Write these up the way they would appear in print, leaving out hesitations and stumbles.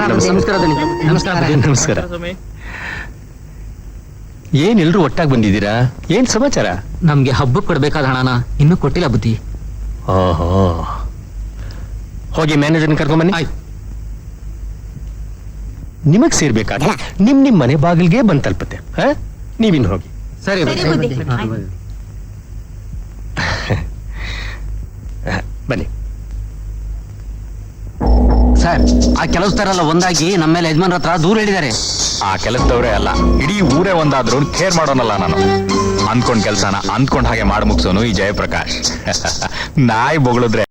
ನಮಸ್ಕಾರ. ಏನ್ ಎಲ್ರು ಒಟ್ಟಾಗಿ ಬಂದಿದ್ದೀರಾ? ಏನ್ ಸಮಾಚಾರ? ನಮ್ಗೆ ಹಬ್ಬಕ್ಕೆ ಕೊಡ್ಬೇಕಾದ ಹಣನ ಇನ್ನೂ ಕೊಟ್ಟಿಲ್ಲ ಬುದ್ಧಿ. ಓಹೋ, ಹೋಗಿ ಮ್ಯಾನೇಜರ್ನ ಕರ್ಕೊಂಬನ್ನಿ. ನಿಮಗ್ ಸೇರ್ಬೇಕಾದ್ರೆ ನಿಮ್ ಮನೆ ಬಾಗಿಲ್ಗೆ ಬಂದ್ ತಲುಪುತ್ತೆ. ನೀವಿನ್ ಹೋಗಿ. ಸರಿ ಬನ್ನಿ ಸರ್. ಆ ಕೆಲಸದವರೆಲ್ಲ ಒಂದಾಗಿ ನಮ್ಮ ಮೇಲೆ ಯಜಮಾನ್ರ ಹತ್ರ ದೂರ ಹೇಳಿದ್ದಾರೆ. ಆ ಕೆಲಸದವರೇ ಅಲ್ಲ, ಇಡೀ ಊರೇ ಒಂದಾದ್ರೂ ಕೇರ್ ಮಾಡೋನಲ್ಲ ನಾನು. ಅಂದ್ಕೊಂಡ್ ಕೆಲ್ಸನ ಅಂದ್ಕೊಂಡ್ ಹಾಗೆ ಮಾಡಿ ಮುಗ್ಸೋನು ಈ ಜಯಪ್ರಕಾಶ್. ನಾಯಿ ಬೊಗಳಿದ್ರೆ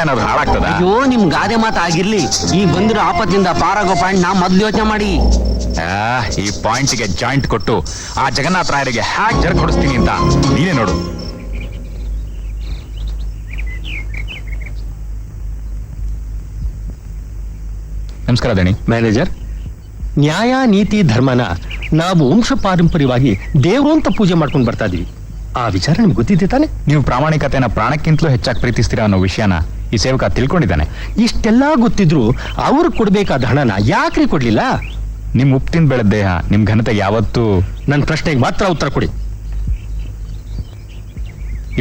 ಏನಾದ್ರು ಹಾಳಾಗ್ತದ? ಅಯ್ಯೋ, ನಿಮ್ ಗಾದೆ ಮಾತು ಆಗಿರ್ಲಿ. ಈ ಬಂದಿರೋ ಆಪತ್ತಿಂದ ಪಾರಾಗೋ ಪಾಯಿಂಟ್ ನಾ ಮೊದ್ಲು ಯೋಚನೆ ಮಾಡಿ. ಈ ಪಾಯಿಂಟ್ಗೆ ಜಾಯಿಂಟ್ ಕೊಟ್ಟು ಆ ಜಗನ್ನಾಥ ರಾಯರಿಗೆ ಹ್ಯಾಕ್ ಜರ ಕೊಡಿಸ್ತೀನಿ ಅಂತ ನೀನೇ ನೋಡು. ನಮಸ್ಕಾರ ದಣಿ. ಮ್ಯಾನೇಜರ್, ನ್ಯಾಯ ನೀತಿ ಧರ್ಮನ ನಾವು ವಂಶ ಪಾರಂಪರ್ಯವಾಗಿ ದೇವ್ರು ಅಂತ ಪೂಜೆ ಮಾಡ್ಕೊಂಡು ಬರ್ತಾ ಇದೀವಿ. ಆ ವಿಚಾರ ನಿಮ್ಗೆ ಗೊತ್ತಿದೆ ತಾನೆ? ನೀವು ಪ್ರಾಮಾಣಿಕತೆನ ಪ್ರಾಣಕ್ಕಿಂತಲೂ ಹೆಚ್ಚಾಗಿ ಪ್ರೀತಿಸ್ತೀರಾ ಅನ್ನೋ ವಿಷಯನ ಈ ಸೇವಕ ತಿಳ್ಕೊಂಡಿದ್ದಾನೆ. ಇಷ್ಟೆಲ್ಲಾ ಗೊತ್ತಿದ್ರು ಅವ್ರು ಕೊಡ್ಬೇಕಾದ ಹಣನ ಯಾಕ್ರಿ ಕೊಡ್ಲಿಲ್ಲ? ನಿಮ್ ಉಪ್ತಿನ ಬೆಳೆದ ದೇಹ, ನಿಮ್ ಘನತೆ ಯಾವತ್ತೂ. ನನ್ನ ಪ್ರಶ್ನೆಗೆ ಮಾತ್ರ ಉತ್ತರ ಕೊಡಿ.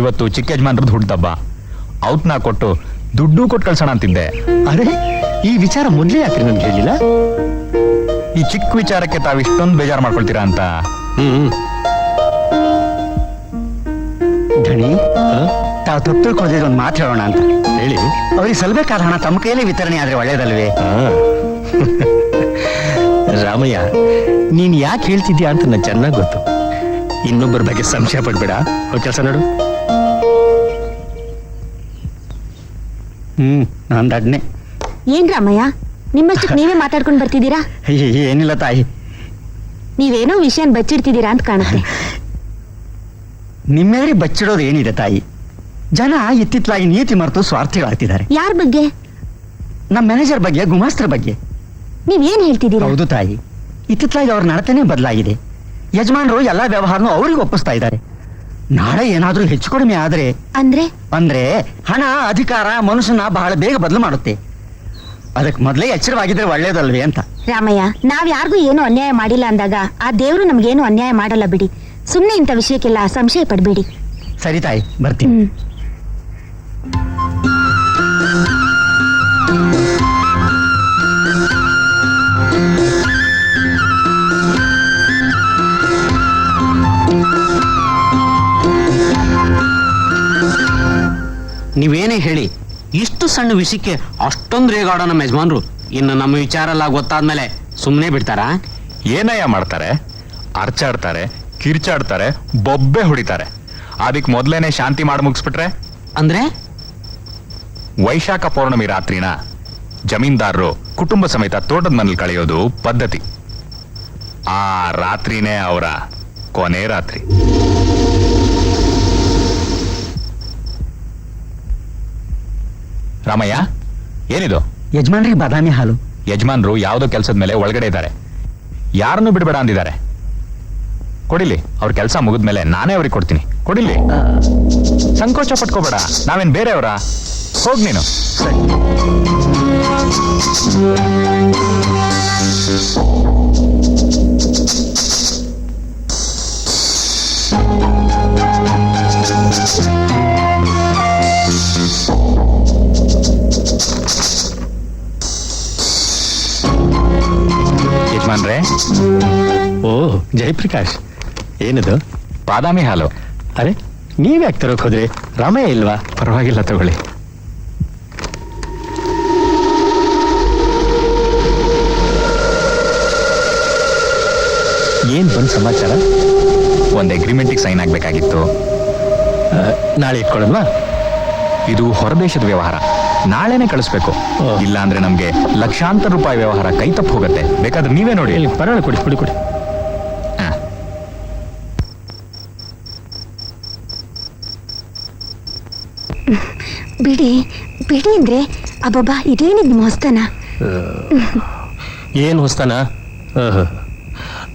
ಇವತ್ತು ಚಿಕ್ಕ ಯಜಮಾನ್ರದ್ದು ಹುಡ್ದಬ್ಬ, ಔತ್ನ ಕೊಟ್ಟು ದುಡ್ಡು ಕೊಟ್ಟು ಕಳ್ಸೋಣ ಅಂತಿದ್ದೆ. ಅರೆ, ಈ ವಿಚಾರ ಮೊದ್ಲೇ ಯಾಕ್ರಿ ನನ್ಗೆ ಹೇಳಿಲ್ಲ? ಈ ಚಿಕ್ಕ ವಿಚಾರಕ್ಕೆ ತಾವು ಇಷ್ಟೊಂದು ಬೇಜಾರು ಮಾಡ್ಕೊಳ್ತೀರಾ ಅಂತ. ಧಣಿ, ತಾವು ತಪ್ಪು ತಿಳ್ಕೊಳ್ಳೋದು ಒಂದು ಮಾತು ಹೇಳೋಣ ಅಂತ ಹೇಳಿ. ಅವ್ರಿಗೆ ಸಲ್ಬೇಕಾದ ಹಣ ತಮ್ಮ ಕೈಯಲ್ಲಿ ವಿತರಣೆ ಆದ್ರೆ ಒಳ್ಳೇದಲ್ವೇ? ರಾಮಯ್ಯ, ನೀನ್ ಯಾಕೆ ಹೇಳ್ತಿದ್ಯಾ ಅಂತ ನನಗೆ ಚೆನ್ನಾಗಿ ಗೊತ್ತು. ಇನ್ನೊಬ್ಬರ ಬಗ್ಗೆ ಸಂಶಯ ಪಡ್ಬೇಡ. ಹೋಗಿ ಕೆಲಸ ನೋಡು. ನಂದು ಅಡ್ನೆ. ಏನ್ ರಾಮಯ್ಯ, ನಿಮ್ಮಷ್ಟಕ್ಕೆ ನೀವೇ ಮಾತಾಡ್ಕೊಂಡು ಬರ್ತಿದ್ದೀರಾ? ಏನಿಲ್ಲ ತಾಯಿ, ನೀವೇನೋ ವಿಷಯನ್ ಬಚ್ಚಿಡ್ತಿದ್ದೀರಾ ಅಂತ ಕಾಣುತ್ತೆ. ನಿಮ್ಮೆಲ್ಲರಿ ಬಚ್ಚಿಡೋದು ಏನಿದೆ ತಾಯಿ? ಜನ ಇತ್ತಿತ್ತಲಾಗಿ ನೀತಿ ಮರೆತು ಸ್ವಾರ್ಥಿಗಳಾಗ್ತಿದ್ದಾರೆ. ಯಾರ ಬಗ್ಗೆ? ನಮ್ಮ ಮ್ಯಾನೇಜರ್ ಬಗ್ಗೆ, ಗುಮಾಸ್ತರ ಬಗ್ಗೆ. ನೀವೇನ್ ಹೇಳ್ತಿದ್ದೀರಾ? ಹೌದು ತಾಯಿ, ಇತ್ತಿತ್ತಲಾಗಿ ಅವ್ರ ನಡತೆನೇ ಬದಲಾಗಿದೆ. ಯಜಮಾನರು ಎಲ್ಲಾ ವ್ಯವಹಾರನೂ ಅವ್ರಿಗೆ ಒಪ್ಪಿಸ್ತಾ ಇದ್ದಾರೆ. ನಾಳೆ ಏನಾದ್ರೂ ಹೆಚ್ಚು ಕಡಿಮೆ ಆದ್ರೆ ಅಂದ್ರೆ ಹಣ ಅಧಿಕಾರ ಮನುಷ್ಯನ ಬಹಳ ಬೇಗ ಬದಲು ಮಾಡುತ್ತೆ. ಅದಕ್ಕೆ ಮೊದಲೇ ಎಚ್ಚರವಾಗಿದ್ರೆ ಒಳ್ಳೇದಲ್ವೇ ಅಂತ. ರಾಮಯ್ಯ, ನಾವ್ ಯಾರಿಗೂ ಏನು ಅನ್ಯಾಯ ಮಾಡಿಲ್ಲ ಅಂದಾಗ ಆ ದೇವ್ರು ನಮ್ಗೇನು ಅನ್ಯಾಯ ಮಾಡಲ್ಲ ಬಿಡಿ. ಸುಮ್ನೆ ಇಂಥ ವಿಷಯಕ್ಕೆಲ್ಲ ಸಂಶಯ ಪಡ್ಬೇಡಿ. ಸರಿ ತಾಯಿ, ಬರ್ತೀನಿ. ನೀವೇನೇ ಹೇಳಿ, ಇಷ್ಟು ಸಣ್ಣ ವಿಷಯಕ್ಕೆ ಅಷ್ಟೊಂದು ರೇಗಾಡೋ ನಮ್ಮ ಯಜಮಾನ್ರು ಇನ್ನು ನಮ್ಮ ವಿಚಾರ ಎಲ್ಲ ಗೊತ್ತಾದ್ಮೇಲೆ ಸುಮ್ಮನೆ ಬಿಡ್ತಾರಾ? ಏನಯ್ಯ ಮಾಡ್ತಾರೆ? ಅರ್ಚಾಡ್ತಾರೆ, ಕಿರ್ಚಾಡ್ತಾರೆ, ಬೊಬ್ಬೆ ಹೊಡಿತಾರೆ. ಅದಕ್ಕೆ ಮೊದಲೇನೆ ಶಾಂತಿ ಮಾಡಿ ಮುಗಿಸ್ಬಿಟ್ರೆ? ಅಂದ್ರೆ ವೈಶಾಖ ಪೌರ್ಣಮಿ ರಾತ್ರಿನ ಜಮೀನ್ದಾರರು ಕುಟುಂಬ ಸಮೇತ ತೋಟದ ಮನೇಲಿ ಕಳೆಯೋದು ಪದ್ಧತಿ. ಆ ರಾತ್ರಿನೇ ಅವರ ಕೊನೆ ರಾತ್ರಿ. ರಾಮಯ್ಯ, ಏನಿದು? ಯಜಮಾನ್ರಿಗೆ ಬಾದಾಮಿ ಹಾಲು. ಯಜಮಾನ್ರು ಯಾವುದೋ ಕೆಲಸದ ಮೇಲೆ ಒಳಗಡೆ ಇದ್ದಾರೆ, ಯಾರನ್ನು ಬಿಡಬೇಡ ಅಂದಿದ್ದಾರೆ. ಕೊಡಿಲಿ, ಅವ್ರ ಕೆಲಸ ಮುಗಿದ್ಮೇಲೆ ನಾನೇ ಅವ್ರಿಗೆ ಕೊಡ್ತೀನಿ. ಕೊಡಿಲಿ, ಸಂಕೋಚ ಪಟ್ಕೋಬೇಡ. ನಾವೇನ್ ಬೇರೆಯವರ? ಹೋಗ್ ನೀನು. ಯಜಮಾನ್ರೆ. ಓ ಜಯಪ್ರಕಾಶ್, ಏನದು? ಬಾದಾಮಿ ಹಾಲು. ಅರೆ, ನೀವ್ಯಾಕೆ ತರೋಕ್ ಹೋದ್ರಿ? ರಾಮಯ್ಯ ಇಲ್ವಾ? ಪರವಾಗಿಲ್ಲ, ತಗೊಳ್ಳಿ. ಏನ್ ಬಂದ್ ಸಮಾಚಾರ? ಒಂದು ಅಗ್ರಿಮೆಂಟಿಗೆ ಸೈನ್ ಆಗ್ಬೇಕಾಗಿತ್ತು. ನಾಳೆ ಇಟ್ಕೊಳ್ಳೋಣ. ಇದು ಹೊರದೇಶದ ವ್ಯವಹಾರ, ನಾಳೆನೆ ಕಳಿಸ್ಬೇಕು. ಇಲ್ಲ ಅಂದ್ರೆ ನಮ್ಗೆ ಲಕ್ಷಾಂತರ ರೂಪಾಯಿ ವ್ಯವಹಾರ ಕೈ ತಪ್ಪು ಹೋಗುತ್ತೆ. ಬೇಕಾದ್ರೆ ನೀವೇ ನೋಡಿ. ಪರವಾಗಿಲ್ಲ, ಕೊಡಿ ಕೊಡಿ ಕೊಡಿ. ಬಿಡಿ ಬಿಡಿ ಅಂದ್ರೆ ಅಬ್ಬಬ್ಬಾ, ಇದೇನಿದ್ ನಿಮ್ಮ ಹೊಸ್ತನ? ಏನು ಹೊಸ್ತಾನ?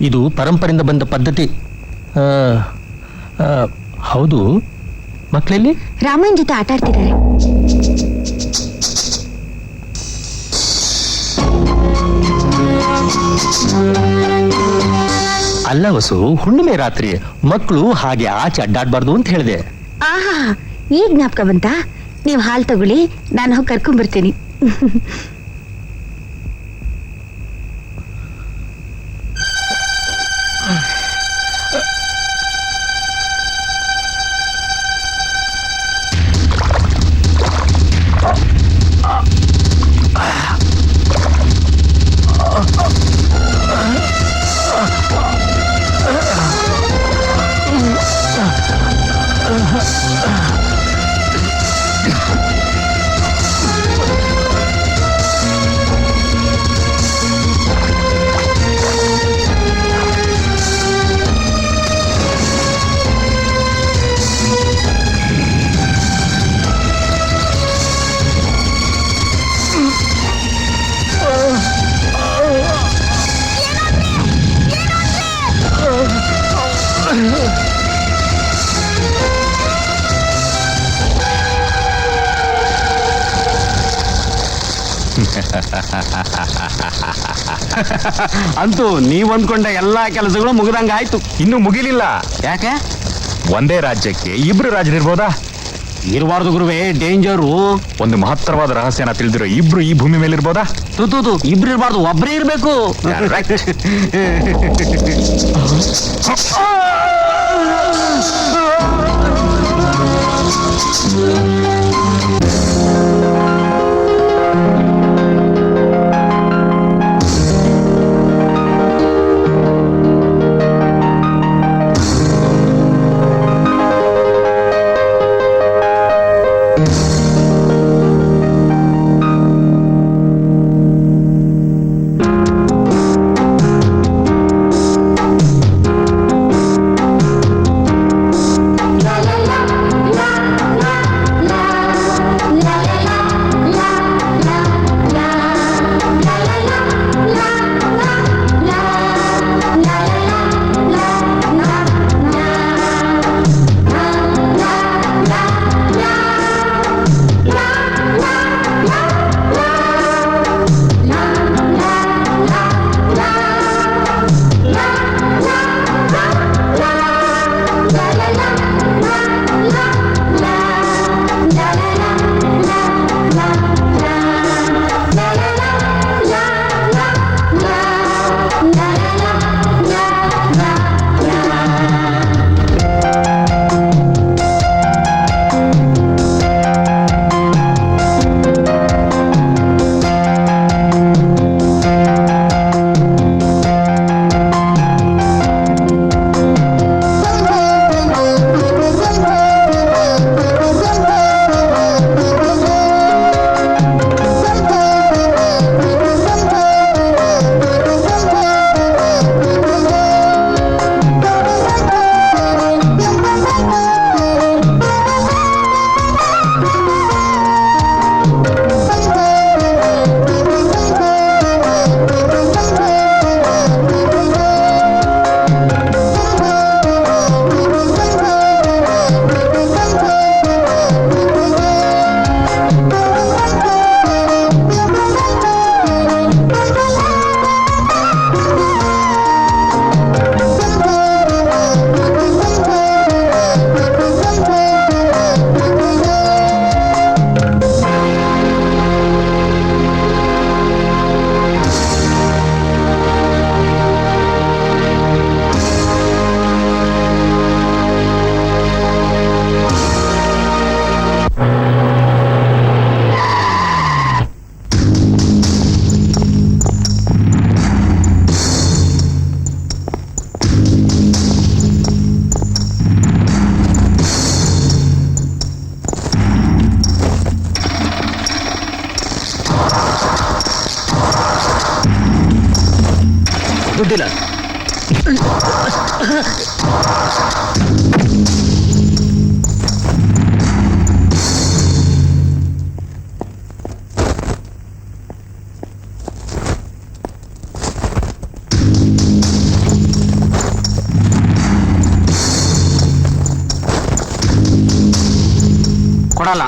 ಇದು ಪರಂಪರೆಯಿಂದ ಬಂದ ಪದ್ಧತಿ. ಹೌದು, ಮಕ್ಕಳಲ್ಲಿ ರಾಮಯ್ಯನ ಜೊತೆ ಆಟ ಆಡ್ತಿದ್ದಾರೆ. ಅಲ್ಲ ವಸು, ಹುಣ್ಣಿಮೆ ರಾತ್ರಿ ಮಕ್ಕಳು ಹಾಗೆ ಆಚೆ ಅಡ್ಡಾಡ್ಬಾರ್ದು ಅಂತ ಹೇಳಿದೆ. ಆಹಾ, ಈಗ ಜ್ಞಾಪಕ ಬಂತಾ? ನೀವು ಹಾಲು ತಗೊಳ್ಳಿ, ನಾನು ಹೋಗಿ ಕರ್ಕೊಂಡ್ಬರ್ತೀನಿ. ಅಂತೂ ನೀವ್ ಅಂದ್ಕೊಂಡ ಎಲ್ಲಾ ಕೆಲಸಗಳು ಮುಗಿದಂಗ ಆಯ್ತು. ಇನ್ನೂ ಮುಗಿಲಿಲ್ಲ. ಯಾಕೆ? ಒಂದೇ ರಾಜ್ಯಕ್ಕೆ ಇಬ್ರು ರಾಜರಿರ್ಬೋದಾ? ಇರಬಾರ್ದು ಗುರುವೇ, ಡೇಂಜರು. ಒಂದು ಮಹತ್ತರವಾದ ರಹಸ್ಯನ ತಿಳಿದಿರೋ ಇಬ್ರು ಈ ಭೂಮಿ ಮೇಲೆ ಇರ್ಬೋದಾ? ತೂತು ಇಬ್ರು ಇರಬಾರ್ದು, ಒಬ್ಬರೇ ಇರ್ಬೇಕು. ದುಡ್ಡಿಲ್ಲ. ಕೊಡಲ್ಲ.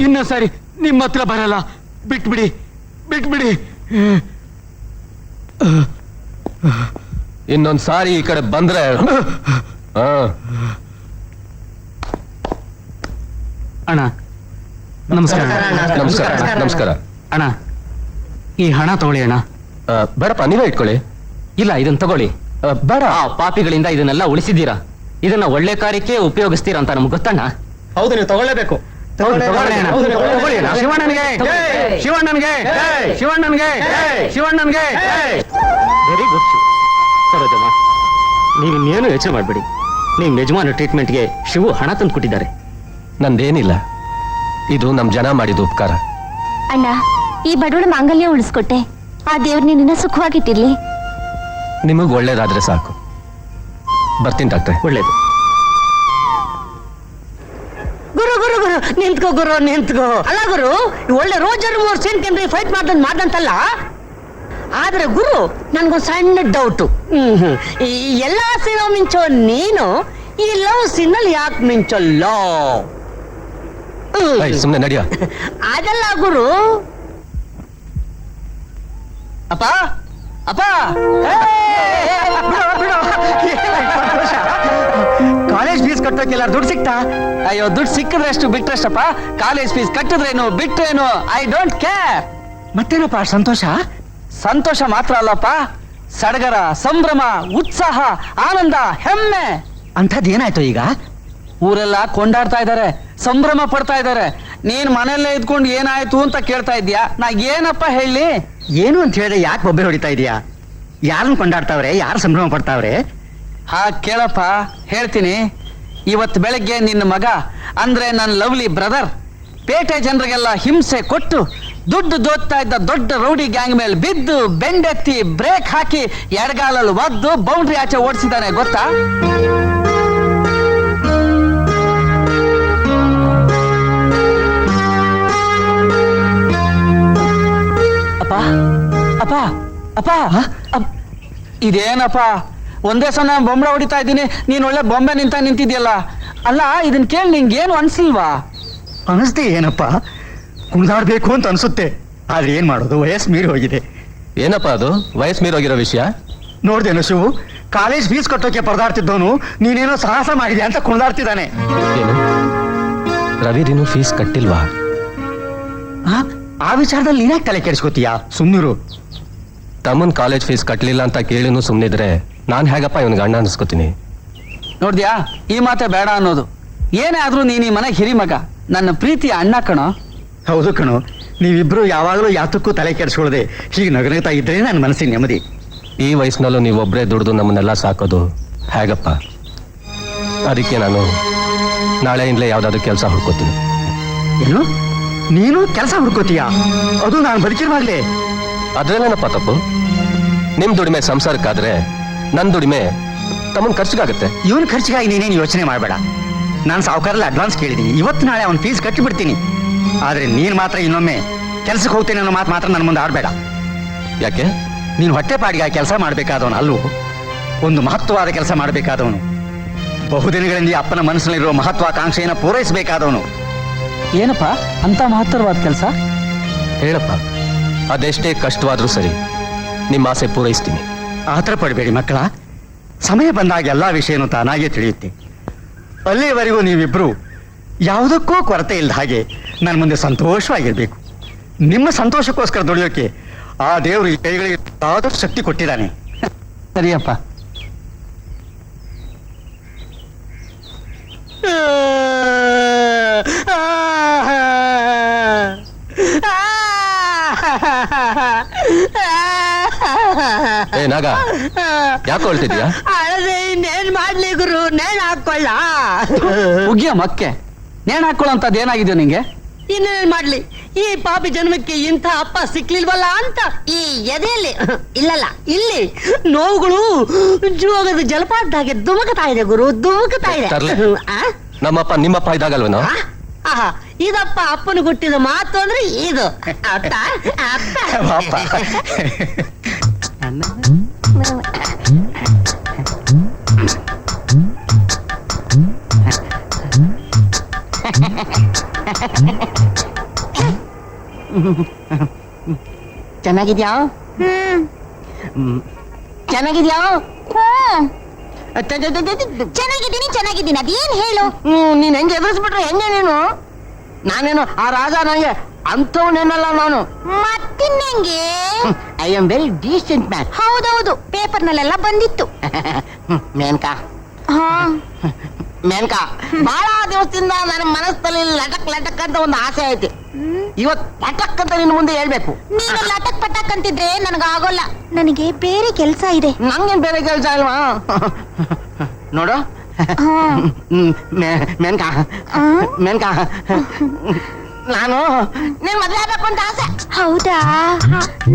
ಇನ್ನ ಸರಿ ನಿಮ್ಮ ಹತ್ರ ಬರಲ್ಲ, ಬಿಟ್ಬಿಡಿ ಬಿಟ್ಬಿಡಿ. ಇನ್ನೊಂದ್ ಸಾರಿ ಈ ಕಡೆ ಬಂದ್ರೆ ಅಣ್ಣ ನಮಸ್ಕಾರ. ನಮಸ್ಕಾರ ನಮಸ್ಕಾರ. ಅಣ್ಣ ಈ ಹಣ ತಗೊಳ್ಳಿ ಅಣ್ಣ. ಬೇಡಪ್ಪ, ನೀವೇ ಇಟ್ಕೊಳ್ಳಿ. ಇಲ್ಲ, ಇದನ್ನ ತಗೊಳ್ಳಿ. ಬೇಡ. ಆ ಪಾಪಿಗಳಿಂದ ಇದನ್ನೆಲ್ಲ ಉಳಿಸಿದ್ದೀರಾ, ಇದನ್ನ ಒಳ್ಳೆ ಕಾರ್ಯಕ್ಕೆ ಉಪಯೋಗಿಸ್ತೀರಾ ಅಂತ ನಮ್ಗೆ ಗೊತ್ತಣ್ಣ. ಹೌದು, ನೀವು ತಗೊಳ್ಳೇಬೇಕು. ಶಿವಣ್ಣನಿಗೆ ಶಿವಣ್ಣನಿಗೆ ಶಿವಣ್ಣನಿಗೆ ಶಿವಣ್ಣನಿಗೆ. ವೆರಿ ಗುಡ್ ಸರೋಜಮ್ಮ, ನೀವಿನ್ನೇನು ಯೋಚನೆ ಮಾಡ್ಬೇಡಿ. ನಿಮ್ ಯಜಮಾನ ಟ್ರೀಟ್ಮೆಂಟ್ಗೆ ಶಿವು ಹಣ ತಂದು ಕೊಟ್ಟಿದ್ದಾರೆ. ನಂದೇನಿಲ್ಲ, ಇದು ನಮ್ ಜನ ಮಾಡಿದ ಉಪಕಾರ. ಅಣ್ಣ, ಈ ಬಡವಳ ಮಾಂಗಲ್ಯ ಉಳಿಸ್ಕೊಟ್ಟೆ. ಆ ದೇವ್ರ ನಿನ್ನ ಸುಖವಾಗಿಟ್ಟಿರ್ಲಿ. ನಿಮಗ್ ಒಳ್ಳೇದಾದ್ರೆ ಸಾಕು. ಬರ್ತೀನಿ ಡಾಕ್ಟ್ರೆ. ಒಳ್ಳೇದು. ಗುರು ಗುರು ಗುರು ನಿಂತ್ಕೋ ಗುರು ನಿಂತ್ಕೋ. ಅಲ್ಲ ಗುರು, ಒಳ್ಳೆ ರೋಜರ್ ಮೋರ್ ಸೆಂಟ್ ಫೈಟ್ ಮಾಡ್ದಂತಲ್ಲ. ಆದ್ರೆ ಗುರು, ನನ್ಗೊಂದು ಸಣ್ಣ ಡೌಟ್. ಈ ಎಲ್ಲಾ ಸಿನಿಮಾ ಮಿಂಚೋ ನೀನು ಈ ಲವ್ ಸಿನಲ್ಲಿ ಯಾಕೆ ಮಿಂಚಲ್ಲ? ಸುಮ್ನೆ ನಡಿಯ. ಅದಲ್ಲ ಗುರು. ಅಪ್ಪ ಅಪ್ಪ, ಕಾಲೇಜ್ ಫೀಸ್ ಕಟ್ಟೋಕೆಲ್ಲ ದುಡ್ಡು ಸಿಕ್ತಾ? ಅಯ್ಯೋ, ದುಡ್ಡು ಸಿಕ್ಕಿದ್ರೆ ಎಷ್ಟು ಬಿಟ್ರಷ್ಟಪ್ಪ. ಕಾಲೇಜ್ ಫೀಸ್ ಕಟ್ಟಿದ್ರೇನು ಬಿಟ್ರೇನು, ಐ ಡೋಂಟ್ ಕೇರ್. ಮತ್ತೇನಪ್ಪ ಸಂತೋಷ? ಸಂತೋಷ ಮಾತ್ರ ಅಲ್ಲಪ್ಪ, ಸಡಗರ, ಸಂಭ್ರಮ, ಉತ್ಸಾಹ, ಆನಂದ, ಹೆಮ್ಮೆ. ಅಂಥದ್ದು ಏನಾಯ್ತು ಈಗ? ಊರೆಲ್ಲ ಕೊಂಡಾಡ್ತಾ ಇದ್ದಾರೆ, ಸಂಭ್ರಮ ಪಡ್ತಾ ಇದ್ದಾರೆ. ನೀನ್ ಮನೆಯಲ್ಲೇ ಇದ್ಕೊಂಡು ಏನಾಯ್ತು ಅಂತ ಕೇಳ್ತಾ ಇದ್ಯಾ. ನಾ ಏನಪ್ಪ ಹೇಳಿ? ಏನು ಅಂತ ಹೇಳಿದ್ರೆ ಯಾಕೆ ಬೊಬ್ಬೆ ಹೊಡಿತಾ ಇದೀಯಾ? ಯಾರನ್ನ ಕೊಂಡಾಡ್ತಾವ್ರೆ, ಯಾರು ಸಂಭ್ರಮ ಪಡ್ತಾವ್ರೆ? ಹಾ ಕೇಳಪ್ಪ, ಹೇಳ್ತೀನಿ. ಇವತ್ತು ಬೆಳಗ್ಗೆ ನಿನ್ನ ಮಗ ಅಂದ್ರೆ ನನ್ನ ಲವ್ಲಿ ಬ್ರದರ್ ಪೇಟೆ ಜನರಿಗೆಲ್ಲ ಹಿಂಸೆ ಕೊಟ್ಟು ದುಡ್ಡು ದೋತ್ತಾ ಇದ್ದ ದೊಡ್ಡ ರೌಡಿ ಗ್ಯಾಂಗ್ ಮೇಲೆ ಬಿದ್ದು ಬೆಂಡೆತ್ತಿ ಬ್ರೇಕ್ ಹಾಕಿ ಎಡಗಾಲಲ್ಲಿ ಒದ್ದು ಬೌಂಡ್ರಿ ಆಚೆ ಓಡಿಸಿದ್ದಾನೆ, ಗೊತ್ತಾ? ಅಪ್ಪ ಅಪ್ಪ ಅಪ್ಪ, ಇದೇನಪ್ಪ ಒಂದೇ ಸಲ ಬೊಂಬೆ ಹೊಡಿತಾ ಇದ್ದೀನಿ, ನೀನ್ ಒಳ್ಳೆ ಬೊಂಬೆ ನಿಂತಿದ್ಯಲ್ಲ. ಅಲ್ಲ, ಇದನ್ ಕೇಳಿ ನಿಂಗೇನು ಅನ್ಸಿಲ್ವಾ? ಅನಿಸ್ದೆ ಏನಪ್ಪ, ಕುಣಿದಾಡ್ಬೇಕು ಅಂತ ಅನ್ಸುತ್ತೆ. ಆದ್ರೆ ಏನ್ ಮಾಡೋದು, ವಯಸ್ಸು ಮೀರಿ ಹೋಗಿದೆ. ಏನಪ್ಪ ಅದು ವಯಸ್ಸು ಮೀರೋಗಿರೋ ವಿಷಯ? ನೋಡ್ದೇನು ಶಿವು, ಕಾಲೇಜ್ ಫೀಸ್ ಕಟ್ಟೋಕೆ ಪರದಾಡ್ತಿದ್ದವನು ನೀನೇನೋ ಸಾಹಸ ಮಾಡಿದೆ ಅಂತ ಕುಣಿದಾಡ್ತಿದ್ದಾನೆ. ಏನು ರವಿದಿನ್ನು ಫೀಸ್ ಕಟ್ಟಿಲ್ವಾ? ಆ ವಿಚಾರದಲ್ಲಿ ನೀನಾಗಿ ತಲೆ ಕೆಡಿಸ್ಕೋತೀಯಾ? ಸುಮ್ನಿರು. ತಮ್ಮನ್ ಕಾಲೇಜ್ ಫೀಸ್ ಕಟ್ಟಲಿಲ್ಲ ಅಂತ ಕೇಳಿನೂ ಸುಮ್ಮನಿದ್ರೆ ನಾನು ಹೇಗಪ್ಪ ಇವನಿಗೆ ಅಣ್ಣ ಅನ್ಸ್ಕೋತೀನಿ? ನೋಡ್ದ್ಯಾ, ಈ ಮಾತೆ ಬೇಡ ಅನ್ನೋದು. ಏನೇ ಆದ್ರೂ ನೀನ್ ಈ ಮನೆಗೆ ಹಿರಿ ಮಗ, ನನ್ನ ಪ್ರೀತಿಯ ಅಣ್ಣ ಕಣೋ. ಹೌದು ಕಣೋ, ನೀವಿಬ್ರು ಯಾವಾಗಲೂ ಯಾತಕ್ಕೂ ತಲೆ ಕೆಡಿಸ್ಕೊಳ್ಳದೆ ಹೀಗೆ ನಗನಗ್ತಾ ಇದ್ರೆ ನನ್ನ ಮನಸ್ಸಿನ ನೆಮ್ಮದಿ. ಈ ವಯಸ್ಸಿನಲ್ಲೂ ನೀವೊಬ್ಬರೇ ದುಡ್ದು ನಮ್ಮನ್ನೆಲ್ಲ ಸಾಕೋದು ಹೇಗಪ್ಪ? ಅದಕ್ಕೆ ನಾನು ನಾಳೆಯಿಂದಲೇ ಯಾವ್ದಾದ್ರು ಕೆಲಸ ಹುಡ್ಕೋತೀನಿ. ಏನು, ನೀನು ಕೆಲಸ ಹುಡ್ಕೋತೀಯಾ? ಅದು ನಾನು ಬದುಕಿರುವಾಗ್ಲೇ? ಅದ್ರಲ್ಲೇನಪ್ಪ ತಪ್ಪು? ನಿಮ್ ದುಡಿಮೆ ಸಂಸಾರಕ್ಕಾದ್ರೆ ನನ್ ದುಡಿಮೆ ತಮ್ಮನ್ ಖರ್ಚಿಗಾಗತ್ತೆ. ಇವನ್ ಖರ್ಚಿಗಾಗಿ ನೀನೇನು ಯೋಚನೆ ಮಾಡಬೇಡ. ನಾನು ಸಾವುಕಾರಲ್ಲಿ ಅಡ್ವಾನ್ಸ್ ಕೇಳಿದ್ದೀನಿ. ಇವತ್ತು ನಾಳೆ ಅವನ ಫೀಸ್ ಕಟ್ಟಿಬಿಡ್ತೀನಿ. ಆದ್ರೆ ನೀನ್ ಮಾತ್ರ ಇನ್ನೊಮ್ಮೆ ಕೆಲ್ಸಕ್ಕೆ ಹೋಗ್ತೇನೆ ಅನ್ನೋ ಮಾತು ಮಾತ್ರ ನನ್ನ ಮುಂದೆ ಆಡ್ಬೇಡ. ಯಾಕೆ? ನೀನು ಹೊಟ್ಟೆಪಾಡಿಗಾಗಿ ಕೆಲಸ ಮಾಡಬೇಕಾದವನು ಅಲ್ವೋ, ಒಂದು ಮಹತ್ವವಾದ ಕೆಲಸ ಮಾಡಬೇಕಾದವನು. ಬಹುದಿನಗಳಿಂದ ಈ ಅಪ್ಪನ ಮನಸ್ಸಿನಲ್ಲಿರುವ ಮಹತ್ವಾಕಾಂಕ್ಷೆಯನ್ನು ಪೂರೈಸಬೇಕಾದವನು. ಏನಪ್ಪ ಅಂತ ಮಹತ್ತರವಾದ ಕೆಲಸ? ಹೇಳಪ್ಪ, ಅದೆಷ್ಟೇ ಕಷ್ಟವಾದ್ರೂ ಸರಿ, ನಿಮ್ಮ ಆಸೆ ಪೂರೈಸ್ತೀನಿ. ಆತರ ಪಡಬೇಡಿ ಮಕ್ಕಳ. ಸಮಯ ಬಂದಾಗ ಎಲ್ಲಾ ವಿಷಯನೂ ತಾನಾಗೇ ತಿಳಿಯುತ್ತೆ. ಅಲ್ಲಿಯವರೆಗೂ ನೀವಿಬ್ರು ಯಾವುದಕ್ಕೂ ಕೊರತೆ ಇಲ್ಲದ ಹಾಗೆ ನನ್ನ ಮುಂದೆ ಸಂತೋಷವಾಗಿರ್ಬೇಕು. ನಿಮ್ಮ ಸಂತೋಷಕ್ಕೋಸ್ಕರ ದುಡಿಯೋಕೆ ಆ ದೇವರು ಈ ಕೈಗಳಿಗೆ ಯಾವುದೋ ಶಕ್ತಿ ಕೊಟ್ಟಿದ್ದಾನೆ. ಸರಿಯಪ್ಪ. ಏ ನಾಗ, ಯಾಕೆ ಹೊಳ್ತಿದ್ಯಾ? ಅಳದೆ ಇನ್ನೇನ್ ಮಾಡ್ಲಿ ಗುರು, ನೇಣ್ ಹಾಕೊಳ್ಳ. ಉಗ್ಗಿಯ ಮಕ್ಕೆ ನೇಣು ಹಾಕೊಳ್ಳೋಂಥದ್ದು ಏನಾಗಿದೆ ನಿಂಗೆ? ಇನ್ನೇನ್ ಮಾಡ್ಲಿ, ಈ ಪಾಪಿ ಜನ್ಮಕ್ಕೆ ಇಂಥ ಅಪ್ಪ ಸಿಕ್ಲಿಲ್ವಲ್ಲ ಅಂತ ಈ ಎದೆಯಲ್ಲಿ ಇಲ್ಲಲ್ಲ ಇಲ್ಲಿ ನೋವುಗಳು ಜೋಗದ ಜಲಪಾತದಾಗೆ ಧುಮುಕ್ತಾ ಇದೆ ಗುರು, ಧುಮುಕ್ತಾ ಇದೆ. ತರ್ಲೆ. ಆ? ನಮ್ಮಪ್ಪ ನಿಮ್ಮಪ್ಪ ಇದಾಗಲ್ವೇನೋ? ಆಹಾ, ಇದಪ್ಪ ಅಪ್ಪನ ಹುಟ್ಟಿದ ಮಾತು ಅಂದ್ರೆ ಇದು. ಅರ್ಥ ಅರ್ಥ. ಪಾಪ. ಚೆನ್ನಾಗಿದ್ಯಾ? ಚೆನ್ನಾಗಿದ್ಯಾ? ಚೆನ್ನಾಗಿದ್ದೀನಿ ಚೆನ್ನಾಗಿದ್ದೀನಿ, ಅದೇನ್ ಹೇಳು? ನೀನ್ ಹೆಂಗೆ ಎದುರಿಸ್ಬಿಟ್ರೆ ಹೆಂಗೆ ನೀನು? ನಾನೇನು ಆ ರಾಜ, ನಂಗೆ ಅಂಥವನೇನಲ್ಲ ನಾನು. ಮತ್ತಿನ್ನೆಂಗೆ? I am very decent man. ಹೌದೌದು, ಪೇಪರ್ನಲ್ಲೆಲ್ಲ ಬಂದಿತ್ತು. ಮೇನ್ಕಾ ಹಾ, ಮೇನ್ಕಾ, ಬಹಳ ದಿವಸದಿಂದ ನನ್ನ ಮನಸ್ಸಲ್ಲಿ ಲಟಕ್ ಲಟಕ್ ಅಂತ ಒಂದು ಆಸೆ ಐತಿ. ಇವತ್ ಲಟಕ್ ಅಂತ ನಿನ್ ಮುಂದೆ ಹೇಳ್ಬೇಕು. ನೀನು ಲಟಕ್ ಪಟಕ್ ಅಂತಿದ್ರೆ ನನಗಾಗೋಲ್ಲ. ನನಗೆ ಬೇರೆ ಕೆಲಸ ಇದೆ. ನಂಗೇನ್ ಬೇರೆ ಕೆಲಸ ಇಲ್ವಾ? ನೋಡು ಮೇನ್ಕಾ, ಮೇನ್ಕಾ, ನಾನು ನೀನ್ ಮದ್ವೆ ಆಗ್ಬೇಕು ಅಂತ ಆಸೆ. ಹೌದಾ?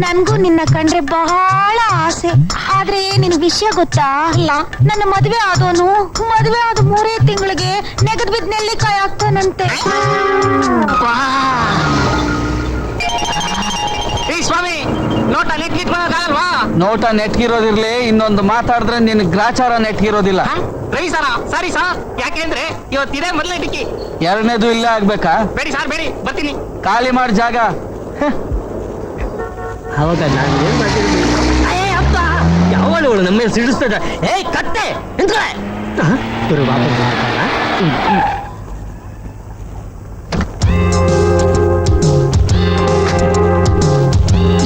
ನನ್ಗೂ ನಿನ್ನ ಕಂಡ್ರೆ ಬಹಳ ಆಸೆ. ಆದ್ರೆ ನಿನ್ ವಿಷಯ ಗೊತ್ತಾ? ಇಲ್ಲ. ನನ್ನ ಮದ್ವೆ ಆದವನು ಮದ್ವೆ ಆದ 3 ತಿಂಗಳಿಗೆ ನೆಗದ್ ಬಿದ್ದ ನೆಲ್ಲಿಕಾಯಿ ಆಗ್ತಾನಂತೆ. ಸ್ವಾಮಿ, ನೋಟ ನೆಟ್ಗಿಟ್ಕೊಳ್ಳೋದಾಗಲ್ವಾ? ನೋಟ ನೆಟ್ಗಿರೋದಿರ್ಲಿ, ಇನ್ನೊಂದು ಮಾತಾಡಿದ್ರೆ ನಿನ್ ಗ್ರಾಚಾರ ನೆಟ್ಗಿರೋದಿಲ್ಲ. ರವಿ ಸರ, ಸರಿ ಸರ್. ಯಾಕೆಂದ್ರೆ ಇವತ್ತಿದೆ ಮೊದಲನೇ ಡಿಕ್ಕಿ. ಎರಡನೇದು ಇಲ್ಲೇ ಆಗ್ಬೇಕಾ? ಬೇಡಿ ಸರ್, ಬೇಡಿ, ಬರ್ತೀನಿ. ಖಾಲಿ ಮಾಡಿ ಜಾಗ. ಅವಾಗ ನಾನು ಏನ್ ಮಾಡ್ತೀನಿ? ಅಪ್ಪ, ಯಾವಳು ನಮ್ಮ ಮೇಲೆ ಸಿಡಿಸ್ತದ? ಏಯ್ ಕತ್ತೆ ನಿಂತ್ಕೊಳ್ಳೆ.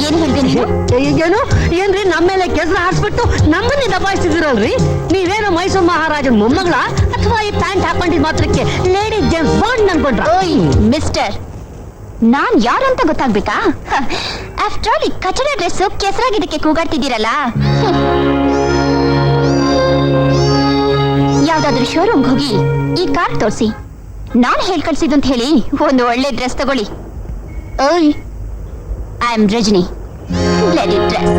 ಏನ್ ಹೇಳ್ದೆ ನೀನು? ಈಗೇನು ಏನ್ರಿ ನಮ್ಮ ಮೇಲೆ ಕೆಸರು ಹಾಕ್ಬಿಟ್ಟು ನಮ್ಮನ್ನೇ ದಬಾಯಿಸಿದಿರಲ್ರಿ? ನೀವೇನೋ ಮೈಸೂರು ಮಹಾರಾಜನ ಮೊಮ್ಮಗಳ ಅಥವಾ ಈ ಪ್ಯಾಂಟ್ ಹಾಕೊಂಡಿದ್ ಮಾತ್ರಕ್ಕೆ ಲೇಡಿ ಜೇಮ್ಸ್ ಬಾಂಡ್ ಅನ್ಕೊಂಡ್ರ? ಓಯ್ ಮಿಸ್ಟರ್, ನಾನ್ ಯಾರು ಅಂತ ಗೊತ್ತಾಗ್ಬೇಕಾ? ಆಫ್ಟರ್ ಆಲ್ ಈ ಕಚಡ ಡ್ರೆಸ್ ಕೆಸರಾಗಿದ್ದಕ್ಕೆ ಕೂಗಾಡ್ತಿದ್ದೀರಲ್ಲ. ಯಾವ್ದಾದ್ರು ಶೋರೂಮ್ಗೆ ಹೋಗಿ ಈ ಕಾರ್ ತೋರಿಸಿ, ನಾನ್ ಹೇಳ್ಕಳ್ಸಿದ್ದು ಅಂತ ಹೇಳಿ ಒಂದು ಒಳ್ಳೆ ಡ್ರೆಸ್ ತಗೊಳ್ಳಿ. ಓಯ್, I am Rajani. Bloody dress.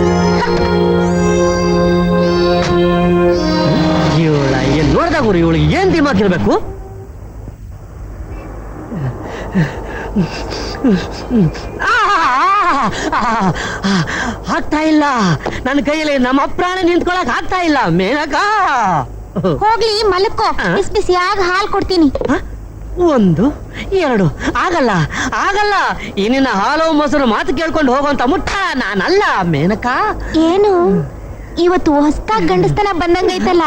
ಇವಳ ಏನ್ ನೋಡ್ದಾಗ ಇವಳಿಗೆ ಏನ್ ದಿಮಾಕಿರ್ಬೇಕು? ಆಗ್ತಾ ಇಲ್ಲ ನನ್ನ ಕೈಯಲ್ಲಿ, ನಮ್ಮ ಪ್ರಾಣ ನಿಂತ್ಕೊಳಕ್ ಆಗ್ತಾ ಇಲ್ಲ. ಮೇನಕಾ, ಹೋಗ್ಲಿ ಮಲಕ್ಕೋ, ಬಿಸಿ ಬಿಸಿಯಾಗಿ ಹಾಲು ಕೊಡ್ತೀನಿ. 1 2 ಆಗಲ್ಲ ಆಗಲ್ಲ ಈ ನಿನ್ನ ಹಾಲು ಮೊಸರು ಮಾತು ಕೇಳ್ಕೊಂಡು ಹೋಗುವಂತ ಮುಟ್ಟ ನಾನಲ್ಲ ಮೇನಕಾ. ಏನು ಇವತ್ತು ಹೊಸ್ದಾಗ್ ಗಂಡಸ್ತನ ಬಂದಂಗೈತಲ್ಲ.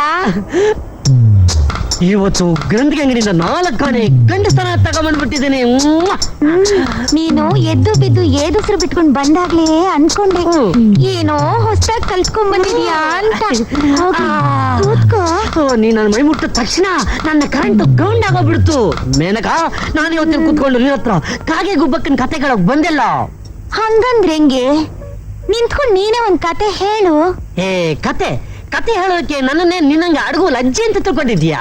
ಇವತ್ತು ಗ್ರಂಥಿಗೆ ಅಂಗಡಿಯಿಂದ 4 ಆನೆ ಗಂಡಸ್ತನ ತಗೊಂಡ್ಬಂದ್ಬಿಟ್ಟಿದ್ದೀನಿ. ನೀನು ಎದ್ದು ಬಿದ್ದು ಏದುಸಿರು ಬಿಟ್ಕೊಂಡ್ ಬಂದಾಗ್ಲೇ ಅನ್ಕೊಂಡೆ ಏನೋ ಹೊಸ್ದಾಗ್ ಕಲ್ತ್ಕೊಂಡ್ ಬಂದಿದ್ಯಾ ಅಂತ. ಹೋಗಿ ಕೂತ್ಕೋ. ನೀ ನನ್ನ ಮೈ ಮುಟ್ಟಿದ ತಕ್ಷಣ ನನ್ನ ಕರೆಂಟ್ ಗೌಂಡ್ ಆಗೋಗ್ಬಿಡ್ತು ಮೇನಕಾ. ನಾನು ಇವತ್ತಿನ ಕೂತ್ಕೊಂಡು ನಿನ್ನ ಹತ್ರ ಕಾಗೆ ಗುಬ್ಬಕ್ಕನ ಕತೆ ಕೇಳಕ್ ಬಂದಿಲ್ಲ. ಹಂಗಂದ್ರೆ ಹೆಂಗೆ? ನಿಂತ್ಕೊಂಡ್ ನೀನೇ ಒಂದ್ ಕತೆ ಹೇಳು. ಕತೆ ಕತೆ ಹೇಳೋಕೆ ನನ್ನನ್ನೇ ನಿನ್ನಂಗೆ ಅಡಗು ಲಜ್ಜೆ ಅಂತ ತಿಳ್ಕೊಂಡಿದ್ಯಾ?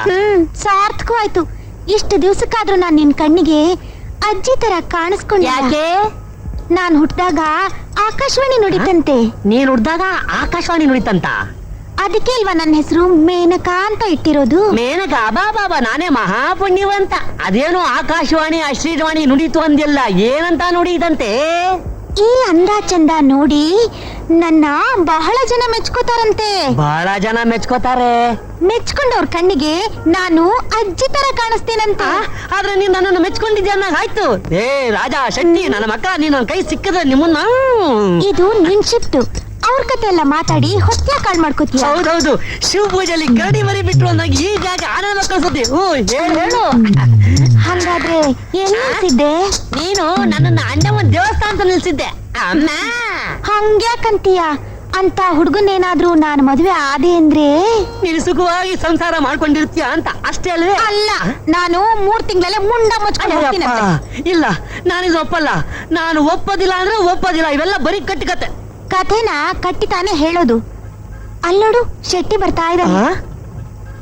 ಸಾರ್ಥಕವಾಯ್ತು. ಇಷ್ಟು ದಿವ್ಸಕ್ಕಾದ್ರೂ ನಾನ್ ನಿನ್ ಕಣ್ಣಿಗೆ ಅಜ್ಜಿ ತರ ಕಾಣಿಸ್ಕೊಂಡೆ. ಯಾಕೆ? ನಾನ್ ಹುಟ್ಟಾಗ ಆಕಾಶವಾಣಿ ನುಡಿತಂತೆ. ನೀನ್ ಹುಡ್ದಾಗ ಆಕಾಶವಾಣಿ ನುಡಿತಂತ. ಅದಕ್ಕೆ ಇಲ್ವಾ ನನ್ನ ಹೆಸರು ಮೇನಕಾ ಅಂತ ಇಟ್ಟಿರೋದು. ಮೇನಕಾ ಬಾಬಾ ನಾನೇ ಮಹಾಪುಣ್ಯವಂತ. ಅದೇನೋ ಆಕಾಶವಾಣಿ ಅಶ್ರೀವಾಣಿ ನುಡಿತು ಅಂದಿಲ್ಲ, ಏನಂತ ನುಡಿದಂತೆ? ಈ ಅಂದ ಚಂದ ನೋಡಿ ನನ್ನ ಬಹಳ ಜನ ಮೆಚ್ಕೋತಾರಂತೆ. ಬಹಳ ಜನ ಮೆಚ್ಕೋತಾರೆ. ಮೆಚ್ಕೊಂಡವ್ರ ಕಣ್ಣಿಗೆ ನಾನು ಅಜ್ಜಿ ತರ ಕಾಣಿಸ್ತೇನಂತೆ. ಆದ್ರೆ ನೀನ್ ನನ್ನನ್ನು ಮೆಚ್ಕೊಂಡಿದ್ಯಾ ಹಾಯ್ತು. ರಾಜ ಶೆಟ್ಟಿ ನನ್ನ ಮಕ್ಕ, ನೀನ್ ನನ್ನ ಕೈ ಸಿಕ್ಕಿದ್ರೆ ನಿಮ್ಮನ್ನ. ಇದು ನಿನ್ ಶಿಫ್ಟ್. ಅವ್ರ ಕತೆ ಎಲ್ಲ ಮಾತಾಡಿ ಹೊತ್ಯ ಕಾಳ್ ಮಾಡ್ಕೋತೀಯ. ಹೌದೌದು, ಶಿವ ಪೂಜೆಯಲ್ಲಿ ಕರಡಿ ಮರಿ ಬಿಟ್ರು ಅಂದಾಗ ಈ ಜಾಗ ಆನಂದ ಮಕ್ಕಳು ಸುದ್ದಿ. ಹೇಳು. ಹಂಗಾದ್ರೆ ಏನ್ ನಿಲ್ಸಿದ್ದೆ? ನೀನು ನನ್ನನ್ನ ಅಣ್ಣವನ್ ದೇವಸ್ಥಾನ ಅಂತ ನಿಲ್ಸಿದ್ದೆ. ಅಮ್ಮ ಹಂಗ್ಯಾಕಂತೀಯ? ಅಂತ ಹುಡುಗನೇನಾದ್ರೂ ನಾನು ಮದುವೆ ಆದೆ ಅಂದ್ರೆ ನೀನು ಸುಖವಾಗಿ ಸಂಸಾರ ಮಾಡ್ಕೊಂಡಿರ್ತೀಯ ಅಂತ ಅಷ್ಟೇ ಅಲ್ವೇ? ಅಲ್ಲ, ನಾನು 3 ತಿಂಗಳಲ್ಲೇ ಮುಂಡ ಮುಚ್ಕೊಂಡು ಹೋಗ್ತೀನಿ. ಇಲ್ಲ, ನಾನಿದು ಒಪ್ಪಲ್ಲ. ನಾನು ಒಪ್ಪೋದಿಲ್ಲ ಅಂದ್ರೆ ಒಪ್ಪೋದಿಲ್ಲ. ಇವೆಲ್ಲ ಬರೀ ಕಟ್ಟುಕತೆ. ಕಥೆನ ಕಟ್ಟಿತಾನೆ ಹೇಳೋದು. ಅಲ್ಲೋಡು, ಶೆಟ್ಟಿ ಬರ್ತಾ ಇದ್ದಾನೆ.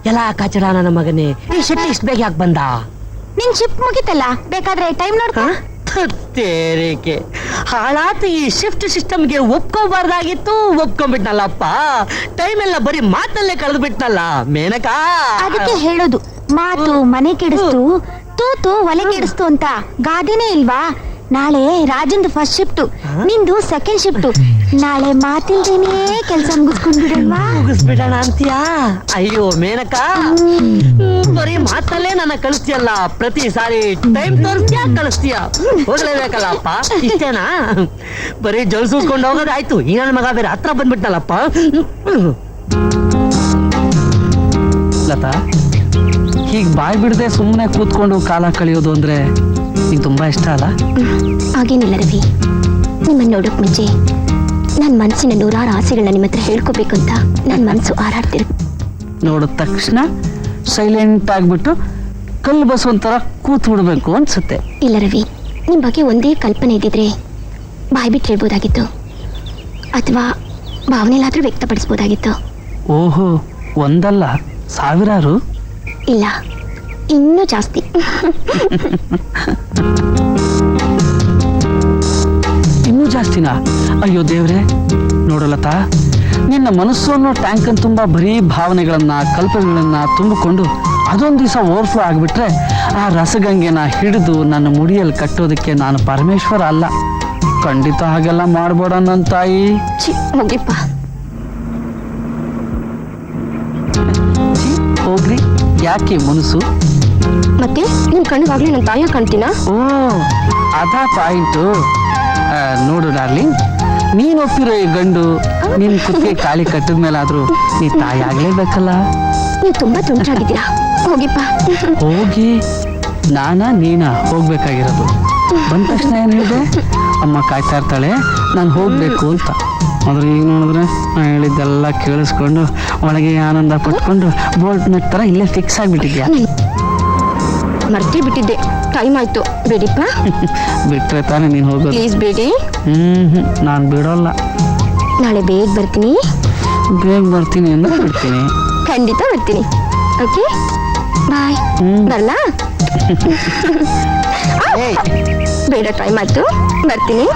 ಎಲ್ಲ ಕಚಡ ನನ್ನ ಮಗನೇ. ಈ ಶೆಟ್ಟಿ ಇಷ್ಟ ಬೇಗ ಯಾಕೆ ಬಂದ? ನಿನ್ ಶಿಫ್ಟ್ ಮುಗಿತಲ್ಲ, ಬೇಕಾದ್ರೆ ಟೈಮ್ ನೋಡ್ಕೊ. ತೇರಿಕೆ ಹಾಳಾತ. ಈ ಶಿಫ್ಟ್ ಸಿಸ್ಟಮ್ಗೆ ಒಪ್ಕೋಬಾರ್ದಾಗಿತ್ತು, ಒಪ್ಕೊಂಡ್ಬಿಟ್ನಲ್ಲಪ್ಪ. ಟೈಮ್ ಎಲ್ಲ ಬರೀ ಮಾತಲ್ಲೇ ಕಳೆದು ಬಿಟ್ನಲ್ಲ ಮೇನಕಾ. ಅದಕ್ಕೆ ಹೇಳೋದು, ಮಾತು ಮನೆ ಕೆಡಿಸ್ತು, ತೂತು ಒಲೆ ಕೆಡಿಸ್ತು ಅಂತ. ಗಾದೆನೇ ಇಲ್ವಾ? ನಾಳೆ ರಾಜಂದು ಫಸ್ಟ್ ಶಿಫ್ಟ್, ನಿಂದು ಸೆಕೆಂಡ್ ಶಿಫ್ಟ್. ನಾಳೆ ಮಾತಿಲ್ದೇನೆ ಕೆಲಸ ಮುಗಿಸ್ಕೊಂಡ್ಬಿಡಲ್ವಾ? ಮುಗಿಸ್ಬಿಡೋಣ ಅಂತೀಯಾ? ಅಯ್ಯೋ ಮೇನಕಾ, ಬರೀ ಮಾತಲ್ಲೇ ನನ್ನ ಕಳಿಸ್ತೀಯಲ್ಲ. ಪ್ರತಿ ಸಾರಿ ಟೈಮ್ ತೋರಿಸ್ತೀಯಾ, ಕಳಿಸ್ತೀಯಾ? ಹೋಗ್ಲೇಬೇಕಲ್ಲ ಅಪ್ಪ. ಇಷ್ಟೇನಾ? ಬರೀ ಜಲ್ ಸೂಸ್ಕೊಂಡು ಹೋಗೋದಾಯ್ತು. ಈ ನನ್ನ ಮಗ ಬೇರೆ ಹತ್ರ ಬಂದ್ಬಿಟ್ನಲ್ಲಪ್ಪ. ಲತಾ, ಹೀಗೆ ಬಾಯ್ ಬಿಡದೆ ಸುಮ್ಮನೆ ಕೂತ್ಕೊಂಡು ಕಾಲ ಕಳೆಯೋದು ಅಂದ್ರೆ ನಿಂಗೆ ತುಂಬಾ ಇಷ್ಟ ಅಲ್ಲ? ಹಾಗೇನಿಲ್ಲ ರವಿ, ನಿಮ್ಮನ್ನು ನೋಡೋಕ್ ಮುಂಚೆ ನನ್ನ ಮನಸ್ಸಿನ 100 ಆಸೆಗಳನ್ನ ನಿಮ್ಮ ಹತ್ರ ಹೇಳ್ಕೋಬೇಕು ಅಂತ ನನ್ನ ಮನಸ್ಸು ಹಾರಾಡ್ತಿರು. ನೋಡಿದ ತಕ್ಷಣ ಸೈಲೆಂಟ್ ಆಗ್ಬಿಟ್ಟು ಕಲ್ಲು ಬಸ್ ಒಂಥರ ಕೂತ್ ಬಿಡ್ಬೇಕು ಅನ್ಸುತ್ತೆ. ಇಲ್ಲ ರವಿ, ನಿಮ್ ಬಗ್ಗೆ ಒಂದೇ ಕಲ್ಪನೆ ಇದ್ದಿದ್ರೆ ಬಾಯ್ ಬಿಟ್ಟು ಹೇಳ್ಬೋದಾಗಿತ್ತು, ಅಥವಾ ಭಾವನೆಲಾದ್ರೂ ವ್ಯಕ್ತಪಡಿಸ್ಬೋದಾಗಿತ್ತು. ಓಹೋ, ಒಂದಲ್ಲ ಸಾವಿರಾರು? ಇಲ್ಲ, ಇನ್ನೂ ಜಾಸ್ತಿ. ಇನ್ನೂ ಜಾಸ್ತಿನಾ? ಅಯ್ಯೋ ದೇವ್ರೆ. ನೋಡಲತಾ, ನಿನ್ನ ಮನಸ್ಸು ಅನ್ನೋ ಟ್ಯಾಂಕನ್ ತುಂಬಾ ಬರೀ ಭಾವನೆಗಳನ್ನ ಕಲ್ಪನೆಗಳನ್ನ ತುಂಬಿಕೊಂಡು ಅದೊಂದು ದಿವಸ ಓವರ್ಫ್ಲೋ ಆಗಿಬಿಟ್ರೆ ಆ ರಸಗಂಗೆನ ಹಿಡಿದು ನನ್ನ ಮುಡಿಯಲ್ಲಿ ಕಟ್ಟೋದಕ್ಕೆ ನಾನು ಪರಮೇಶ್ವರ ಅಲ್ಲ. ಖಂಡಿತ ಹಾಗೆಲ್ಲ ಮಾಡ್ಬೋಡ ನನ್ನ ತಾಯಿ. ಹೋಗಿಪ್ಪ. ಹೋಗ್ರಿ, ಯಾಕೆ ಮನಸ್ಸು? ಮತ್ತೆ ನಿಮ್ ಕಣ್ಣಿಗಾಗ್ಲಿ ನನ್ನ ತಾಯಿಯ ಕಾಣ್ತೀನಾ? ಓ, ಅದಾ ಪಾಯಿಂಟು. ನೋಡು ಡಾರ್ಲಿಂಗ್, ನೀನ್ ಒಪ್ಪಿರೋ ಈ ಗಂಡು ನಿನ್ ಕುತ್ತಿಗೆ ಕಾಳಿ ಕಟ್ಟಿದ ಮೇಲಾದ್ರೂ ನೀ ತಾಯಿ ಆಗ್ಲೇಬೇಕಲ್ಲ. ನೀವು ತುಂಬಾ ತುಂಟಾಗಿದ್ದೀರಾ. ಹೋಗಿಪ್ಪ. ಹೋಗಿ ನೀನಾ ಹೋಗ್ಬೇಕಾಗಿರೋದು? ಬಂದ ತಕ್ಷಣ ಏನ್ ಹೇಳಿದೆ? ಅಮ್ಮ ಕಾಯ್ತಾ ಇರ್ತಾಳೆ, ನಾನು ಹೋಗ್ಬೇಕು ಅಂತ. ಆದ್ರೆ ಈಗ ನೋಡಿದ್ರೆ ನಾ ಹೇಳಿದ್ದೆಲ್ಲ ಕೇಳಿಸ್ಕೊಂಡು ಒಳಗೆ ಆನಂದ ಪಟ್ಕೊಂಡು ಬೋಲ್ಟ್ ನಟ್ ತರ ಇಲ್ಲೇ ಫಿಕ್ಸ್ ಆಗಿಬಿಟ್ಟಿದ್ಯಾ. ಮರ್ತಿ ಬಿಟ್ಟಿದ್ದೆ. ಟೈಮ್ ಆಯ್ತು, ಬೇಡಿಪ್ಪ. ಬಿಟ್ರೆ ತಾನೇ ನೀನು ಹೋಗೋದು. ಪ್ಲೀಸ್ ಬೇಡಿ. ನಾನು ಬಿಡೋಲ್ಲ. ನಾಳೆ ಬೇಗ ಬರ್ತೀನಿ. ಬೇಗ ಬರ್ತೀನಿ ಅಂದ್ರೆ ಬಿಡ್ತೀನಿ. ಖಂಡಿತ ಬರ್ತೀನಿ. Okay, bye. ಬರಲಾ? ಬೇಡ, ಟೈಮ್ ಆಯ್ತು, ಬರ್ತೀನಿ.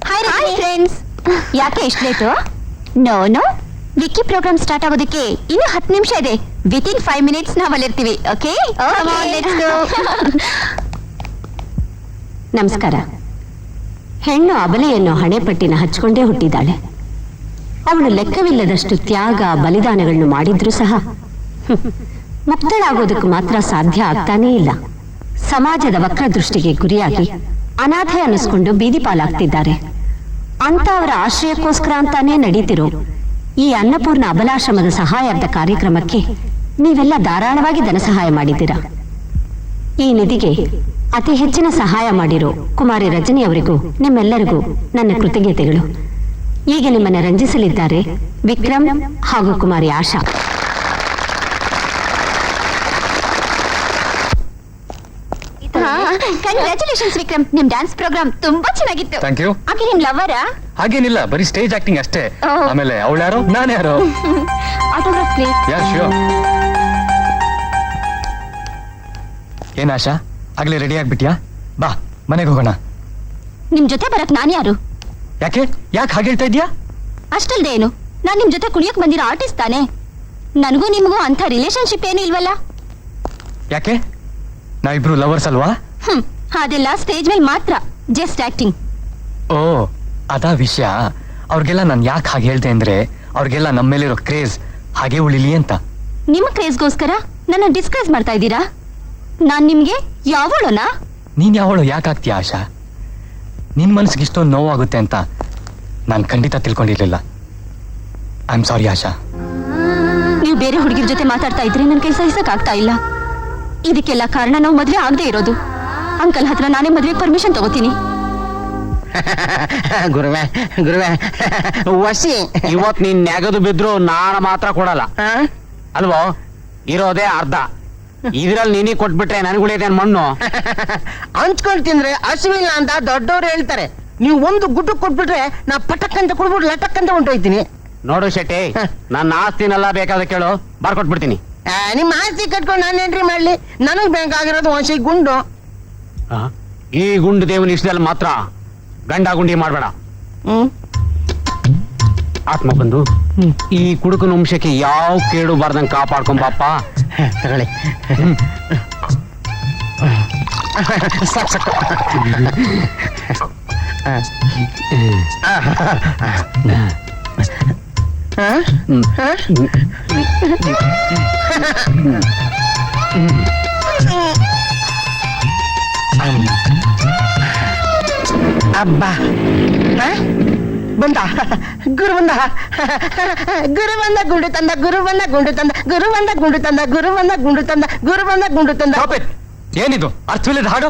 Hi friends. ಯಾಕೆ ಇಷ್ಟು late? No, Vicky program start ಆಗೋದಕ್ಕೆ ಇನ್ನು 10 ನಿಮಿಷ ಇದೆ. ವಿತಿನ್ 5 ಮಿನಿಟ್ಸ್ ನಾವು ಅಲ್ಲಿರ್ತೀವಿ. ಓಕೆ, ನಮಸ್ಕಾರ. ಹೆಣ್ಣು ಅಬಲೆಯನ್ನು ಹಣೆಪಟ್ಟಿನ ಹಚ್ಕೊಂಡೇ ಹುಟ್ಟಿದ್ದಾಳೆ. ಅವಳು ಲೆಕ್ಕವಿಲ್ಲದಷ್ಟು ತ್ಯಾಗ ಬಲಿದಾನಗಳನ್ನು ಮಾಡಿದ್ರೂ ಸಹ ಮುಕ್ತಳಾಗೋದಕ್ಕೆ ಮಾತ್ರ ಸಾಧ್ಯ ಆಗ್ತಾನೇ ಇಲ್ಲ. ಸಮಾಜದ ವಕ್ರದೃಷ್ಟಿಗೆ ಗುರಿಯಾಗಿ ಅನಾಥೆ ಅನ್ನಿಸ್ಕೊಂಡು ಬೀದಿ ಪಾಲಾಗ್ತಿದ್ದಾರೆ. ಅಂತ ಅವರ ಆಶ್ರಯಕ್ಕೋಸ್ಕರ ಅಂತಾನೆ ನಡೀತಿರೋ ಈ ಅನ್ನಪೂರ್ಣ ಅಬಲಾಶ್ರಮದ ಸಹಾಯಾರ್ಥ ಕಾರ್ಯಕ್ರಮಕ್ಕೆ ನೀವೆಲ್ಲ ಧಾರಾಳವಾಗಿ ಧನ ಸಹಾಯ ಮಾಡಿದ್ದೀರಾ. ಈ ನಿಧಿಗೆ ಅತಿ ಹೆಚ್ಚಿನ ಸಹಾಯ ಮಾಡಿರೋ ಕುಮಾರಿ ರಜನಿ ಅವರಿಗೂ ನಿಮ್ಮೆಲ್ಲರಿಗೂ ನನ್ನ ಕೃತಜ್ಞತೆಗಳು. ಈಗ ನಿಮ್ಮನ್ನು ರಂಜಿಸಲಿದ್ದಾರೆ ವಿಕ್ರಮ್ ಹಾಗೂ ಕುಮಾರಿ ಆಶಾ. ಕಂಗ್ರ್ಯಾಚುಲೇಷನ್ಸ್ ವಿಕ್ರಮ್, ನಿಮ್ ಡ್ಯಾನ್ಸ್ ಪ್ರೋಗ್ರಾಮ್ ತುಂಬಾ ಚೆನ್ನಾಗಿತ್ತು. Thank you. ಆಕೆ ನಿಮ್ ಲವರಾ? ಹಾಗೇನಿಲ್ಲ, ಬರೀ ಸ್ಟೇಜ್ ಆಕ್ಟಿಂಗ್ ಅಷ್ಟೇ. ಆಮೇಲೆ ಅವಳು ಯಾರೋ ನಾನು ಯಾರೋ. Autograph please. Yeah sure. ಏನ್ ಆಶಾ, ಆಗ್ಲೇ ರೆಡಿ ಆಗ್ಬಿಟ್ಯಾ? ಬಾ ಮನೆಗೆ ಹೋಗೋಣ. ನಿಮ್ ಜೊತೆ ಬರಕ್ ನಾನ್ ಯಾರು? ಯಾಕೆ ಯಾಕೆ ಹಾಗೆ ಹೇಳ್ತಾ ಇದ್ಯಾ? ಅಷ್ಟಲ್ದೇ ಏನು, ನಾನ್ ನಿಮ್ ಜೊತೆ ಕುಣಿಯಕ್ ಬಂದಿರೋ ಆರ್ಟಿಸ್ಟ್ ತಾನೆ. ನನಗೂ ನಿಮ್ಗೂ ಅಂತ ರಿಲೇಶನ್ಶಿಪ್ ಏನು ಇಲ್ವಲ್ಲ? ಯಾಕೆ ನಾವಿಬ್ರು ಲವರ್ಸ್ ಅಲ್ವಾ? ಅದೆಲ್ಲ ಸ್ಟೇಜ್ ಮೇಲೆ ಮಾತ್ರ, ಜಸ್ಟ್ ಆಕ್ಟಿಂಗ್. ಓ ಅದಾ ವಿಷಯ. ಅವ್ರಿಗೆಲ್ಲ ನಾನು ಯಾಕೆ ಹಾಗೆ ಹೇಳ್ದೆ ಅಂದ್ರೆ ಅವ್ರಿಗೆಲ್ಲ ನಮ್ಮ ಮೇಲಿರೋ ಕ್ರೇಜ್ ಹಾಗೆ ಉಳಿಲಿ ಅಂತ. ನಿಮ್ಮ ಕ್ರೇಜ್ಗೋಸ್ಕರ ನನ್ನ ಡಿಸ್ಕ್ರೈಸ್ ಮಾಡ್ತಾ ಇದ್ದೀರಾ? ನಾನ್ ನಿಮ್ಗೆ ಯಾವಳೋನಾ? ನೀನ್ ಯಾವಳು ಯಾಕಾಗ್ತೀಯ ಆಶಾ? ನಿನ್ ಮನಸ್ಸಿಗೆ ಇಷ್ಟೊಂದು ನೋವಾಗುತ್ತೆ ಅಂತ ನಾನು ಖಂಡಿತ ತಿಳ್ಕೊಂಡಿರ್ಲಿಲ್ಲ. ಐ ಆಮ್ ಸಾರಿ ಆಶಾ. ನೀವು ಬೇರೆ ಹುಡುಗಿರ ಜೊತೆ ಮಾತಾಡ್ತಾ ಇದ್ರೆ ನನ್ ಕೈ ಸಹಿಸಕ್ ಆಗ್ತಾ ಇಲ್ಲ. ಇದಕ್ಕೆಲ್ಲ ಕಾರಣ ನಾವು ಮದ್ವೆ ಆಗದೆ ಇರೋದು. ಅಂಕಲ್ ಹತ್ರ ನಾನೇ ಮದ್ವೆಗೆ ಪರ್ಮಿಷನ್ ತಗೋತೀನಿ. ಗುರುವೆ ಗುರುವೆ ವಸಿ, ಇವತ್ ನೀನ್ ನೆಗದು ಬಿದ್ರು ನಾನು ಮಾತ್ರ ಕೊಡಲ್ಲ ಅಲ್ವೋ? ಇರೋದೇ ಅರ್ಧ. ಇದ್ರಲ್ಲಿ ನೀನಿ ಕೊಟ್ಬಿಟ್ರೆ ನನಗುಳಿದೇನ್ ಮಣ್ಣು? ಹಂಚ್ಕೊಂಡ್ ತಿಂದ್ರೆ ಹಸಿವಿಲ್ಲ ಅಂತ ದೊಡ್ಡವ್ರು ಹೇಳ್ತಾರೆ. ನೀವು ಒಂದು ಗುಡ್ಡು ಕೊಟ್ಬಿಟ್ರೆ ನಾ ಪಟಕ್ ಅಂತ ಕೊಡ್ಬಿಟ್ಟು ಲಟಕ್ ಅಂತ ಹೊಂಟೋಯ್ತೀನಿ. ನೋಡು ಶೆಟ್ಟಿ, ನನ್ನ ಆಸ್ತಿನೆಲ್ಲ ಬೇಕಾದ ಕೇಳು, ಬರ್ಕೊಟ್ಬಿಡ್ತೀನಿ. ನಿಮ್ಮ ಆಸ್ತಿ ಕಟ್ಕೊಂಡು ನಾನೇನ್ರಿ ಮಾಡ್ಲಿ? ನನಗ್ ಬೇಕಾಗಿರೋದು ಒಂದ್ಸಿ ಗುಂಡು. ಈ ಗುಂಡು ದೇವನ ಇಷ್ಟದಲ್ಲಿ ಮಾತ್ರ ಗಂಡ ಗುಂಡಿ ಮಾಡ್ಬೇಡ. ಆತ್ಮ ಬಂದು ಈ ಕುಡುಕನ ವಂಶಕ್ಕೆ ಯಾವ ಕೇಡು ಬಾರ್ದಂಗ್ ಕಾಪಾಡ್ಕೊಂಬಪ್ಪ. ತಗೊಳ್ಳಿ. ಸಾಕು ಸಾಕು. ಅಬ್ಬಾ ಬಂದ ಗುರು ಬಂದ, ಗುರು ಬಂದ ಗುಂಡು ತಂದ, ಗುರು ಬಂದ ಗುಂಡು ತಂದ, ಗುರು ಬಂದ ಗುಂಡು ತಂದ, ಗುರು ಬಂದ ಗುಂಡು ತಂದ, ಗುರು ಬಂದ ಗುಂಡು ತಂದ. ಏನಿದು ಅರ್ಥವಿಲ್ಲದ ಹಾಡು?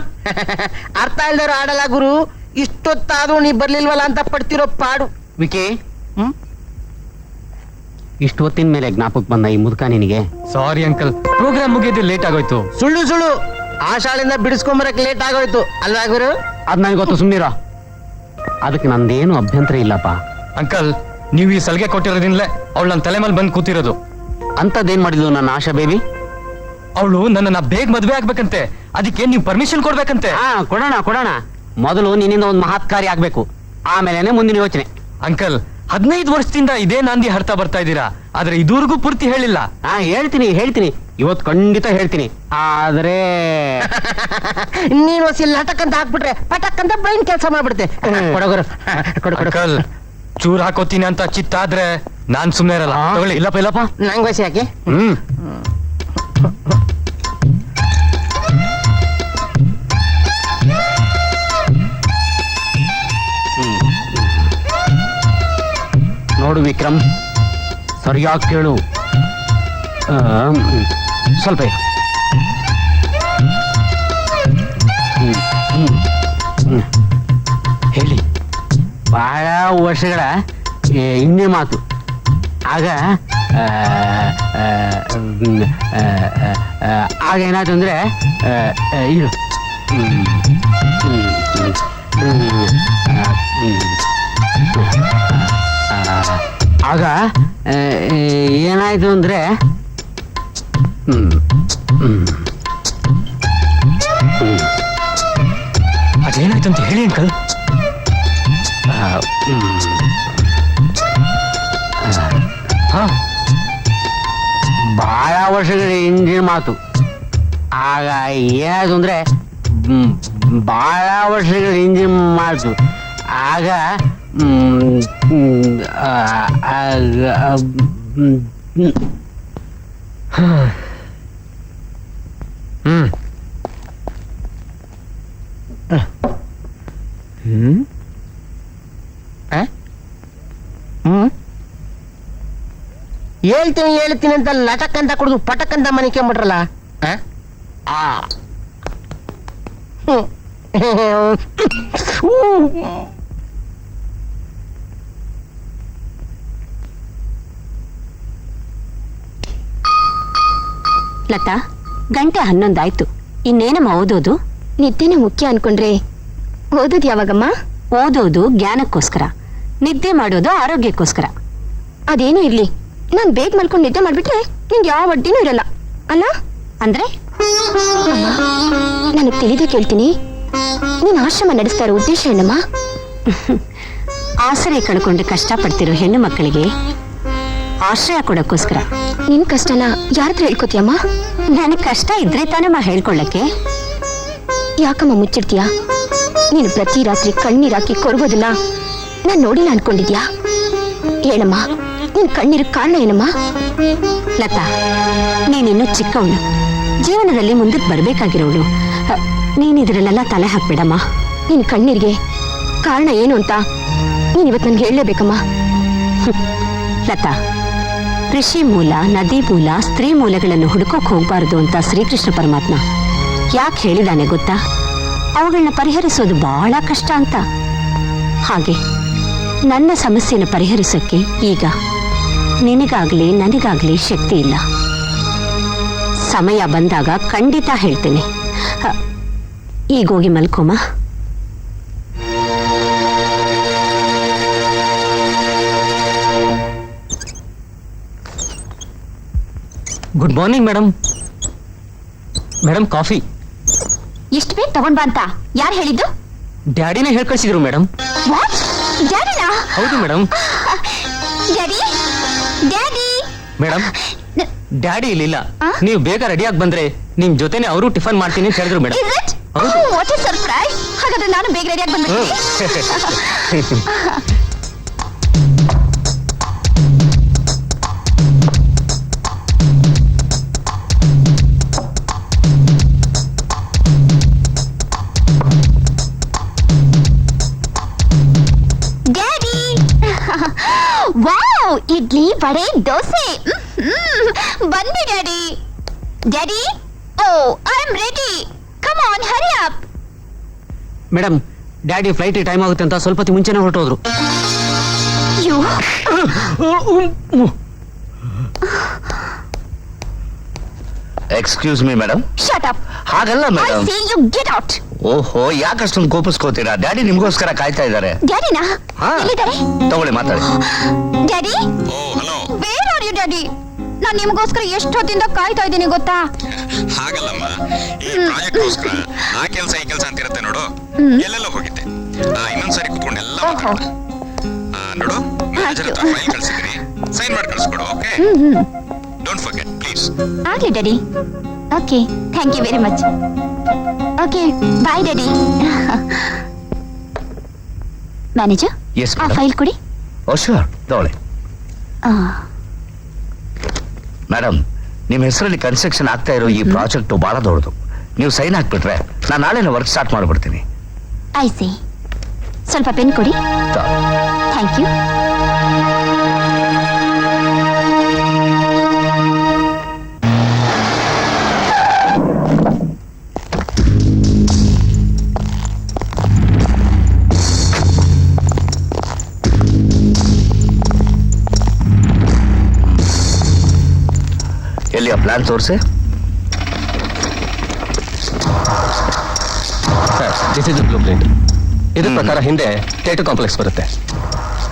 ಅರ್ಥ ಇಲ್ದಾರ ಆಡಲ್ಲ ಗುರು. ಇಷ್ಟೊತ್ತಾದ್ರೂ ನೀ ಬರ್ಲಿಲ್ವಲ್ಲ ಅಂತ ಪಡ್ತಿರೋ ಪಾಡು. ವಿಕಿ, ಇಷ್ಟು ಹೊತ್ತಿನ ಮೇಲೆ ಜ್ಞಾಪಕ್ ಬಂದ ಈ ಮುದುಕ ನಿನಗೆ? ಸಾರಿ ಅಂಕಲ್, ಪ್ರೋಗ್ರಾಮ್ ಮುಗಿಯೋದು ಲೇಟ್ ಆಗೋಯ್ತು. ಸುಳ್ಳು ಸುಳ್ಳು, ಆ ಶಾಲೆಯಿಂದ ಬಿಡಿಸ್ಕೊಂಬರಕ್ ಲೇಟ್ ಆಗೋಯ್ತು ಅಲ್ವಾ ಗುರು? ಅದ್ ನನಗೆ ಗೊತ್ತು, ಸುಮ್ನಿರೋ. ಅದಕ್ಕೆ ನಂದೇನು ಅಭ್ಯಂತರ ಇಲ್ಲಪ್ಪ. ಅಂಕಲ್, ನೀವು ಈ ಸಲಿಗೆ ಕೊಟ್ಟಿರೋದ್ರಿಂದಲೇ ಅವಳು ನನ್ನ ತಲೆ ಮೇಲೆ ಬಂದು ಕೂತಿರೋದು. ಅಂತದ್ದೇನ್ ಮಾಡಿದ್ಲು ನನ್ನ ಆಶಾ ಬೇಬಿ? ಅವಳು ನನ್ನನ್ನ ಬೇಗ ಮದ್ವೆ ಆಗ್ಬೇಕಂತೆ. ಅದಕ್ಕೆ ನೀವು ಪರ್ಮಿಷನ್ ಕೊಡ್ಬೇಕಂತೆ. ಕೊಡೋಣ ಕೊಡೋಣ. ಮೊದಲು ನಿನ್ನಿಂದ ಒಂದು ಮಹತ್ ಕಾರ್ಯ ಆಗ್ಬೇಕು, ಆಮೇಲೆ ಮುಂದಿನ ಯೋಚನೆ. ಅಂಕಲ್, 15 ವರ್ಷದಿಂದ ಇದೇ ನಾಂದಿ ಹರ್ತಾ ಬರ್ತಾ ಇದ್ದೀರಾ, ಆದ್ರೆ ಇದುವರೆಗೂ ಪೂರ್ತಿ ಹೇಳಿಲ್ಲ. ಹೇಳ್ತೀನಿ ಇವತ್ತು ಖಂಡಿತ ಹೇಳ್ತೀನಿ. ಆದ್ರೆ ನೀನು ಹೊಸಿ ಲಟಕ್ ಅಂತ ಹಾಕ್ಬಿಟ್ರೆ ಪಟಕ್ ಅಂತ ಬ್ರೈನ್ ಕೆಲಸ ಮಾಡ್ಬಿಡುತ್ತೆ. ಕೊಡೋಗರು ಅಂಕಲ್, ಚೂರ್ ಹಾಕೋತೀನಿ ಅಂತ ಚಿತ್ತಾದ್ರೆ ನಾನ್ ಸುಮ್ಮನೆ ಇರಲ್ಲ. ತಗೊಳ್ಳಿ. ಇಲ್ಲಪ್ಪ ನಂಗೆ ಹೊಸಿ ಹಾಕಿ. ನೋಡು ವಿಕ್ರಮ್, ಸರಿಯಾಗಿ ಕೇಳು. ಸ್ವಲ್ಪ ಹೇಳಿ. ಬಹಳ ವರ್ಷಗಳ ಹಿಂದೆ ಮಾತು. ಆಗ ಏನಾಯ್ತು ಅಂದ್ರೆ ಇದು ಆಗ ಏನಾಯ್ತು ಅಂದ್ರೆ ಅದೇನಾಯ್ತು ಅಂತ ಹೇಳಿ ಅಂಕಲ್. ಬಹಳ ವರ್ಷಗಳ ಹಿಂದಿನ ಮಾತು. ಆಗ ಏನಾಯ್ತು ಅಂದ್ರೆ ಬಹಳ ವರ್ಷಗಳ ಹಿಂದಿನ ಮಾತು. ಆಗ ಹೇಳ್ತೀನಿ ಅಂತ ಲಟಕ್ ಅಂತ ಕುಡಿದು ಪಟಕ್ ಅಂತ ಮನಿಕೊಂಬಿಟ್ರಲ್ಲ. ಲತಾ, ಗಂಟೆ 11 ಆಯ್ತು. ಇನ್ನೇನಮ್ಮ ಓದೋದು? ನಿದ್ದೆನೇ ಮುಖ್ಯ ಅನ್ಕೊಂಡ್ರೆ ಓದೋದು ಯಾವಾಗಮ್ಮ? ಓದೋದು ಜ್ಞಾನಕ್ಕೋಸ್ಕರ, ನಿದ್ದೆ ಮಾಡೋದು ಆರೋಗ್ಯಕ್ಕೋಸ್ಕರ. ಅದೇನೂ ಇರ್ಲಿ, ನಾನ್ ಬೇಗ ಮಲ್ಕೊಂಡು ನಿದ್ದೆ ಮಾಡ್ಬಿಟ್ರೆ ನಿಂಗೆ ಯಾವ ಅಡ್ಡಿನೂ ಇರಲ್ಲ ಅಲ್ಲ? ಅಂದ್ರೆ ನನಗೆ ತಿಳಿದೇ ಕೇಳ್ತೀನಿ, ನೀನ್ ಆಶ್ರಮ ನಡೆಸ್ತಾ ಇರೋ ಉದ್ದೇಶ ಏನಮ್ಮ? ಆಸರೆ ಕಳ್ಕೊಂಡು ಕಷ್ಟಪಡ್ತಿರೋ ಹೆಣ್ಣು ಮಕ್ಕಳಿಗೆ ಆಶ್ರಯ ಕೊಡೋಕ್ಕೋಸ್ಕರ. ನಿನ್ ಕಷ್ಟನ ಯಾರತ್ರ ಹೇಳ್ಕೊತೀಯಮ್ಮ? ನನಗೆ ಕಷ್ಟ ಇದ್ರೆ ತಾನಮ್ಮ ಹೇಳ್ಕೊಳ್ಳಕ್ಕೆ. ಯಾಕಮ್ಮ ಮುಚ್ಚಿಡ್ತೀಯಾ? ನೀನು ಪ್ರತಿ ರಾತ್ರಿ ಕಣ್ಣೀರಾಕಿ ಕೊರಗೋದನ್ನ ನಾನ್ ನೋಡಿಲ್ಲ ಅನ್ಕೊಂಡಿದ್ಯಾ? ಹೇಳಮ್ಮ, ನಿನ್ ಕಣ್ಣೀರ ಕಾರಣ ಏನಮ್ಮ? ಲತಾ, ನೀನಿನ್ನು ಚಿಕ್ಕವಳು, ಜೀವನದಲ್ಲಿ ಮುಂದಕ್ಕೆ ಬರ್ಬೇಕಾಗಿರೋಳು. ನೀನಿದ್ರಲ್ಲೆಲ್ಲ ತಲೆ ಹಾಕ್ಬೇಡಮ್ಮ. ನಿನ್ ಕಣ್ಣೀರಿಗೆ ಕಾರಣ ಏನು ಅಂತ ನೀನ್ ಇವತ್ತು ನನ್ಗೆ ಹೇಳಲೇಬೇಕಮ್ಮ. ಲತಾ, ಋಷಿ ಮೂಲ, ನದಿ ಮೂಲ, ಸ್ತ್ರೀ ಮೂಲಗಳನ್ನು ಹುಡುಕೋಕ್ ಹೋಗ್ಬಾರ್ದು ಅಂತ ಶ್ರೀಕೃಷ್ಣ ಪರಮಾತ್ಮ ಯಾಕೆ ಹೇಳಿದಾನೆ ಗೊತ್ತಾ? ಅವುಗಳನ್ನ ಪರಿಹರಿಸೋದು ಬಹಳ ಕಷ್ಟ ಅಂತ. ಹಾಗೆ ನನ್ನ ಸಮಸ್ಯೆನ ಪರಿಹರಿಸೋಕ್ಕೆ ಈಗ ನಿನಗಾಗ್ಲಿ ನನಗಾಗ್ಲಿ ಶಕ್ತಿ ಇಲ್ಲ. ಸಮಯ ಬಂದಾಗ ಖಂಡಿತ ಹೇಳ್ತೇನೆ. ಈಗೋಗಿ ಮಲ್ಕೋಮ. Good morning madam. Madam, coffee. ಎಷ್ಟು ಬೇಗ ತಗೊಂಡ್ ಬಾ ಅಂತ ಯಾರು ಹೇಳಿದ್ದು? ಡ್ಯಾಡಿನೇ ಹೇಳ್ಕಳಿಸಿದ್ರು ಮೇಡಮ್. ಹೌದು ಮೇಡಮ್. ಮೇಡಮ್, ಡ್ಯಾಡಿ ಇಲ್ಲಿಲ್ಲ. ನೀವು ಬೇಗ ರೆಡಿಯಾಗಿ ಬಂದ್ರೆ ನಿಮ್ ಜೊತೆನೆ ಅವರು ಟಿಫನ್ ಮಾಡ್ತೀನಿ ಅಂತ ಹೇಳಿದ್ರು ಮೇಡಮ್. ಸರ್ಪ್ರೈಸ್. ಹಾಗಾದ್ರೆ ನಾನು ಬೇಗ ರೆಡಿಯಾಗಿ ಬಂದ್ಬಿಡ್ತೀನಿ. ವಾವ್, ಇಡ್ಲಿ, ವಡೆ, ದೋಸೆ. ಬನ್ನಿ daddy. Daddy, oh I am ready. Come on, hurry up. Madam, daddy flight time ಆಗುತ್ತೆ ಅಂತ ಸ್ವಲ್ಪ ಹೊತ್ತು ಮುಂಚೆನೆ ಹೊರಟೋದ್ರು. You excuse me madam. Shut up. ಹಾಗಲ್ಲ I madam. Say you get out. ಓಹೋ, ಯಾಕಷ್ಟೊಂದು ಕೋಪಿಸ್ಕೋತೀರಾ? ಡ್ಯಾಡಿ ನಿಮ್ಗೋಸ್ಕರ ಕಾಯ್ತಾ ಇದ್ದಾರೆ. ಡ್ಯಾಡಿನಾ? ಹಾ. ಎಲ್ಲಿದ್ದಾರೆ? ತಗೊಳ್ಳಿ, ಮಾತಾಡಿ. Daddy, where are you daddy? ನಾನು ನಿಮಗೋಸ್ಕರ ಎಷ್ಟೊತ್ತಿಂದ ಕಾಯ್ತಾ ಇದ್ದೀನಿ ಗೊತ್ತಾ? ಹಾಗಲ್ಲಮ್ಮ, ಈ ಪ್ರಾಜೆಕ್ಟ್ಗೋಸ್ಕರ ಆ ಕೆಲಸ ಈ ಕೆಲಸ ಅಂತ ಇರುತ್ತೆ ನೋಡು. ಎಲ್ಲೆಲ್ಲ ಹೋಗಿದ್ದೆ. ಇನ್ನೊಂದ್ಸರಿ ಕುತ್ಕೊಂಡು ಎಲ್ಲ ಮಾತಾಡೋಣ. ನೋಡು, ಮ್ಯಾನೇಜರ್ ಹತ್ರ ಫೈಲ್ ಕಳ್ಸಿದ್ದೀನಿ, ಸೈನ್ ಮಾಡಿ ಕಳ್ಸ್ಕೊಡು. Okay, don't forget please. ಆಗ್ಲಿ daddy. Okay, thank you very much. Okay, bye daddy. Manager, Yes, ಆ madam. ಫೈಲ್ ಕೊಡಿ. ಓ ಶ್ಯೂರ್, ತಗೊಳ್ಳಿ. ಆ, ಮೇಡಮ್, ನಿಮ್ಮ ಹೆಸರಲ್ಲಿ ಕನ್ಸ್ಟ್ರಕ್ಷನ್ ಆಗ್ತಾ ಇರೋ ಈ ಪ್ರಾಜೆಕ್ಟ್ ಬಹಳ ದೊಡ್ಡದು. ನೀವು ಸೈನ್ ಹಾಕ್ಬಿಟ್ರೆ ನಾನು ನಾಳೆನೇ ವರ್ಕ್ ಸ್ಟಾರ್ಟ್ ಮಾಡ್ಬಿಡ್ತೀನಿ. I C. ಸ್ವಲ್ಪ ಪೆನ್ ಕೊಡಿ. ತ- ಥ್ಯಾಂಕ್ ಯು. ಎಲ್ಲಿ ಆ ಪ್ಲಾನ್ ತೋರಿಸಿ. This is blue print. ಇದ್ರ ಪ್ರಕಾರ ಹಿಂದೆ ಥಿಯೇಟರ್ ಕಾಂಪ್ಲೆಕ್ಸ್ ಬರುತ್ತೆ,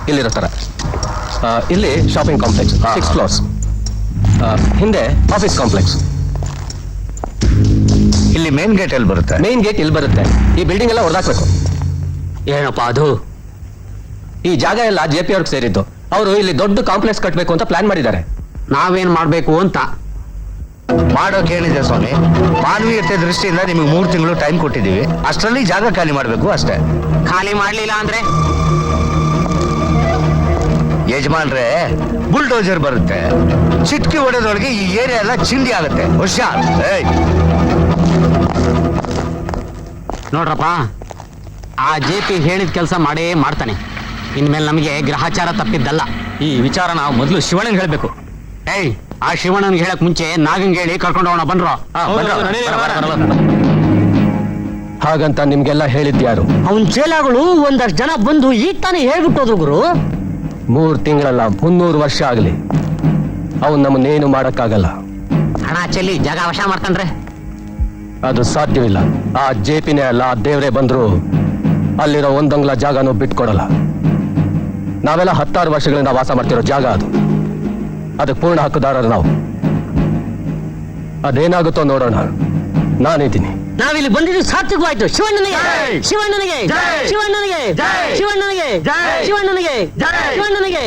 ಇಲ್ಲಿರೋ ತರ. ಇಲ್ಲಿ ಶಾಪಿಂಗ್ ಕಾಂಪ್ಲೆಕ್ಸ್ 6 ಫ್ಲೋರ್ಸ್. ಹಿಂದೆ ಆಫೀಸ್ ಕಾಂಪ್ಲೆಕ್ಸ್. ಇಲ್ಲಿ ಮೇನ್ ಗೇಟ್ ಎಲ್ಲಿ ಬರುತ್ತೆ? ಮೇನ್ ಗೇಟ್ ಇಲ್ಲಿ ಬರುತ್ತೆ. ಈ ಬಿಲ್ಡಿಂಗ್ ಎಲ್ಲ ಹೊಡೆದಾಕ್ಬೇಕು. ಏನಪ್ಪ ಅದು? ಈ ಜಾಗ ಎಲ್ಲ JP ಅವ್ರಿಗೆ ಸೇರಿದ್ದು. ಅವರು ಇಲ್ಲಿ ದೊಡ್ಡ ಕಾಂಪ್ಲೆಕ್ಸ್ ಕಟ್ಟಬೇಕು ಅಂತ ಪ್ಲಾನ್ ಮಾಡಿದ್ದಾರೆ. ನಾವೇನ್ ಮಾಡ್ಬೇಕು ಅಂತ ಮಾಡೋಕೆ ಏನಿದೆ ಸ್ವಾಮಿ, ಮಾನವೀಯತೆ ದೃಷ್ಟಿಯಿಂದ ನಿಮಗೆ 3 ತಿಂಗಳು ಟೈಮ್ ಕೊಟ್ಟಿದ್ದೀವಿ. ಅಷ್ಟರಲ್ಲಿ ಜಾಗ ಖಾಲಿ ಮಾಡಬೇಕು ಅಷ್ಟೇ. ಖಾಲಿ ಮಾಡ್ಲಿಲ್ಲ ಅಂದ್ರೆ ಯಜಮಾನ್ರೆ ಬುಲ್ಡೋಜರ್ ಬರುತ್ತೆ, ಚಿಟ್ಕಿ ಹೊಡೆದೊಳಗೆ ಈ ಏರಿಯಾ ಎಲ್ಲ ಚಿಂದಿ ಆಗುತ್ತೆ. ಹುಷಾರ್. ಏಯ್, ನೋಡ್ರಪ್ಪ, ಆ JP ಹೇಳಿದ ಕೆಲಸ ಮಾಡೇ ಮಾಡ್ತಾನೆ. ಇನ್ಮೇಲೆ ನಮಗೆ ಗ್ರಹಚಾರ ತಪ್ಪಿದ್ದಲ್ಲ. ಈ ವಿಚಾರ ನಾವು ಮೊದಲು ಶಿವಣ್ಣನ್ ಹೇಳ್ಬೇಕು. ಏಯ್, ಆ ಶಿವಣ್ಣನ್ಗೆ ಹೇಳಕ್ ಮುಂಚೆ ನಾಗಂಗೆ ಹೇಳಿ ಕರ್ಕೊಂಡು ಹೋಗೋಣ. ಬನ್ರೋ. ಹಾಗಂತ ನಿಮ್ಗೆಲ್ಲ ಹೇಳಿದ್ಯಾರು? ಅವನ್ ಚೇಲಾಗಳು ಒಂದಷ್ಟು ಜನ ಬಂದು ಈಗ ತಾನೇ ಹೇಳ್ಬಿಟ್ಟೋದು ಗುರು. 3 ತಿಂಗಳಲ್ಲ 300 ವರ್ಷ ಆಗಲಿ ಅವನ್ ನಮ್ಮನ್ನೇನು ಮಾಡಕ್ಕಾಗಲ್ಲ. ಹಣ ಚೆಲ್ಲಿ ಜಾಗ ವಶ ಮಾಡ್ತಾನ್ರೆ. ಅದು ಸಾಧ್ಯವಿಲ್ಲ. ಆ JPನೇ ಅಲ್ಲ, ಆ ದೇವ್ರೇ ಬಂದ್ರು ಅಲ್ಲಿರೋ ಒಂದಂಗ್ಲ ಜಾಗನೂ ಬಿಟ್ಕೊಡಲ್ಲ. ನಾವೆಲ್ಲ 16 ವರ್ಷಗಳಿಂದ ವಾಸ ಮಾಡ್ತಿರೋ ಜಾಗ ಅದು. ಅದಕ್ಕೆ ಪೂರ್ಣ ಹಕ್ಕುದಾರರು ನಾವು. ಅದೇನಾಗುತ್ತೋ ನೋಡೋಣ. ನಾನಿದ್ದೀನಿ. ನಾವಿಲ್ಲಿ ಬಂದಿದ್ದು ಸಾರ್ಥಕವಾಯ್ತು. ಶಿವಣ್ಣನಿಗೆ, ಶಿವಣ್ಣನಿಗೆ, ಶಿವಣ್ಣನಿಗೆ, ಶಿವಣ್ಣನಿಗೆ, ಶಿವಣ್ಣನಿಗೆ, ಶಿವಣ್ಣನಿಗೆ.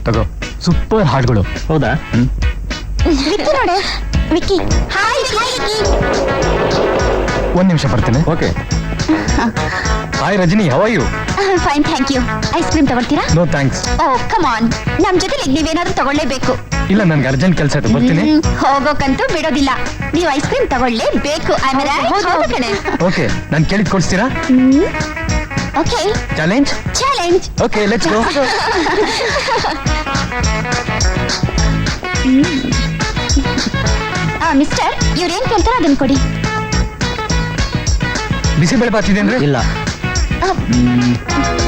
ತಗೋ, ಸೂಪರ್ ಹಾಡುಗಳು. ಹೌದಾ? ವಿಕ್ಕಿ ನೋಡೆ, ವಿಕ್ಕಿ. ಹಾಯ್ ವಿಕ್ಕಿ. 1 ನಿಮಿಷ ಬರ್ತೀನಿ. Okay. Hi Rajani, how are you? Fine, thank you. Ice cream ತಗೊಳ್ತೀರಾ? No thanks. Oh come on, ನಮ್ ಜೊತೆಲಿ ನೀವೇನಾದ್ರೂ ತಗೊಳ್ಳೇಬೇಕು. ಇಲ್ಲ, ನನ್ಗೆ ಅರ್ಜೆಂಟ್ ಕೆಲಸ ಇದೆ, ಬರ್ತೀನಿ. ಹೋಗೋಕಂತೂ ಬಿಡೋದಿಲ್ಲ. ನೀವು ಐಸ್ ಕ್ರೀಮ್ ತಗೊಳ್ಳೇಬೇಕು. ಹೌದು ಕಣೆ. ಓಕೆ, ನಾನು ಕೇಳಿದ್ ಕೊಡ್ಸ್ತೀರಾ? Okay. Challenge? Challenge. Okay, let's go. Mister, ಇವ್ರೇನ್ ಕೇಳ್ತಾರೋ ಅದನ್ನ ಕೊಡಿ. ಬಿಸಿಬೇಳೆ ಬಾತ್ ಇದೆ ಅಂದ್ರೆ? ಇಲ್ಲ.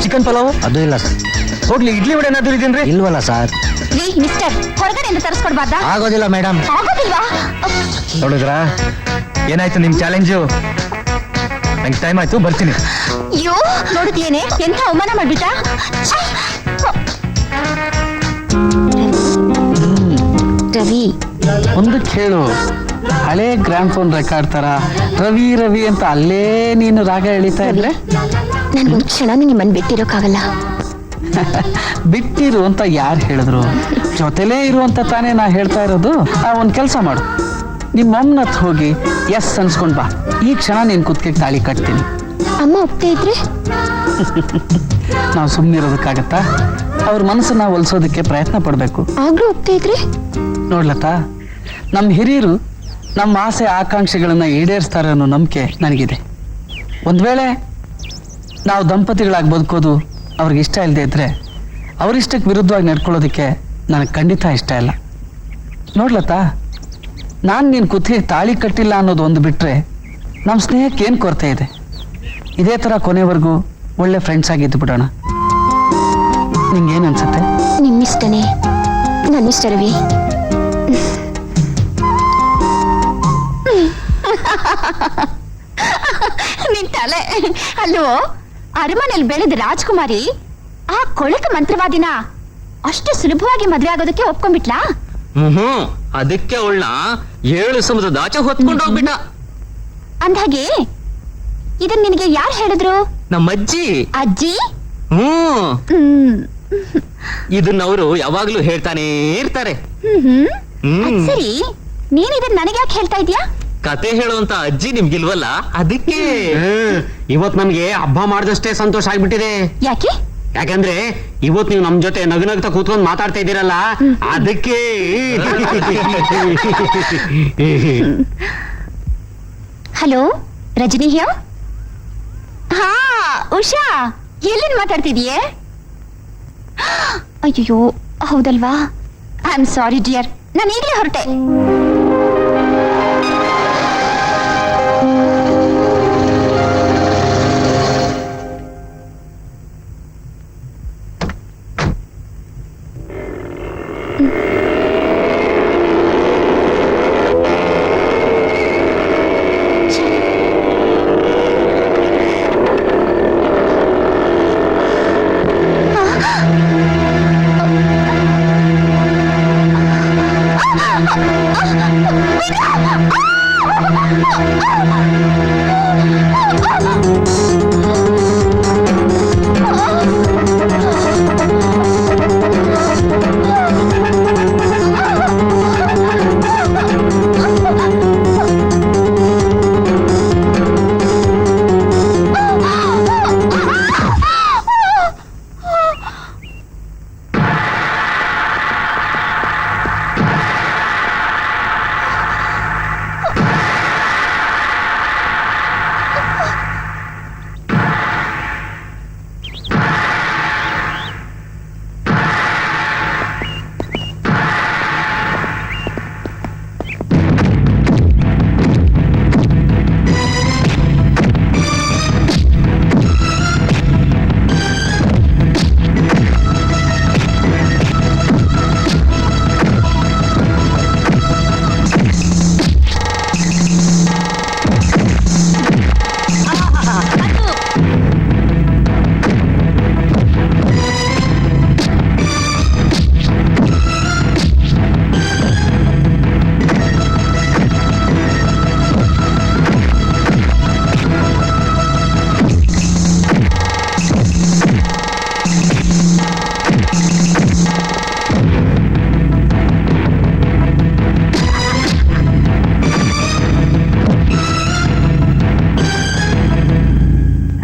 ಚಿಕನ್ ಪಲಾವ್? ಅದು ಇಲ್ಲ ಸರ್. ಹೋಗ್ಲಿ, ಇಡ್ಲಿ ವಡೆ ಏನಾದ್ರು ಇದೆಯೇನ್ರಿ? ಇಲ್ವಲ್ಲ ಸರ್. ರೀ ಮಿಸ್ಟರ್, ಹೊರಗಡೆಯಿಂದ ತರಿಸ್ಕೊಡ್ಬಾರ್ದಾ? ಆಗೋದಿಲ್ಲ ಮೇಡಮ್. ಆಗೋದಿಲ್ವಾ? ನೋಡಿದ್ರಾ ಏನಾಯ್ತು ನಿಮ್ ಚಾಲೆಂಜು? ನಂಗೆ ಟೈಮ್ ಆಯ್ತು, ಬರ್ತೀನಿ. ಅಯ್ಯೋ, ನೋಡಿದ್ಯೇನೆ ಎಂಥ ಅವಮಾನ ಮಾಡ್ಬಿಟ್ಟ. ರವಿ, ಒಂದು ಕೇಳು, ಹಳೆ ಗ್ರಾಮ್ ಫೋನ್ ರೆಕಾರ್ಡ್ ತರ ರವಿ ರವಿ ಅಂತ ಅಲ್ಲೇ ನೀನು ರಾಗ ಎಳಿತಾ ಇದ್ರೆ ನನ್ಗೊಂದು ಕ್ಷಣ ನಿಮ್ಮನ್ನು ಬಿಟ್ಟಿರೋಕ್ಕಾಗಲ್ಲ. ಬಿಟ್ಟಿರು ಅಂತ ಯಾರು ಹೇಳಿದ್ರು? ಜೊತೆಲೇ ಇರು ಅಂತ ತಾನೇ ನಾ ಹೇಳ್ತಾ ಇರೋದು. ಒಂದು ಕೆಲಸ ಮಾಡು, ನಿಮ್ಮ ಅಮ್ಮನ ಹತ್ರ ಹೋಗಿ ಎಸ್ ಅನ್ಸ್ಕೊಂಡ್ ಬಾ. ಈ ಕ್ಷಣ ನೀನು ಕುತ್ತಿಗೆ ತಾಳಿ ಕಟ್ತೀನಿ. ಅಮ್ಮ ಒಪ್ತೇ ಇದ್ರೆ? ನಾವು ಸುಮ್ಮನೆ ಇರೋದಕ್ಕಾಗತ್ತಾ? ಅವ್ರ ಮನಸ್ಸನ್ನ ಒಲಿಸೋದಕ್ಕೆ ಪ್ರಯತ್ನ ಪಡಬೇಕು. ಆಗ್ಲೂ ಒಪ್ತೇ ಇದ್ರೆ? ನೋಡ್ಲತ್ತಾ, ನಮ್ಮ ಹಿರಿಯರು ನಮ್ಮ ಆಸೆ ಆಕಾಂಕ್ಷೆಗಳನ್ನ ಈಡೇರಿಸ್ತಾರೆ ಅನ್ನೋ ನಂಬಿಕೆ ನನಗಿದೆ. ಒಂದು ವೇಳೆ ನಾವು ದಂಪತಿಗಳಾಗಿ ಬದುಕೋದು ಅವ್ರಿಗೆ ಇಷ್ಟ ಇಲ್ಲದೆ ಇದ್ರೆ ಅವರಿಷ್ಟಕ್ಕೆ ವಿರುದ್ಧವಾಗಿ ನಡ್ಕೊಳ್ಳೋದಕ್ಕೆ ನನಗೆ ಖಂಡಿತ ಇಷ್ಟ ಇಲ್ಲ. ನೋಡ್ಲತ್ತಾ, ನಾನು ನೀನು ಕುತ್ತಿಗೆ ತಾಳಿ ಕಟ್ಟಿಲ್ಲ ಅನ್ನೋದು ಒಂದು ಬಿಟ್ಟರೆ ನಮ್ಮ ಸ್ನೇಹಕ್ಕೆ ಏನು ಕೊರತೆ ಇದೆ? ಇದೇ ಥರ ಕೊನೆವರೆಗೂ ಒಳ್ಳೆ ಫ್ರೆಂಡ್ಸ್ ಆಗಿದ್ದು ಬಿಡೋಣ. ನಿಂಗೇನು ಅನ್ಸುತ್ತೆ? ನಿಮ್ಮಿಷ್ಟನೇ. ನನ್ನಿಷ್ಟ ರವಿ. ನಿನ್ ತಲೆ ಅಲ್ವೋ, ಅರಮನೆಯಲ್ಲಿ ಬೆಳೆದ ರಾಜ್ಕುಮಾರಿ ಆ ಕೊಳಕ ಮಂತ್ರವಾದಿನ ಅಷ್ಟು ಸುಲಭವಾಗಿ ಮದ್ವೆ ಆಗೋದಕ್ಕೆ ಒಪ್ಕೊಂಡ್ಬಿಟ್ಲಾ? ಅದಕ್ಕೆ ಅವಳನ್ನ 7 ಸಮುದ್ರದ ಆಚೆ ಹೊತ್ಕೊಂಡು ಹೋಗ್ಬಿಟ್ಟ. ಅಂದ್ಹಾಗೆ ಇದನ್ ನಿನಗೆ ಯಾರು ಹೇಳಿದ್ರು? ನಮ್ಮ ಅಜ್ಜಿ. ಅಜ್ಜಿ? ಹ್ಮ್, ಇದನ್ನ ಅವರು ಯಾವಾಗ್ಲೂ ಹೇಳ್ತಾನೆ ಇರ್ತಾರೆ. ಅದ್ ಸರಿ, ನೀನ್ ಇದನ್ನ ನನಗೆ ಯಾಕೆ ಹೇಳ್ತಾ ಇದ್ಯಾ? ಕತೆ ಹೇಳುವಂತ ಅಜ್ಜಿ ನಿಮ್ಗಿಲ್ವಲ್ಲ, ಅದಕ್ಕೆ. ಇವತ್ ನಮ್ಗೆ ಹಬ್ಬ ಮಾಡಿದಷ್ಟೇ ಸಂತೋಷ ಆಗ್ಬಿಟ್ಟಿದೆ. ಯಾಕೆ? ಯಾಕಂದ್ರೆ ಇವತ್ ನೀವು ನಮ್ ಜೊತೆ ನಗುನಗ್ತಾ ಕೂತ್ಕೊಂಡು ಮಾತಾಡ್ತಾ ಇದ್ದೀರಲ್ಲ, ಅದಕ್ಕೆ. Hello, Rajani here. ಹಾ ಉಷಾ, ಎಲ್ಲಿಂದ ಮಾತಾಡ್ತಿದೀಯೇ? ಅಯ್ಯೋ ಹೌದಲ್ವಾ, ಐ ಆಮ್ ಸಾರಿ ಡಿಯರ್, ನಾನು ಈಗಲೇ ಹೊರಟೆ.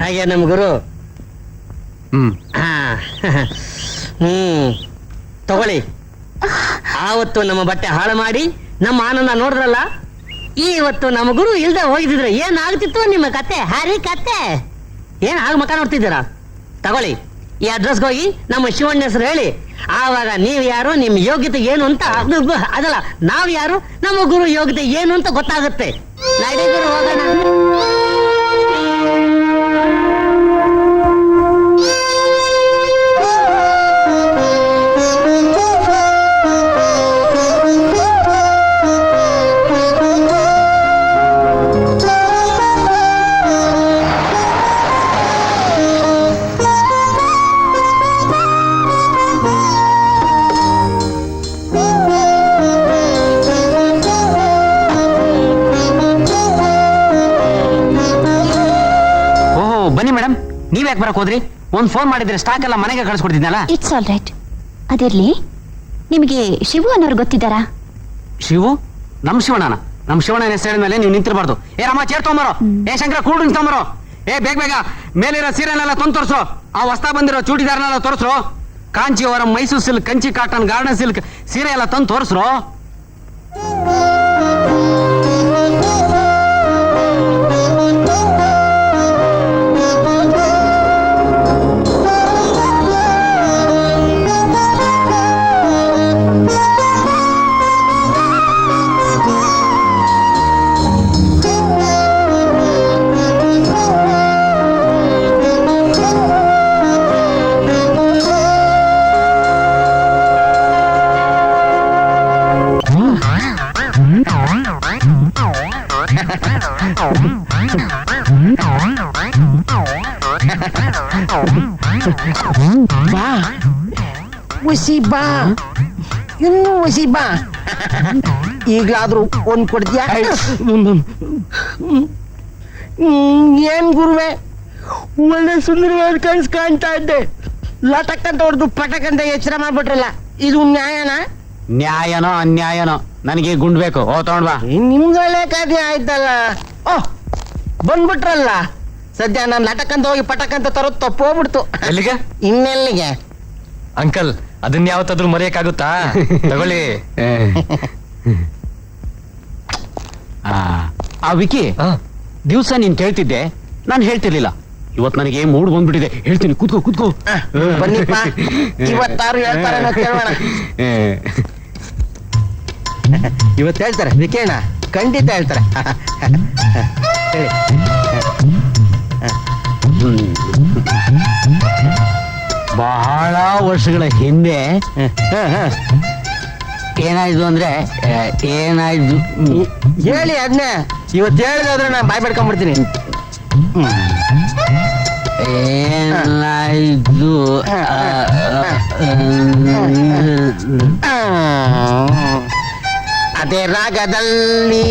ಹಾಗೆ ನಮ್ ಗುರು ಹ್ಮ್ ಆ, ತಗೊಳ್ಳಿ. ಆವತ್ತು ನಮ್ಮ ಬಟ್ಟೆ ಹಾಳು ಮಾಡಿ ನಮ್ಮ ಆನಂದ ನೋಡಿದ್ರಲ್ಲ, ಇವತ್ತು ನಮ್ಮ ಗುರು ಇಲ್ದೆ ಹೋಗಿದ್ರೆ ಏನಾಗ್ತಿತ್ತು ನಿಮ್ಮ ಕತೆ? ಹರಿ ಕತೆ ಏನ್ ಹಾಗೆ ಮಕ ನೋಡ್ತಿದ್ದೀರಾ? ತಗೊಳ್ಳಿ, ಈ ಅಡ್ರೆಸ್ಗೆ ಹೋಗಿ ನಮ್ಮ ಶಿವಣ್ಣ ಹೆಸರು ಹೇಳಿ, ಆವಾಗ ನೀವ್ ಯಾರು, ನಿಮ್ ಯೋಗ್ಯತೆ ಏನು ಅಂತ ಅದಲ್ಲ, ನಾವ್ ಯಾರು, ನಮ್ಮ ಗುರು ಯೋಗ್ಯತೆ ಏನು ಅಂತ ಗೊತ್ತಾಗುತ್ತೆ. ನಡಿ ಗುರು, ಹೋಗೋಣ. ಬನ್ನಿ ಮೇಡಮ್, ನೀವ್ ಯಾಕೆ ಬರಕ್ ಹೋದ್ರಿ? ಒಂದ್ ಫೋನ್ ಮಾಡಿದ್ರೆ ಸ್ಟಾಕ್ ಎಲ್ಲ ಮನೆಗೆ ಕಳಿಸ್ಕೊಡ್ತಿದ್ನಲ್ಲ. It's all right. ಅದಿರ್ಲಿ, ನಿಮಗೆ ಶಿವು ಅನ್ನೋರು ಗೊತ್ತಿದ್ದಾರಾ? ಶಿವು? ನಮ್ ಶಿವಣ್ಣನ? ನಮ್ ಶಿವಣ್ಣನ ಹೆಸರು ಹೇಳಿದ ಮೇಲೆ ನೀವು ನಿಂತಿರಬಾರ್ದು. ಏ ರಾಮ, ಚೇರ್ ತೊಂಬರೋ. ಏ ಶಂಕರ, ಕೂಲ್ ಡ್ರಿಂಕ್ಸ್ ತೊಂಬರೋ. ಏ ಬೇಗ ಬೇಗ ಮೇಲಿರೋ ಸೀರೆನೆಲ್ಲ ತಂದು ತೋರಿಸು. ಆ ಹೊಸ್ತಾ ಬಂದಿರೋ ಚೂಡಿದಾರನೆಲ್ಲ ತೋರಿಸ್ರು. Kanchivaram, Mysore silk, Kanchi cotton, garden silk ಸೀರೆ ಎಲ್ಲ ತಂದು ತೋರಿಸ್ರು. ಬಾ ಉಸಿ ಬಾ, ಇನ್ನೂ ಉಸಿ ಬಾ. ಈಗ್ಲಾದ್ರೂ ಒಂದ್ ಕೊಡ್ತೀಯಾ? ಏನ್ ಗುರುವೆ, ಒಳ್ಳೆ ಸುಂದರವಾದ ಕನ್ಸ್ ಕಾಣ್ತಾ ಇದ್ದೆ, ಲಟಕ್ ಅಂತ ಹೊಡೆದು ಪಟಕ್ ಅಂತ ಎಚ್ಚರ ಮಾಡ್ಬಿಟ್ರಲ್ಲ, ಇದು ನ್ಯಾಯನ? ನ್ಯಾಯನೋ ಅನ್ಯಾಯನೋ ನನಗೆ ಗುಂಡ್ ಬೇಕು. ಓ ತಗೊಂಡ್ ಬಾ. ನಿಮ್ಗಳೇ ಕಥೆ ಆಯ್ತಲ್ಲ. ಓಹ್, ಬಂದ್ಬಿಟ್ರಲ್ಲ. ಸದ್ಯ ನಾನು ಲಟಕ್ ಅಂತ ಹೋಗಿ ಪಟಕ್ ಅಂತ ತರೋದು ತಪ್ಪು ಹೋಗ್ಬಿಡ್ತು. ಎಲ್ಲಿಗೆ? ಇನ್ನೆಲ್ಲಿಗೆ? ಅಂಕಲ್, ಅದನ್ನ ಯಾವತ್ತಾದ್ರೂ ಮರೆಯಕ್ಕಾಗುತ್ತಾ? ತಗೊಳ್ಳಿ. ಆ ವಿಕಿ, ದಿವ್ಸ ನೀನ್ ಕೇಳ್ತಿದ್ದೆ, ನಾನು ಹೇಳ್ತಿರ್ಲಿಲ್ಲ. ಇವತ್ ನನಗೆ ಮೂಡ್ ಬಂದ್ಬಿಟ್ಟಿದೆ, ಹೇಳ್ತೀನಿ. ಕೂತ್ಕೋ ಕೂತ್ಕೋ. ಬನ್ನಿಪ್ಪ, ಇವತ್ತಾರು ಹೇಳ್ತಾರೆ ಕೇಳೋಣ. ಇವತ್ತು ಹೇಳ್ತಾರೆ ವಿಕೇಣ, ಖಂಡಿತ ಹೇಳ್ತಾರೆ. ಹೇಳಿ. ಬಹಳ ವರ್ಷಗಳ ಹಿಂದೆ ಏನಾಯ್ತು ಅಂದ್ರೆ, ಏನಾಯ್ತು ಹೇಳಿ ಅದನ್ನೇ. ಇವತ್ತು ಹೇಳಿದ್ರೆ ನಾನು ಬಾಯ್ ಬಿಡ್ಕೊಂಡ್ಬಿಡ್ತೀನಿ. ಏನಾಯ್ತು ಅದೇ ರಾಗದಲ್ಲಿ,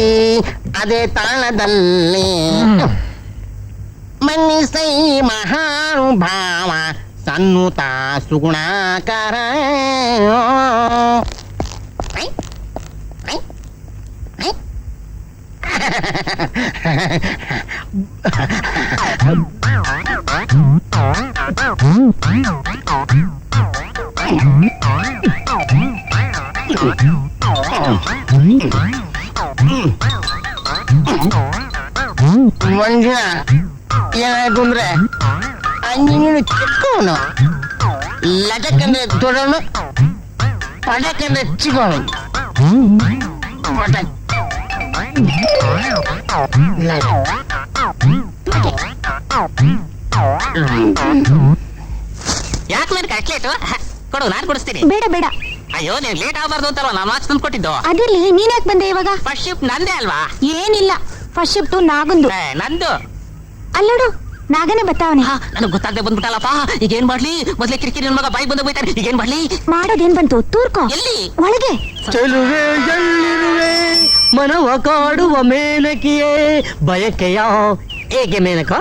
ಅದೇ ತಾಳದಲ್ಲಿ, ಮನ್ನಿಸೈ ಮಹಾನುಭಾವ ಸನ್ನುತ ಸುಗುಣಾಕಾರ. ಮಂಜ ಏನಾಯ್ತು ಅಂದ್ರೆ, ನೀನು ಚಿಕ್ಕವನು, ಲಟಕಂದ್ರೆ ದೊಡ್ಡವನು, ಪಟಕಂದ್ರೆ ಚಿಕ್ಕವನು. ಪಟಕ್ ಯಾಕೆ ನನಗೆ ಕಟ್ಲೇಟು ಕೊಡು, ನಾನು ಕೊಡಿಸ್ತೀನಿ. ಬೇಡ ಬೇಡ. ಅಯ್ಯೋ, ನೀನ್ ಲೇಟ್ ಆಗಬಾರ್ದು ಅಂತಲ್ವಾ ನಾನು ಮಾರ್ಕ್ಸ್ ತಂದು ಕೊಟ್ಟಿದ್ದು. ಅದಿರ್ಲಿ, ನೀನ್ ಯಾಕೆ ಬಂದೆ ಇವಾಗ? ಫಸ್ಟ್ ಶಿಫ್ಟ್ ನಂದೇ ಅಲ್ವಾ? ಏನಿಲ್ಲ, ಫಸ್ಟ್ ಶಿಫ್ಟ್ ನಾಗಂದು. ನಂದು. ಅಲ್ಲೋಡು, ನಾಗನೇ ಬತ್ತಾವನೆ. ನನಗೆ ಗೊತ್ತಾಗದೆ ಬಂದ್ಬಿಟ್ಟಲ್ಲಪ್ಪ. ಈಗ ಏನ್ ಮಾಡ್ಲಿ? ಮೊದ್ಲೇ ಕಿರಿಕಿರಿ ನನ್ನ ಮಗ ಬಾಯಿ ಬಂದ ಬೈತಾನೆ. ಈಗ ಏನ್ ಮಾಡ್ಲಿ? ಮಾಡೋದೇನ್ ಬಂತು? ತೂರ್ಕೋ. ಎಲ್ಲಿ? ಒಳಗೆ. ಚೆಲುವೆ ಎಲ್ಲಿರುವೆ, ಮನವ ಕಾಡುವ ಮೇನಕಿಯೇ ಬಯಕೆಯ. ಏಕೆ ಮೇನಕ,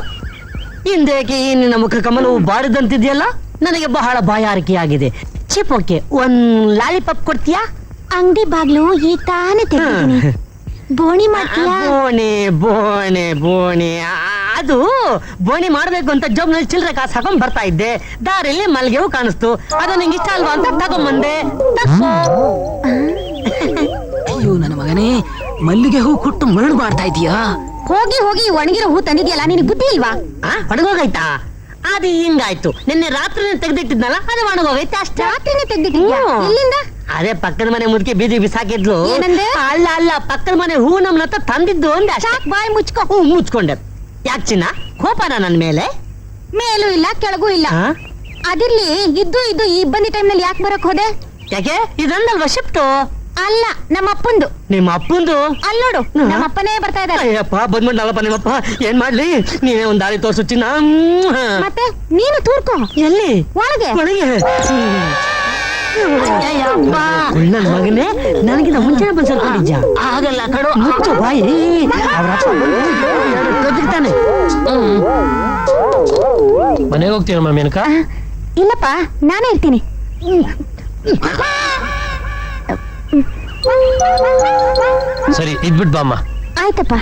ಹಿಂದೇಕೆ ಈ ನಿನ್ನ ಮುಖ ಕಮಲವು ಬಾಡಿದಂತಿದೆಯಲ್ಲ? ನನಗೆ ಬಹಳ ಬಾಯಾರಿಕೆಯಾಗಿದೆ. ಚಿಪ್ಪೋಕೆ ಒಂದ್ ಲಾಲಿಪಾಪ್ ಕೊಡ್ತೀಯಾ? ಅಂಗಡಿ ಬಾಗ್ಲು ಈ ತಾನೇ ತೆಗ್ದಿದ್ದೀನಿ. ಬೋಣಿ ಮಾಡ್ತೀಯಾ? ಬೋಣೆ ಬೋಣೆ ಬೋಣೆ ಅದು ಬೋಣಿ ಮಾಡ್ಬೇಕು ಅಂತ ಜೋಬ್ನಲ್ಲಿ ಚಿಲ್ಲರೆ ಕಾಸು ಹಾಕೊಂಡ್ ಬರ್ತಾ ಇದ್ದೆ, ದಾರಿಯಲ್ಲಿ ಮಲ್ಗೆ ಹೂ ಕಾಣಿಸ್ತು, ಅದು ನಿಂಗೆ ಇಷ್ಟ ಅಲ್ವಾ ಅಂತ ತಗೊಂಬಂದೆ. ತಗೋ. ಅಯ್ಯೋ ನನ್ನ ಮಗನೇ, ಮಲ್ಲಿಗೆ ಹೂ ಕೊಟ್ಟು ಮರಳು ಮಾಡ್ತಾ ಇದೀಯಾ? ಹೋಗಿ ಹೋಗಿ ಒಣಗಿರೋ ಹೂ ತಂದಿದ್ಯಲ್ಲ, ನಿನಗೆ ಬುದ್ಧಿ ಇಲ್ವಾ? ಒಣಗೋಗೈತಾ? ಅದು ಹಿಂಗಾಯ್ತು. ನಿನ್ನೆ ರಾತ್ರಿ ತೆಗ್ದಿಟ್ಟಿದ್ನಲ್ಲ, ಅದು ಒಣಗೋಗೈತೆ ಅಷ್ಟೇ. ರಾತ್ರಿನೇ ತೆಗ್ದಿಟ್ಟಿದ್ಯಾ? ಎಲ್ಲಿಂದ? ಅದೇ ಪಕ್ಕದ ಮನೆ ಮುದುಕಿ ಬೀದಿ ಬಿಸಾಕಿದ್ಲು. ಏನಂದೆ? ಅಲ್ಲ ಅಲ್ಲ, ಪಕ್ಕದ ಮನೆ ಹೂ ನಮ್ನ ಹತ್ರ ತಂದಿದ್ದು ಅಂದೆ ಅಷ್ಟೇ. ಸಾಕ್, ಬಾಯಿ ಮುಚ್ಕೋ. ಹೂ ಮುಚ್ಕೊಂಡೆ. ಯಾಕೆ ಚಿನ್ನ ಕೋಪನ ನನ್ ಮೇಲೆ? ಮೇಲೂ ಇಲ್ಲ ಕೆಳಗೂ ಇಲ್ಲ. ಆ? ಅದಿರ್ಲಿ, ಇದ್ದು ಈ ಇಬ್ಬಂದಿ ಟೈಮ್ನಲ್ಲಿ ಯಾಕೆ ಬರಕ್ ಹೋದೆ? ಯಾಕೆ ಇದಂದಲ್ವಾ ಶಿಫ್ಟು? ಅಲ್ಲ, ನಮ್ಮ ಅಪ್ಪಂದು. ನಿಮ್ಮ ಅಪ್ಪಂದು? ಅಲ್ಲಿ ನೋಡು, ನಮ್ಮ ಅಪ್ಪನೇ ಬರ್ತಾ ಇದ್ದಾರೆ. ಅಯ್ಯಪ್ಪ ಬಂದ್ಬಿಡ್ನಲ್ಲಪ್ಪ ನಿಮ್ಮಪ್ಪ. ಏನ್ ಮಾಡ್ಲಿ, ನೀವೇ ಒಂದ್ ದಾರಿ ತೋರ್ಸು ಚಿನ್ನ. ಮತ್ತೆ ನೀನು ತೂರ್ಕೋ. ಎಲ್ಲಿ? ಒಳಗೆ. ಒಳಗೆ. ನನ್ ಮಗನೇ, ನನಗಿಂತ ಮುಂಚೆ ಬಂದ್ಕೊಂಡಿದ್ಯ? ಆಗಲ್ಲ ಕಡು. ಮುಚ್ಚು ಬಾಯಿ. ಅವ್ರ ಅಪ್ಪ ಕದ್ದಿರ್ತಾನೆ. ಮನೆಗೆ ಹೋಗ್ತೀನಮ್ಮ ಮೇನಕ? ಇಲ್ಲಪ್ಪ, ನಾನೇ ಇರ್ತೀನಿ. ಸರಿ, ಇದ್ಬಿಟ್ ಬಾಮ್ಮ. ಆಯ್ತಪ್ಪ.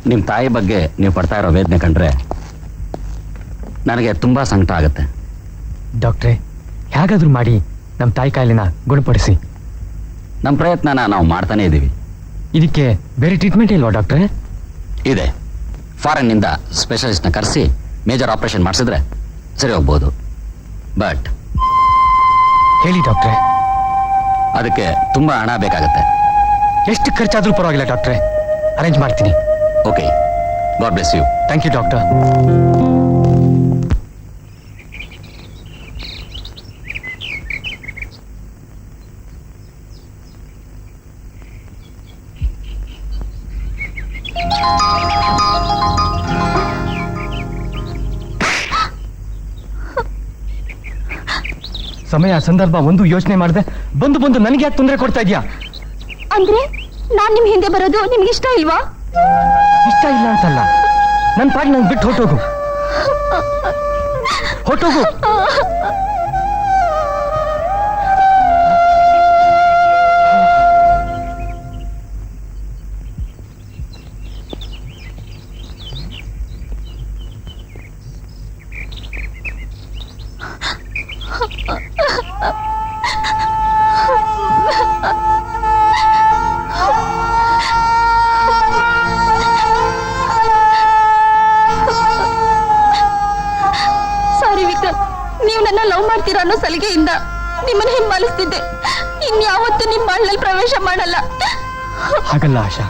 ನಿಮ್ಮ ತಾಯಿ ಬಗ್ಗೆ ನೀವು ಪಡ್ತಾ ಇರೋ ವೇದನೆ ಕಂಡ್ರೆ ನನಗೆ ತುಂಬಾ ಸಂಕಟ ಆಗುತ್ತೆ. ಡಾಕ್ಟ್ರೇ, ಹೇಗಾದ್ರೂ ಮಾಡಿ ನಮ್ಮ ತಾಯಿ ಕಾಯಿಲೆನ ಗುಣಪಡಿಸಿ. ನಮ್ಮ ಪ್ರಯತ್ನನ ನಾವು ಮಾಡ್ತಾನೆ ಇದ್ದೀವಿ. ಇದಕ್ಕೆ ಬೇರೆ ಟ್ರೀಟ್ಮೆಂಟ್ ಇಲ್ವಾ ಡಾಕ್ಟ್ರೇ? ಇದೆ. ಫಾರಿನ್ನಿಂದ ಸ್ಪೆಷಲಿಸ್ಟ್ನ ಕರೆಸಿ ಮೇಜರ್ ಆಪರೇಷನ್ ಮಾಡಿಸಿದ್ರೆ ಸರಿ ಹೋಗ್ಬೋದು. ಬಟ್ ಹೇಳಿ ಡಾಕ್ಟ್ರೇ. ಅದಕ್ಕೆ ತುಂಬಾ ಹಣ ಬೇಕಾಗುತ್ತೆ. ಎಷ್ಟು ಖರ್ಚಾದ್ರೂ ಪರವಾಗಿಲ್ಲ ಡಾಕ್ಟ್ರೇ, ಅರೇಂಜ್ ಮಾಡ್ತೀನಿ. Okay, God bless you. Thank you doctor. ಸಮಯ ಸಂದರ್ಭ ಒಂದು ಯೋಚನೆ ಮಾಡಿದೆ ಬಂದು ನನಗೆ ಯಾಕೆ ತೊಂದರೆ ಕೊಡ್ತಾ ಇದೆಯಾ? ಅಂದ್ರೆ ನಾನ್ ನಿಮ್ ಹಿಂದೆ ಬರೋದು ನಿಮ್ಗೆ ಇಷ್ಟ ಇಲ್ವಾ? ಇಷ್ಟ ಇಲ್ಲ ಅಂತಲ್ಲ, ನನ್ನ ಪಾಡಿ ನಂಗೆ ಬಿಟ್ಟು ಹೊಟ್ಟೋಗು. ಸಾರಿ ವಿಕ್ರಮ್, ನೀವು ನನ್ನ ಲವ್ ಮಾಡ್ತೀರಾ ಅನ್ನೋ ಸಲಿಗೆಯಿಂದ ನಿಮ್ಮನ್ನ ಹಿಂಬಾಲಿಸ್ತಿದ್ದೆ. ಇನ್ಯಾವತ್ತೂ ನಿಮ್ಮ ಬಾಳಲ್ಲಿ ಪ್ರವೇಶ ಮಾಡಲ್ಲ. ಹಾಗಲ್ಲ ಆಶಾ,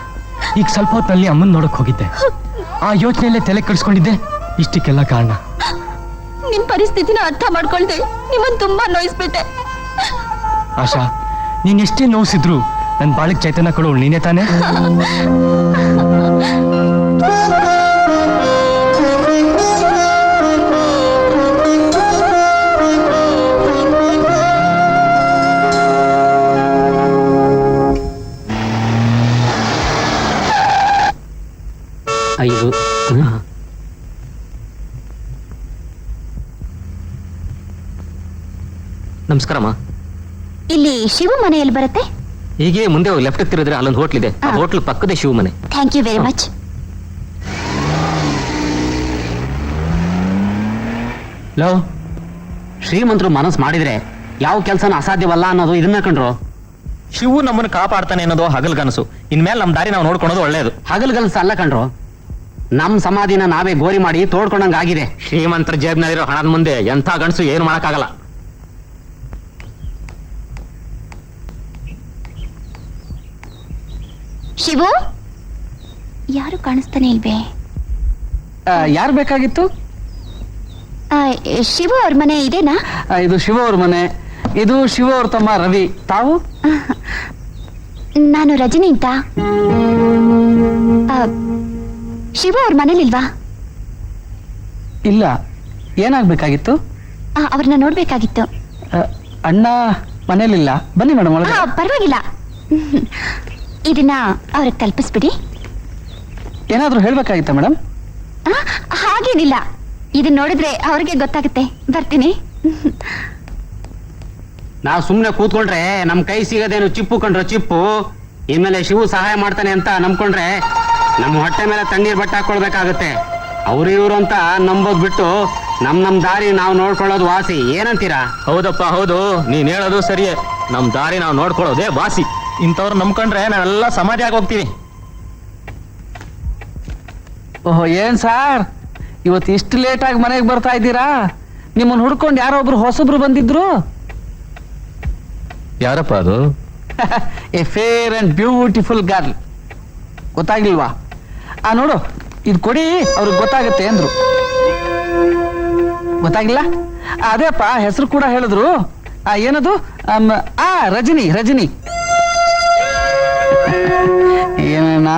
ಈಗ ಸ್ವಲ್ಪ ಹೊತ್ತಿನಲ್ಲಿ ಅಮ್ಮನ್ ನೋಡಕ್ ಹೋಗಿದ್ದೆ. ಆ ಯೋಚನೆಯಲ್ಲೇ ತಲೆ ಕೆಡಿಸ್ಕೊಂಡಿದ್ದೆ. ಇಷ್ಟಕ್ಕೆಲ್ಲ ಕಾರಣ ನಿಮ್ ಪರಿಸ್ಥಿತಿನ ಅರ್ಥ ಮಾಡ್ಕೊಳ್ದೆ ನಿಮ್ಮನ್ನ ತುಂಬಾ ನೋಯಿಸ್ಬಿಟ್ಟೆ. ಆಶಾ, ನೀನ್ ಎಷ್ಟೇ ನೋಯಿಸಿದ್ರು ನನ್ ಬಾಳಿಗೆ ಚೈತನ್ಯ ಕೊಡೋಳು ನೀನೇ ತಾನೇ? ಐದು. ನಮಸ್ಕಾರಮ್ಮ. ಇಲ್ಲಿ ಶಿವ ಮನೆ ಎಲ್ಲಿ ಬರುತ್ತೆ? ಹೀಗೆ ಮುಂದೆ ಲೆಫ್ಟ್ ತಿರುಗಿದ್ರೆ ಅಲ್ಲೊಂದು ಹೋಟ್ಲ್ ಇದೆ. ಆ ಹೋಟ್ಲ್ ಪಕ್ಕದ ಶಿವ ಮನೆ. Thank you very much. Love, ಶ್ರೀಮಂತರು ಮನಸ್ಸು ಮಾಡಿದ್ರೆ ಯಾವ ಕೆಲಸನ ಅಸಾಧ್ಯವಲ್ಲ ಅನ್ನೋದು ಇದನ್ನ ಕಂಡ್ರು. ಶಿವು ನಮ್ಮನ್ನು ಕಾಪಾಡ್ತಾನೆ ಅನ್ನೋದು ಹಗಲ್ಗನಸು. ಇನ್ಮೇಲೆ ನಮ್ ದಾರಿ ನಾವು ನೋಡ್ಕೊಳೋದು ಒಳ್ಳೇದು. ಹಗಲ್ಗಲ್ಸ ಅಲ್ಲ ಕಂಡ್ರು, ನಮ್ ಸಮಾಧಿನ ನಾವೇ ಗೋರಿ ಮಾಡಿ ತೋಡ್ಕೊಂಡಂಗ ಆಗಿದೆ. ಶ್ರೀಮಂತರ ಜೇಬ್ನಲ್ಲಿರೋ ಹಣದ ಮುಂದೆ ಎಂಥ ಗಂಡಸು ಏನು ಮಾಡಕ್ಕಾಗಲ್ಲ. ಶಿವು, ಯಾರು ಕಾಣಿಸ್ತಾನೆ ಇಲ್ವೇ? ಯಾರು ಬೇಕಾಗಿತ್ತು? ಶಿವು ಅವ್ರ ಮನೆ ಇದೇನಾ? ಇದು ಶಿವ ಅವ್ರ ಮನೆ. ಇದು ಶಿವ ಅವ್ರ ತಮ್ಮ ರವಿ. ತಾವು? ನಾನು ರಜನಿ ಅಂತ. ಶಿವ ಅವ್ರ ಮನೇಲಿಲ್ವಾ? ಇಲ್ಲ. ಏನಾಗ್ಬೇಕಾಗಿತ್ತು? ಅವ್ರನ್ನ ನೋಡ್ಬೇಕಾಗಿತ್ತು. ಅಣ್ಣ ಮನೇಲಿಲ್ಲ. ಬನ್ನಿ ಮೇಡಮ್ ಒಳಗೆ. ಪರವಾಗಿಲ್ಲ, ಇದನ್ನ ಅವ್ರಿಗೆ ತಲುಪಿಸ್ಬಿಡಿ. ಏನಾದ್ರೂ ಹೇಳ್ಬೇಕಾಗಿತ್ತ ಮೇಡಮ್? ಹಾಗೇನಿಲ್ಲ, ಇದನ್ನ ನೋಡಿದ್ರೆ ಅವ್ರಿಗೆ ಗೊತ್ತಾಗುತ್ತೆ. ಬರ್ತೀನಿ. ನಾವು ಸುಮ್ನೆ ಕೂತ್ಕೊಂಡ್ರೆ ನಮ್ ಕೈ ಸಿಗದೇನು ಚಿಪ್ಪು ಕಂಡ್ರೆ ಚಿಪ್ಪು. ಇನ್ಮೇಲೆ ಶಿವು ಸಹಾಯ ಮಾಡ್ತಾನೆ ಅಂತ ನಂಬ್ಕೊಂಡ್ರೆ ನಮ್ಮ ಹೊಟ್ಟೆ ಮೇಲೆ ತಣ್ಣೀರ್ ಬಟ್ಟೆ ಹಾಕೊಳ್ಬೇಕಾಗತ್ತೆ. ಅವ್ರು ಇವ್ರು ಅಂತ ನಂಬೋದ್ ಬಿಟ್ಟು ನಮ್ ದಾರಿ ನಾವು ನೋಡ್ಕೊಳ್ಳೋದು ವಾಸಿ. ಏನಂತೀರಾ? ಹೌದಪ್ಪ ಹೌದು, ನೀನ್ ಹೇಳೋದು ಸರಿಯೇ. ನಮ್ ದಾರಿ ನಾವು ನೋಡ್ಕೊಳ್ಳೋದೇ ಬಾಸಿ. ಇಂಥವ್ರು ನಂಬ್ಕೊಂಡ್ರೆ ನಾವೆಲ್ಲ ಸಮಾಧಿ ಆಗಿ ಹೋಗ್ತೀವಿ. ಓಹೋ, ಏನ್ ಸಾರ್ ಇವತ್ತು ಇಷ್ಟು ಲೇಟಾಗಿ ಮನೆಗೆ ಬರ್ತಾ ಇದ್ದೀರಾ? ನಿಮ್ಮನ್ನು ಹುಡ್ಕೊಂಡು ಯಾರೋ ಒಬ್ರು ಹೊಸಬ್ರು ಬಂದಿದ್ರು. ಯಾರಪ್ಪ ಅದು? A fair and beautiful girl. ಗೊತ್ತಾಗ್ಲಿಲ್ವಾ? ನೋಡು, ಇದು ಕೊಡಿ, ಅವ್ರಿಗೆ ಗೊತ್ತಾಗುತ್ತೆ ಅಂದ್ರು. ಗೊತ್ತಾಗಿಲ್ಲ? ಅದೇಪ್ಪ, ಹೆಸರು ಕೂಡ ಹೇಳಿದ್ರು. ಏನದು? ರಜನಿ. ರಜನಿ ಏನೇನ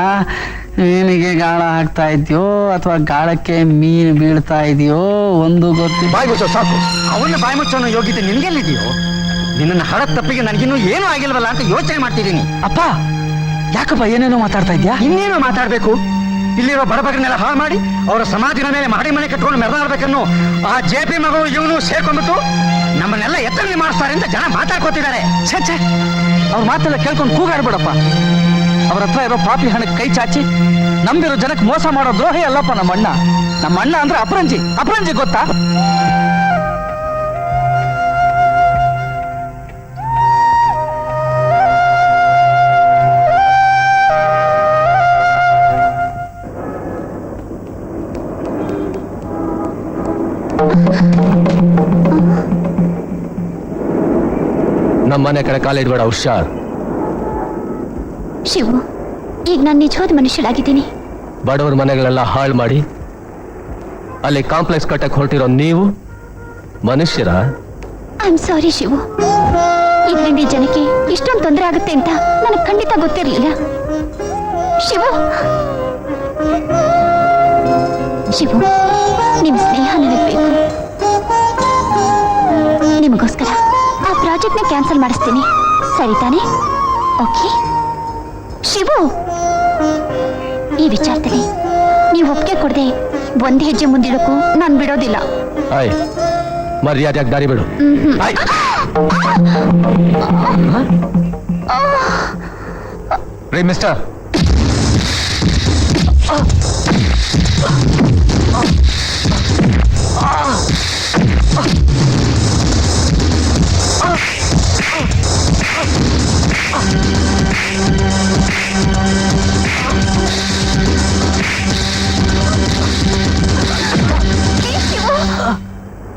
ಮೀನಿಗೆ ಗಾಳ ಹಾಕ್ತಾ ಇದೆಯೋ ಅಥವಾ ಗಾಳಕ್ಕೆ ಮೀನು ಬೀಳ್ತಾ ಇದೆಯೋ ಒಂದು ಗೊತ್ತಿಲ್ಲ. ಬಾಯಿ ಮುಚ್ಚೋ ಸಾಕು. ಅವನ್ನ ಬಾಯಿ ಮುಚ್ಚೋನ ಯೋಗ್ಯತೆ ನಿನ್ಗೆಲ್ಲಿದೆಯೋ? ನಿನ್ನ ಹಡ ತಪ್ಪಿಗೆ ನನಗಿನ್ನೂ ಏನೂ ಆಗಿಲ್ವಲ್ಲ ಅಂತ ಯೋಚನೆ ಮಾಡ್ತಿದ್ದೀನಿ. ಅಪ್ಪ, ಯಾಕಪ್ಪ ಏನೇನೋ ಮಾತಾಡ್ತಾ ಇದ್ಯಾ? ಇನ್ನೇನು ಮಾತಾಡ್ಬೇಕು? ಇಲ್ಲಿರೋ ಬಡಬಗರನ್ನೆಲ್ಲ ಹಾಳು ಮಾಡಿ ಅವರ ಸಮಾಧಿನ ಮೇಲೆ ಮಾಡಿ ಮನೆ ಕಟ್ಕೊಂಡು ಮೆರೆದಾಡ್ಬೇಕನ್ನು ಆ JP ಮಗಳು ಇವನು ಸೇರ್ಕೊಂಡ್ಬಿಟ್ಟು ನಮ್ಮನ್ನೆಲ್ಲ ಎತ್ತರಲ್ಲಿ ಮಾಡಿಸ್ತಾರೆ ಅಂತ ಜನ ಮಾತಾಡ್ಕೋತಿದ್ದಾರೆ. ಛೇ, ಅವ್ರ ಮಾತೆಲ್ಲ ಕೇಳ್ಕೊಂಡು ಕೂಗಾಡ್ಬೇಡಪ್ಪ. ಅವ್ರ ಹತ್ರ ಇರೋ ಪಾಪಿ ಹಣಕ್ಕೆ ಕೈ ಚಾಚಿ ನಂಬಿರೋ ಜನಕ್ಕೆ ಮೋಸ ಮಾಡೋ ದ್ರೋಹಿ ಅಲ್ಲಪ್ಪ ನಮ್ಮ ಅಣ್ಣ. ನಮ್ಮ ಅಣ್ಣ ಅಂದ್ರೆ ಅಪರಂಜಿ ಗೊತ್ತಾ? ನಮ್ಮನೆ ಕಡೆ ಕಾಲಿಡ್ಬೇಡ, ಹುಷಾರ್. ಶಿವು, ಈಗ ನಾನು ನಿಜವಾದ ಮನುಷ್ಯಳಾಗಿದ್ದೀನಿ. ಬಡವರ ಮನೆಗಳೆಲ್ಲ ಹಾಳು ಮಾಡಿ ಅಲ್ಲಿ ಕಾಂಪ್ಲೆಕ್ಸ್ ಕಟ್ಟಕ್ಕೆ ಹೊರಟಿರೋ ನೀವು ಮನುಷ್ಯರ? I am sorry Shivu. ಇದರಿಂದ ಈ ಜನಕ್ಕೆ ಇಷ್ಟೊಂದು ತೊಂದರೆ ಆಗುತ್ತೆ ಅಂತ ನನಗೆ ಖಂಡಿತ ಗೊತ್ತಿರಲಿಲ್ಲ. ಶಿವು, ನಿಮ್ಮ ಸ್ನೇಹ ನನಗೆ ಬೇಕು. ನಿಮಗೋಸ್ಕರ ಆ ಪ್ರಾಜೆಕ್ಟ್ನ ಕ್ಯಾನ್ಸಲ್ ಮಾಡಿಸ್ತೀನಿ, ಸರಿ ತಾನೆ? ಓಕೆ ಶಿವು, ಈ ವಿಚಾರದಲ್ಲಿ ನೀವು ಒಪ್ಪಿಗೆ ಕೊಡದೆ ಒಂದ್ ಹೆಜ್ಜೆ ಮುಂದಿಡಕ್ಕೂ ನಾನು ಬಿಡೋದಿಲ್ಲ. ಆಯ್, ಮರ್ಯಾದೆಯಾಗಿ ದಾರಿ ಬಿಡು. ಆಯ್. ರೀ ಮಿಸ್ಟರ್,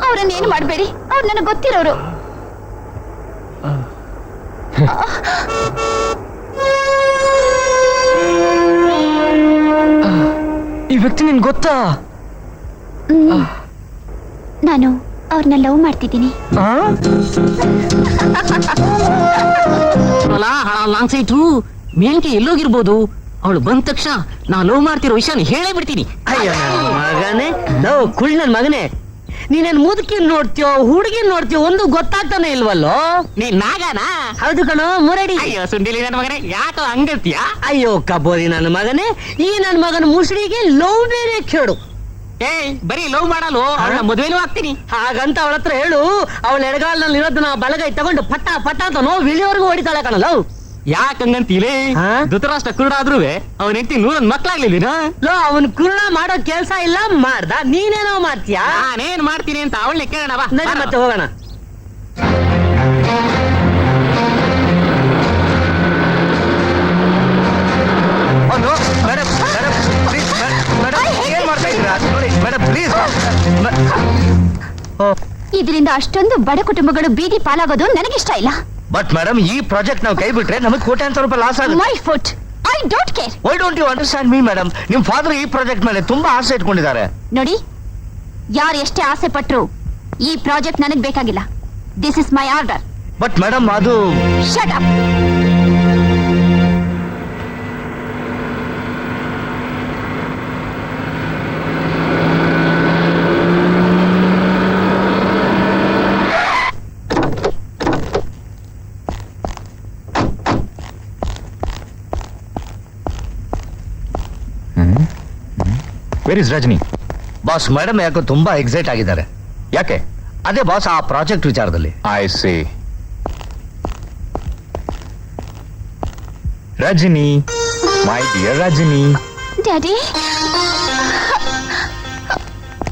ಅವ್ರನ್ನೇನು ಮಾಡಬೇಡಿ, ಅವ್ರು ನನಗೆ ಗೊತ್ತಿರೋರು. ಈ ವ್ಯಕ್ತಿ ನಿನ್ ಗೊತ್ತಾ? ನಾನು ಅವ್ರನ್ನ ಲವ್ ಮಾಡ್ತಿದ್ದೀನಿ. ಲಾಂಗ್ ಸೈಟು ಮೇಲ್ಕೆ ಎಲ್ಲೋಗಿರ್ಬೋದು. ಅವಳು ಬಂದ ತಕ್ಷಣ ನಾ ಲವ್ ಮಾಡ್ತಿರೋ ವಿಷಯನ ಹೇಳೇ ಬಿಡ್ತೀನಿ. ಅಯ್ಯೋ ಮಗನೇ, ಲವ್ ಕುಳ್ ನನ್ ಮಗನೇ, ನೀನೇನ್ ಮುದುಕಿನ್ ನೋಡ್ತೀಯೋ ಹುಡುಗಿನ್ ನೋಡ್ತೀಯೋ ಒಂದು ಗೊತ್ತಾಗ್ತಾನೆ ಇಲ್ವಲ್ಲೋ? ನೀನ್ ನಾಗನಾ? ಹೌದು ಕಣೋ, ಮುರಡಿ. ಅಯ್ಯೋ ಸುಂಡಿಲಿ ನನ್ನ ಮಗನೇ, ಯಾಕೋ ಹಂಗಲ್ತೀಯ? ಅಯ್ಯೋ ಕಬೋರಿ ನನ್ನ ಮಗನೇ, ಈ ನನ್ನ ಮಗನ ಮುಸುಡಿಗೆ ಲವ್ ಬೇರೆ ಕೇಳು. ಏಯ್, ಬರೀ ಲವ್ ಮಾಡಲು ಅವಳ ಮದುವೆನೂ ಆಗ್ತೀನಿ ಹಾಗಂತ ಅವಳ ಹತ್ರ ಹೇಳು. ಅವಳ ಎಡಗಾಲ್ನಲ್ಲಿ ಇರೋದನ್ನ ಬಲಗೈ ತಗೊಂಡು ಪಟ್ಟ ಪಟ್ಟ ಅಂತ ನೋವು ಇಳಿಯವರೆಗೂ ಹೊಡಿತಾಳೆ ಕಣ ಲವ್. ಯಾಕಂಗಂತೀಲೇ? ಧೃತರಾಷ್ಟ್ರ ಕುರುಡಾದ್ರೂ ಅವನ ಹೆಂಡತಿ 100 ಮಕ್ಳಾಗ್ಲಿಲ್ಲ. ಲೋ, ಅವನ್ ಕುರುಡ ಮಾಡೋ ಕೆಲ್ಸ ಇಲ್ಲ, ಮಾಡ್ದ. ನೀನೇನೋ ಮಾಡ್ತೀಯಾ? ನಾನೇನ್ ಮಾಡ್ತೀನಿ ಅಂತ ಅವಳನ್ನೇ ಕೇಳೋಣ ಬಾ. ನಡಿ ಮತ್ತೆ ಹೋಗೋಣ. ಇದರಿಂದ ಅಷ್ಟೊಂದು ಬಡ ಕುಟುಂಬಗಳು ಬೀದಿ ಪಾಲಾಗೋದು ನನಗಿಷ್ಟ ಇಲ್ಲ. ಬಟ್ ಮೇಡಮ್, ಈ ಪ್ರಾಜೆಕ್ಟ್ ನಾವು ಕೈ ಬಿಟ್ರೆ ನಮಗೆ ಕೋಟ್ಯಾಂತರ ರೂಪಾಯಿ ಲಾಸ್ ಆಗುತ್ತೆ. My foot, I don't care. Why don't you understand me madam? ನಿಮ್ ಫಾದರ್ ಈ ಪ್ರಾಜೆಕ್ಟ್ ಮೇಲೆ ತುಂಬಾ ಆಸೆ ಇಟ್ಕೊಂಡಿದ್ದಾರೆ. ನೋಡಿ, ಯಾರು ಎಷ್ಟೇ ಆಸೆ ಪಟ್ರು ಈ ಪ್ರಾಜೆಕ್ಟ್ ನನಗೆ ಬೇಕಾಗಿಲ್ಲ. This is my order. But madam, ಅದು shut up. Where is Rajani? Boss, madam ಯಾಕೋ ತುಂಬಾ ಎಕ್ಸೈಟ್ ಆಗಿದ್ದಾರೆ. ಯಾಕೆ? ಅದೇ ಬಾಸ್, ಆ ಪ್ರಾಜೆಕ್ಟ್ ವಿಚಾರದಲ್ಲಿ. I see. Rajani, my dear Rajani. Daddy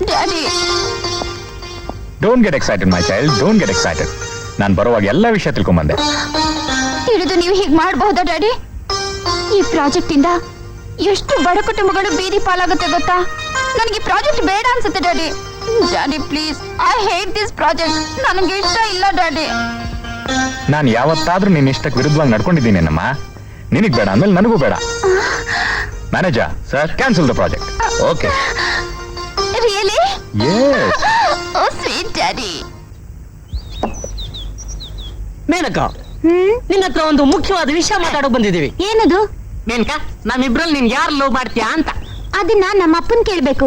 daddy don't get excited my child, don't get excited. ನಾನು ಬರುವಾಗ ಎಲ್ಲ ವಿಷಯ ತಿಳ್ಕೊಂಬಂದೆ. ತಿಳಿದು ನೀವು ಹೀಗೆ ಮಾಡಬಹುದಾ ಡ್ಯಾಡಿ? ಈ ಪ್ರಾಜೆಕ್ಟ್ ಇಂದ ಎಷ್ಟು ಬಡ ಕುಟುಂಬಗಳು ಬೀದಿ ಪಾಲಾಗುತ್ತೆ ಗೊತ್ತಾ? ನನಗೆ ಈ ಪ್ರಾಜೆಕ್ಟ್ ಬೇಡ ಅನ್ಸುತ್ತೆ daddy. Daddy please, I hate this project. ನನಗೆ ಇಷ್ಟ ಇಲ್ಲ ಡ್ಯಾಡಿ. ನಾನು ಯಾವತ್ತಾದ್ರೂ ನಿನ್ನ ಇಷ್ಟಕ್ಕೆ ವಿರುದ್ಧವಾಗಿ ನಡ್ಕೊಂಡಿದ್ದೀನೇನಮ್ಮ. ನಿನಗೆ ಬೇಡ ಅಂದ್ಮೇಲೆ ನನಗೂ ಬೇಡ. Manager sir, cancel the project. Okay. Really? Yes. Oh sweet daddy. Menaka, ನಿನ್ನ ಹತ್ರ ಒಂದು ಮುಖ್ಯವಾದ ವಿಷಯ ಮಾತಾಡೋಕ್ ಬಂದಿದ್ದೀವಿ. ಏನದು? ಮೇನಕ, ನಮ್ಮಿಬ್ರಲ್ಲಿ ನಿನ್ ಯಾರು ಲವ್ ಮಾಡ್ತೀಯಾ ಅಂತ. ಅದನ್ನ ನಮ್ಮ ಅಪ್ಪನ್ ಕೇಳ್ಬೇಕು.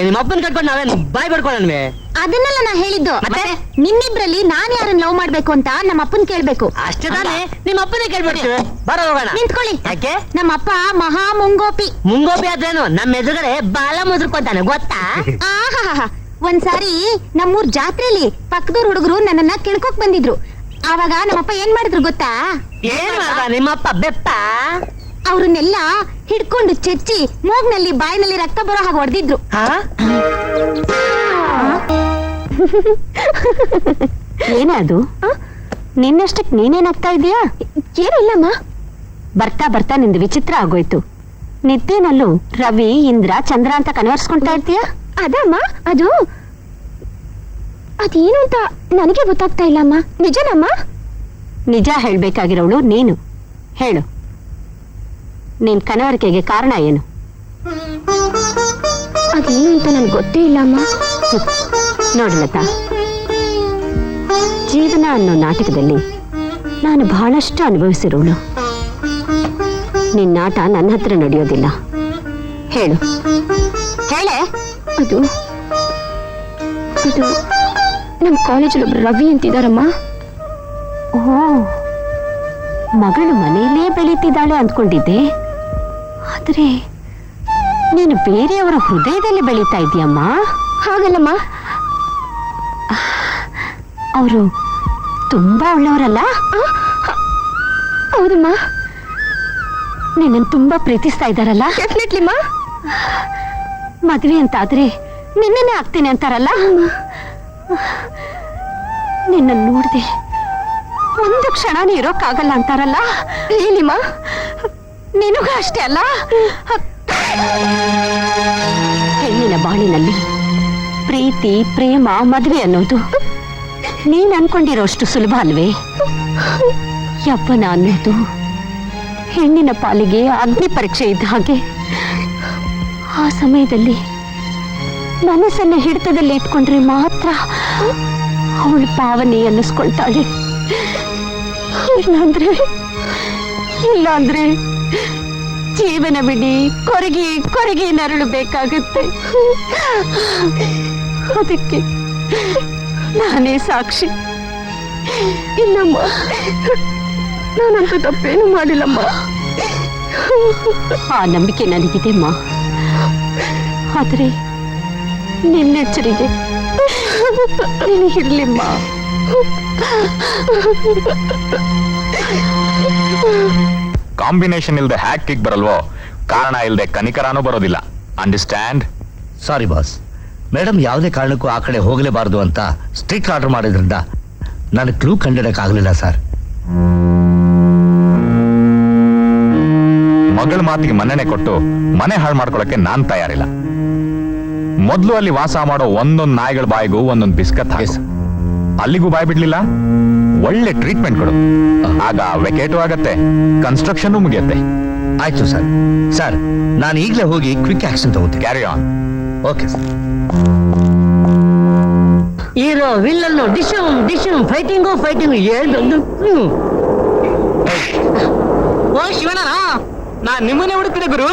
ನಿಮ್ಮ ಅಪ್ಪನ ಕಟ್ಕೊಂಡು ನಾವೇನು ಬಾಯ್ ಬರ್ಕೊಳ್ಳೋಣವೇ? ಅದನ್ನೆಲ್ಲ ನಾ ಹೇಳಿದ್ದು. ಮತ್ತೆ? ನಿನ್ನಿಬ್ರಲ್ಲಿ ನಾನ್ ಯಾರನ್ನ ಲವ್ ಮಾಡ್ಬೇಕು ಅಂತ ನಮ್ಮ ಅಪ್ಪನ್ ಕೇಳ್ಬೇಕು. ಅಷ್ಟೇ ತಾನೇ, ನಿಮ್ಮ ಅಪ್ಪನೇ ಕೇಳ್ಬಿಡ್ತೀವಿ. ಬರೋ ಹೋಗೋಣ. ನಿಂತ್ಕೊಳ್ಳಿ. ಯಾಕೆ? ನಮ್ಮ ಅಪ್ಪ ಮಹಾ ಮುಂಗೋಪಿ. ಮುಂಗೋಪಿ ಆದ್ರೇನು ನಮ್ಮ ಎದುರುಗಡೆ ಬಾಲ ಮುದ್ರಕೊಂತಾನೆ ಗೊತ್ತಾ? ಆಹಾಹಾ. ಒಂದ್ಸಾರಿ ನಮ್ಮೂರ್ ಜಾತ್ರೆಲಿ ಪಕ್ಕದೂರ್ ಹುಡುಗರು ನನ್ನನ್ನ ಕೆಣ್ಕೋಕ್ ಬಂದಿದ್ರು. ಆವಾಗ ನಮ್ಮಪ್ಪ ಏನ್ ಮಾಡಿದ್ರು ಗೊತ್ತಾ? ಏನ್ ಮಾಡ್ದ ನಿಮ್ಮಪ್ಪ ಬೆಪ್ಪ? ಅವ್ರನ್ನೆಲ್ಲ ಹಿಡ್ಕೊಂಡು ಚೆಚ್ಚಿ ಮೂಗ್ನಲ್ಲಿ ಬಾಯಿನಲ್ಲಿ ರಕ್ತ ಬರೋ ಹಾಗೆ ಹೊಡೆದಿದ್ರು. ಏನದು? ನಿನ್ನಷ್ಟಕ್ಕೆ ನೀನೇನಾಗ್ತಾ ಇದೀಯಾ? ಏನಿಲ್ಲಮ್ಮ. ಬರ್ತಾ ಬರ್ತಾ ನಿಂದು ವಿಚಿತ್ರ ಆಗೋಯ್ತು. ನಿದ್ದೆನಲ್ಲೂ ರವಿ, ಇಂದ್ರ, ಚಂದ್ರ ಅಂತ ಕನ್ವರ್ಸ್ಕೊಂತಾ ಇರ್ತೀಯ? ಅದಮ್ಮ, ಅದೇನು ಅಂತ ನನಗೆ ಗೊತ್ತಾಗ್ತಾ ಇಲ್ಲಮ್ಮ. ನಿಜನಮ್ಮ? ನಿಜ ಹೇಳ್ಬೇಕಾಗಿರೋಳು ನೀನು. ಹೇಳು, ನಿನ್ ಕನವರಿಕೆಗೆ ಕಾರಣ ಏನು? ಅದೇನು ಅಂತ ನನ್ಗೆ ಗೊತ್ತೇ ಇಲ್ಲಮ್ಮ. ನೋಡಿ ಲತಾ, ಜೀವನ ಅನ್ನೋ ನಾಟಕದಲ್ಲಿ ನಾನು ಬಹಳಷ್ಟು ಅನುಭವಿಸಿರೋಳು. ನಿನ್ನ ಆಟ ನನ್ನ ಹತ್ರ ನಡೆಯೋದಿಲ್ಲ. ಹೇಳು, ಹೇಳೆ. ಅದು ನಮ್ಮ ಕಾಲೇಜಲ್ಲಿ ಒಬ್ರು ರವಿ ಅಂತಿದಾರಮ್ಮ. ಓ, ಮಗಳು ಮನೆಯಲ್ಲೇ ಬೆಳೀತಿದ್ದಾಳೆ ಅಂದ್ಕೊಂಡಿದ್ದೆ. ಆದ್ರೆ ನೀನು ಬೇರೆಯವರ ಹೃದಯದಲ್ಲಿ ಬೆಳೀತಾ ಇದೀಯಮ್ಮ. ಹಾಗಲ್ಲಮ್ಮ, ಅವರು ತುಂಬಾ ಒಳ್ಳೆಯವರಲ್ಲ? ಹೌದಮ್ಮ. ನಿನ್ನನ್ನು ತುಂಬಾ ಪ್ರೀತಿಸ್ತಾ ಇದ್ದಾರಲ್ಲ? ಡೆಫಿನೆಟ್ಲಿಮ್ಮ. ಮದ್ವೆ ಅಂತಾದ್ರೆ ನಿನ್ನೇ ಆಗ್ತೀನಿ ಅಂತಾರಲ್ಲ? ನಿನ್ನ ನೋಡ್ದೆ ಒಂದು ಕ್ಷಣ ಇರೋಕ್ಕಾಗಲ್ಲ ಅಂತಾರಲ್ಲ? ಏನಿಮ್ಮ? ನಿನಗೂ ಅಷ್ಟೇ ಅಲ್ಲ? ಹೆಣ್ಣಿನ ಬಾಳಿನಲ್ಲಿ ಪ್ರೀತಿ, ಪ್ರೇಮ, ಮದುವೆ ಅನ್ನೋದು ನೀನ್ ಅನ್ಕೊಂಡಿರೋಷ್ಟು ಸುಲಭ ಅಲ್ವೇ? ಯವ್ವನ ಅನ್ನೋದು ಹೆಣ್ಣಿನ ಪಾಲಿಗೆ ಅಗ್ನಿ ಪರೀಕ್ಷೆ ಇದ್ದ ಹಾಗೆ. ಆ ಸಮಯದಲ್ಲಿ ಮನಸ್ಸನ್ನ ಹಿಡಿತದಲ್ಲಿ ಇಟ್ಕೊಂಡ್ರೆ ಮಾತ್ರ ಅವಳು ಪಾವನಿ ಅನ್ನಿಸ್ಕೊಳ್ತಾಳೆ. ಇಲ್ಲಾಂದ್ರೆ ಜೀವನವಿಡೀ ಕೊರಗಿ ನರಳಬೇಕಾಗತ್ತೆ. ಅದಕ್ಕೆ ನಾನೇ ಸಾಕ್ಷಿ. ಇಲ್ಲಮ್ಮ, ನಾನಂತ ತಪ್ಪೇನು ಮಾಡಿಲ್ಲಮ್ಮ. ಆ ನಂಬಿಕೆ ನನಗಿದೆಮ್ಮ. ಆದ್ರೆ ನಿನ್ನೆಚ್ಚರಿಗೆ ನಿನಗಿರ್ಲಿಮ್ಮ. ಕಾಂಬಿನೇಷನ್ ಇಲ್ದೆ ಹ್ಯಾಕ್ ಕಿಕ್ ಬರಲ್ವೋ, ಕಾರಣ ಇಲ್ದೆ ಕನಿಕರಾನೂ ಬರೋದಿಲ್ಲ. ಅಂಡರ್ಸ್ಟ್ಯಾಂಡ್? ಸಾರಿ ಬಾಸ್, ಮೇಡಮ್ ಯಾವುದೇ ಕಾರಣಕ್ಕೂ ಆ ಕಡೆ ಹೋಗಲೇಬಾರದು ಅಂತ ಸ್ಟ್ರಿಕ್ಟ್ ಆರ್ಡರ್ ಮಾಡಿದ್ರಿಂದ ನಾನು ಕ್ಲೂ ಕಂಡಿಡಕ್ಕಾಗಲಿಲ್ಲ ಸರ್. ಮಗಳ ಮಾತಿಗೆ ಮನ್ನಣೆ ಕೊಟ್ಟು ಮನೆ ಹಾಳು ಮಾಡ್ಕೊಳಕ್ಕೆ ನಾನ್ ತಯಾರಿಲ್ಲ. ಮೊದಲು ಅಲ್ಲಿ ವಾಸ ಮಾಡೋ ಒಂದೊಂದು ನಾಯಿಗಳ ಬಾಯಿಗೂ ಒಂದೊಂದು ಬಿಸ್ಕತ್ ಹಾಕು. ಅಲ್ಲಿಗೂ ಬಾಯ್ ಬಿಡ್ಲಿಲ್ಲ, ಒಳ್ಳೆ ಟ್ರೀಟ್ಮೆಂಟ್ ಕೊಡು. ಆಗ ವೆಕೇಟು ಆಗತ್ತೆ, ಕನ್ಸ್ಟ್ರಕ್ಷನ್ ಮುಗಿಯತ್ತೆ. ಆಯ್ತು ಸರ್. ಸರ್, ನಾನು ಈಗಲೇ ಹೋಗಿ ಕ್ವಿಕ್ ಆಕ್ಷನ್ ತಗೋತೀನಿ. Carry on. Okay sir. Hero ವಿಲ್ಲನ್ನು ಡಿಶಮ್ ಫೈಟಿಂಗು ಹೇಳ್ದು. ಓ ಶಿವಣ್ಣ, ನಾನ್ ನಿಮ್ಮನ್ನೇ ಹುಡುಕ್ತಿದ್ದೆ ಗುರು.